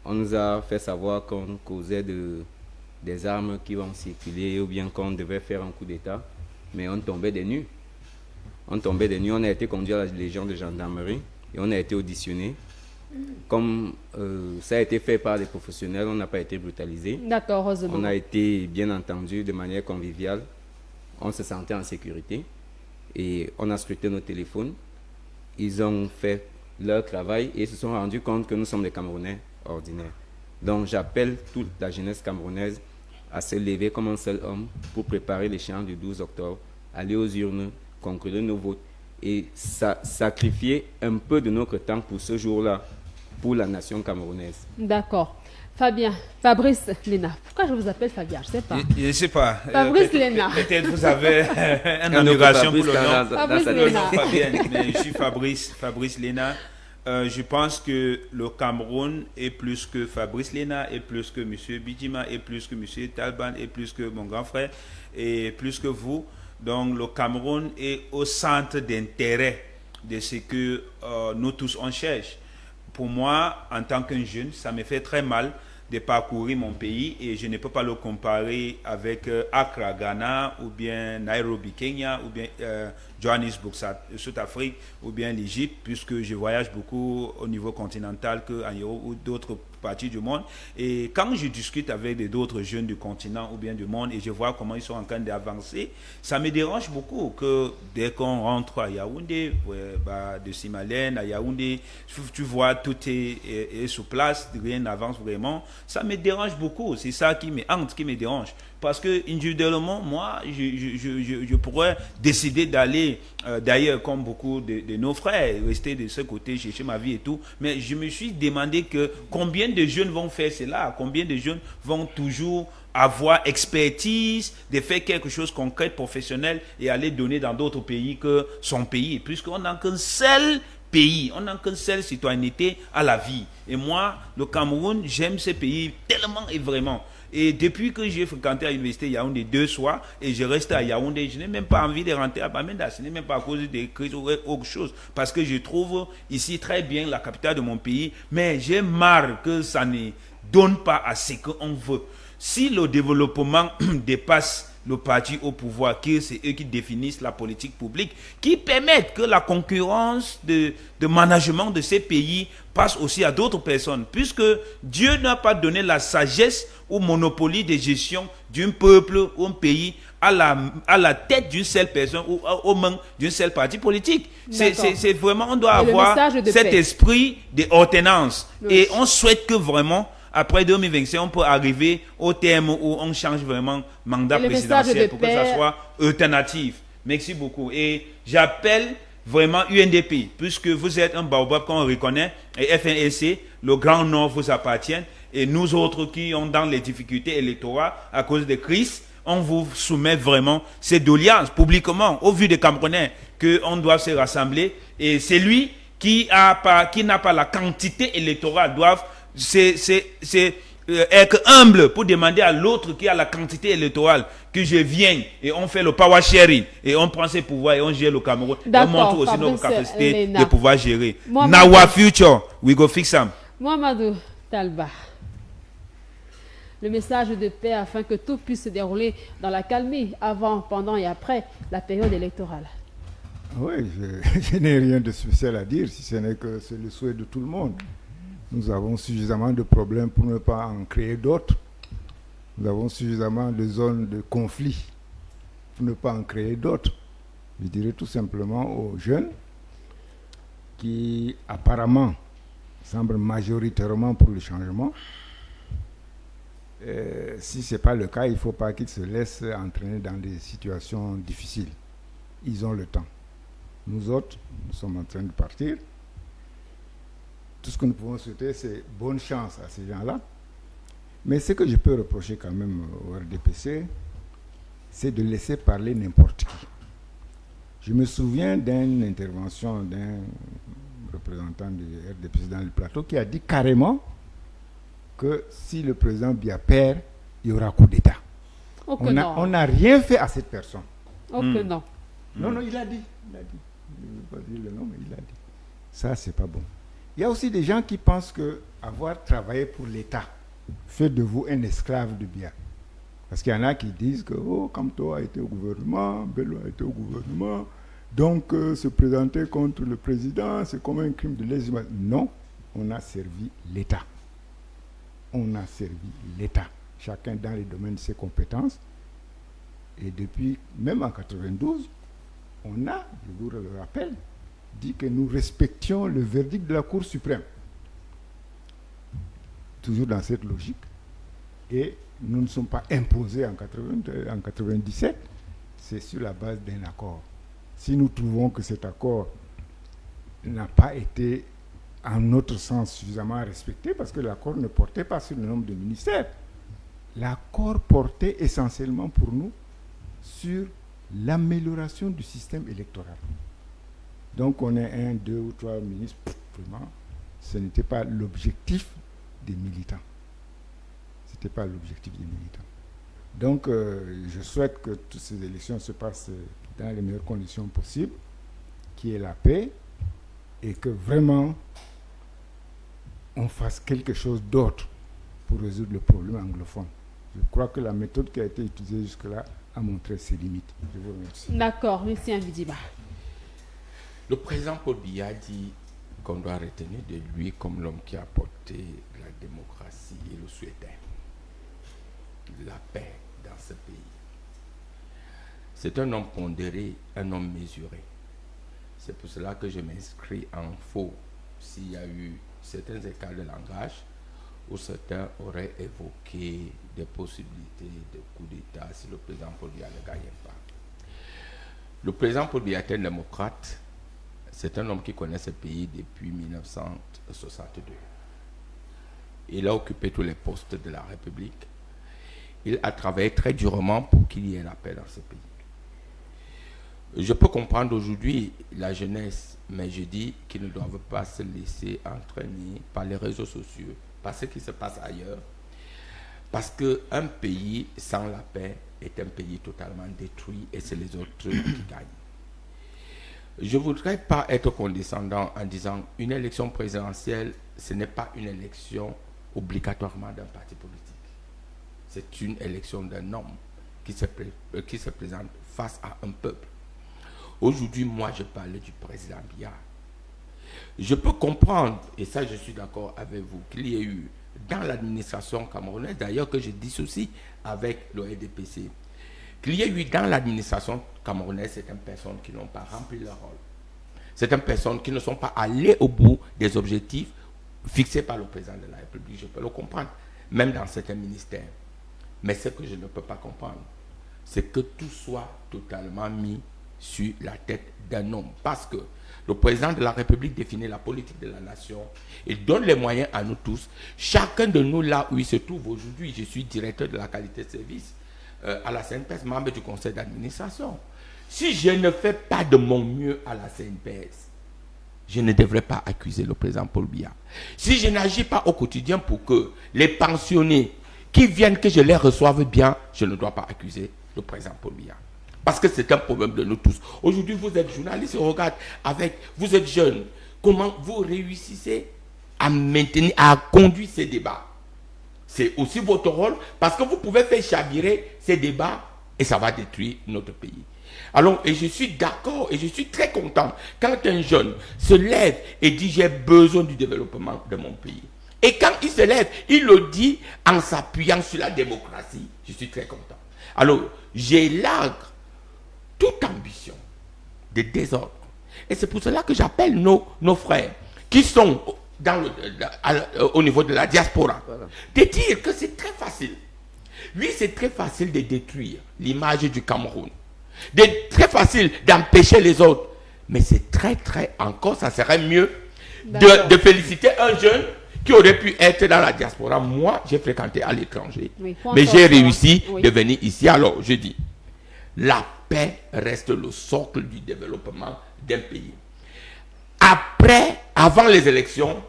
On nous a fait savoir qu'on causait des armes qui vont circuler ou bien qu'on devait faire un coup d'État, mais on tombait des nues. On a été conduit à la Légion de gendarmerie et on a été auditionné. Comme ça a été fait par des professionnels, on n'a pas été brutalisé. D'accord, heureusement. On a été bien entendu de manière conviviale. On se sentait en sécurité et on a scruté nos téléphones. Ils ont fait leur travail et se sont rendus compte que nous sommes des Camerounais ordinaires. Donc j'appelle toute la jeunesse camerounaise à se lever comme un seul homme pour préparer l'échéance du 12 octobre, aller aux urnes, conclure nos votes et sacrifier un peu de notre temps pour ce jour-là, pour la nation camerounaise. D'accord. Fabrice Léna. Pourquoi je vous appelle Fabien? Je ne sais pas. Je ne sais pas. Fabrice Léna. Peut-être vous avez une admiration pour le nom. Fabrice Le Léna. nom Fabien, mais je suis Fabrice Léna. Je pense que le Cameroun est plus que Fabrice Léna, est plus que M. Bidjima, est plus que M. Talban, est plus que mon grand frère, et plus que vous. Donc le Cameroun est au centre d'intérêt de ce que nous tous on cherche. pour moi, en tant qu'un jeune, ça me fait très mal de parcourir mon pays et je ne peux pas le comparer avec Accra, Ghana, ou bien Nairobi, Kenya, ou bien Johannesburg, Sud-Afrique, ou bien l'Égypte, puisque je voyage beaucoup au niveau continental qu'en Europe ou d'autres parties du monde. Et quand je discute avec d'autres jeunes du continent ou bien du monde et je vois comment ils sont en train d'avancer, ça me dérange beaucoup que dès qu'on rentre à Yaoundé, de Simalène à Yaoundé, tu vois tout est sur place, rien n'avance vraiment. Ça me dérange beaucoup, c'est ça qui me hante, qui me dérange. Parce que individuellement, moi, je pourrais décider d'aller d'ailleurs, comme beaucoup de nos frères, rester de ce côté, chercher ma vie et tout. Mais je me suis demandé que combien de jeunes vont faire cela, combien de jeunes vont toujours avoir expertise de faire quelque chose de concret, professionnel et aller donner dans d'autres pays que son pays. Puisqu'on n'a qu'un seul pays, on n'a qu'une seule citoyenneté à la vie. Et moi, le Cameroun, j'aime ce pays tellement et vraiment. Et depuis que j'ai fréquenté à l'université Yaoundé 2 soirs et je reste à Yaoundé, je n'ai même pas envie de rentrer à Bamenda. Ce n'est même pas à cause des crises ou autre chose. Parce que je trouve ici très bien la capitale de mon pays. Mais j'ai marre que ça ne donne pas à ce qu'on veut. Si le développement dépasse le parti au pouvoir, que c'est eux qui définissent la politique publique, qui permettent que la concurrence de management de ces pays passe aussi à d'autres personnes, puisque Dieu n'a pas donné la sagesse ou monopole de gestion d'un peuple ou un pays à la tête d'une seule personne ou aux mains d'une seule partie politique. C'est vraiment, on doit avoir cet esprit d'ordonnance. Et on souhaite que vraiment après 2025, on peut arriver au terme où on change vraiment mandat présidentiel pour que ça soit alternatif. Merci beaucoup. Et j'appelle vraiment UNDP, puisque vous êtes un baobab qu'on reconnaît, et FNLC, le Grand Nord vous appartient, et nous autres qui sommes dans les difficultés électorales à cause des crises, on vous soumet vraiment ces doléances publiquement, au vu des Camerounais, qu'on doit se rassembler, et c'est lui qui n'a pas la quantité électorale, doivent être humble pour demander à l'autre qui a la quantité électorale que je vienne et on fait le power sharing et on prend ses pouvoirs et on gère le Cameroun. On montre aussi notre capacité de pouvoir gérer. Now our future, we go fix them. Mohamedou Talba, le message de paix afin que tout puisse se dérouler dans la calmie avant, pendant et après la période électorale. Oui, je n'ai rien de spécial à dire, si ce n'est que c'est le souhait de tout le monde. Nous avons suffisamment de problèmes pour ne pas en créer d'autres. Nous avons suffisamment de zones de conflit pour ne pas en créer d'autres. Je dirais tout simplement aux jeunes qui apparemment semblent majoritairement pour le changement. Si ce n'est pas le cas, il ne faut pas qu'ils se laissent entraîner dans des situations difficiles. Ils ont le temps. Nous autres, nous sommes en train de partir. Tout ce que nous pouvons souhaiter, c'est bonne chance à ces gens-là. Mais ce que je peux reprocher quand même au RDPC, c'est de laisser parler n'importe qui. Je me souviens d'une intervention d'un représentant du RDPC dans le plateau qui a dit carrément que si le président Biya perd, il y aura coup d'État. On n'a rien fait à cette personne. Non. Non, il a dit. Je ne vais pas dire le nom, mais il a dit. Ça, c'est pas bon. Il y a aussi des gens qui pensent que avoir travaillé pour l'État fait de vous un esclave de Biya. Parce qu'il y en a qui disent que Kamto a été au gouvernement, Bello a été au gouvernement, donc se présenter contre le président, c'est comme un crime de lèse-humaine. Non, on a servi l'État. On a servi l'État. Chacun dans les domaines de ses compétences. Et depuis, même en 92, on a, je vous le rappelle, dit que nous respections le verdict de la Cour suprême. Toujours dans cette logique. Et nous ne sommes pas imposés en 97, c'est sur la base d'un accord. Si nous trouvons que cet accord n'a pas été, en notre sens, suffisamment respecté, parce que l'accord ne portait pas sur le nombre de ministères, l'accord portait essentiellement pour nous sur l'amélioration du système électoral. Donc on est 1, 2 ou 3 ministres, vraiment, ce n'était pas l'objectif des militants. Ce n'était pas l'objectif des militants. Donc je souhaite que toutes ces élections se passent dans les meilleures conditions possibles, qu'il y ait la paix et que vraiment on fasse quelque chose d'autre pour résoudre le problème anglophone. Je crois que la méthode qui a été utilisée jusque-là a montré ses limites. Je vous remercie. D'accord, merci Mvidiba. Le président Paul Biya dit qu'on doit retenir de lui comme l'homme qui a apporté la démocratie et le souhaitait, la paix dans ce pays. C'est un homme pondéré, un homme mesuré. C'est pour cela que je m'inscris en faux s'il y a eu certains écarts de langage où certains auraient évoqué des possibilités de coup d'État si le président Paul Biya ne gagnait pas. Le président Paul Biya est un démocrate. C'est un homme qui connaît ce pays depuis 1962. Il a occupé tous les postes de la République. Il a travaillé très durement pour qu'il y ait la paix dans ce pays. Je peux comprendre aujourd'hui la jeunesse, mais je dis qu'ils ne doivent pas se laisser entraîner par les réseaux sociaux, par ce qui se passe ailleurs. Parce qu'un pays sans la paix est un pays totalement détruit et c'est les autres qui gagnent. Je ne voudrais pas être condescendant en disant une élection présidentielle, ce n'est pas une élection obligatoirement d'un parti politique. C'est une élection d'un homme qui se présente face à un peuple. Aujourd'hui, moi, je parlais du président Biya. Je peux comprendre, et ça je suis d'accord avec vous, qu'il y ait eu dans l'administration camerounaise, d'ailleurs que je dissocie avec le RDPC, qu'il y ait eu dans l'administration camerounaise certaines personnes qui n'ont pas rempli leur rôle. Certaines personnes qui ne sont pas allées au bout des objectifs fixés par le président de la République. Je peux le comprendre, même dans certains ministères. Mais ce que je ne peux pas comprendre, c'est que tout soit totalement mis sur la tête d'un homme. Parce que le président de la République définit la politique de la nation. Il donne les moyens à nous tous. Chacun de nous, là où il se trouve aujourd'hui, je suis directeur de la qualité de service à la CNPS, membre du conseil d'administration. Si je ne fais pas de mon mieux à la CNPS, je ne devrais pas accuser le président Paul Biya. Si je n'agis pas au quotidien pour que les pensionnés qui viennent, que je les reçoive bien, je ne dois pas accuser le président Paul Biya. Parce que c'est un problème de nous tous. Aujourd'hui, vous êtes journaliste, on regarde avec, vous êtes jeune. Comment vous réussissez à maintenir, à conduire ces débats? C'est aussi votre rôle, parce que vous pouvez faire chavirer ces débats et ça va détruire notre pays. Alors, et je suis d'accord et je suis très content quand un jeune se lève et dit j'ai besoin du développement de mon pays. Et quand il se lève, il le dit en s'appuyant sur la démocratie. Je suis très content. Alors, j'élargue toute ambition de désordre. Et c'est pour cela que j'appelle nos frères qui sont au niveau de la diaspora, de dire que c'est très facile. Oui, c'est très facile de détruire l'image du Cameroun. Très facile d'empêcher les autres. Mais c'est encore, ça serait mieux de féliciter un jeune qui aurait pu être dans la diaspora. Moi, j'ai fréquenté à l'étranger. Oui, mais j'ai réussi de venir ici. Alors, je dis, la paix reste le socle du développement d'un pays. Avant les élections,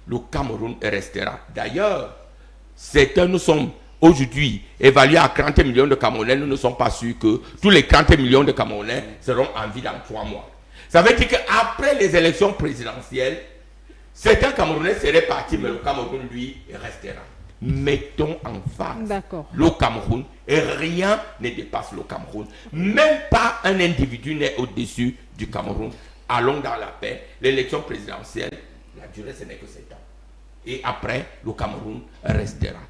le Cameroun restera. D'ailleurs, nous sommes aujourd'hui évalués à 40 millions de Camerounais. Nous ne sommes pas sûrs que tous les 40 millions de Camerounais seront en vie dans 3 mois. Ça veut dire qu'après les élections présidentielles, certains Camerounais seraient partis, mais le Cameroun, lui, restera. Mettons en face le Cameroun et rien ne dépasse le Cameroun. Même pas un individu n'est au-dessus du Cameroun. Allons dans la paix. L'élection présidentielle, la durée, ce n'est que 7 ans. Et après, le Cameroun restera.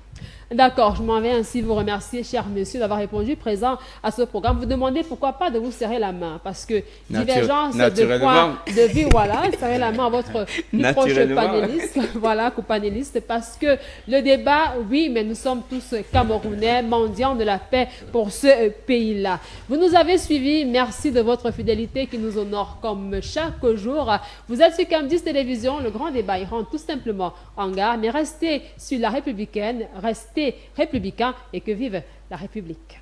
D'accord, je m'en vais ainsi vous remercier, cher monsieur, d'avoir répondu présent à ce programme. Vous demandez pourquoi pas de vous serrer la main, parce que divergence de points de vue, voilà, serrer la main à votre plus proche panéliste, voilà, co-panéliste, parce que le débat, oui, mais nous sommes tous Camerounais, mendiants de la paix pour ce pays-là. Vous nous avez suivis, merci de votre fidélité qui nous honore comme chaque jour. Vous êtes sur Cam 10 Télévision, le grand débat, il rentre tout simplement en gare, mais restez sur la républicaine, restez républicains et que vive la République.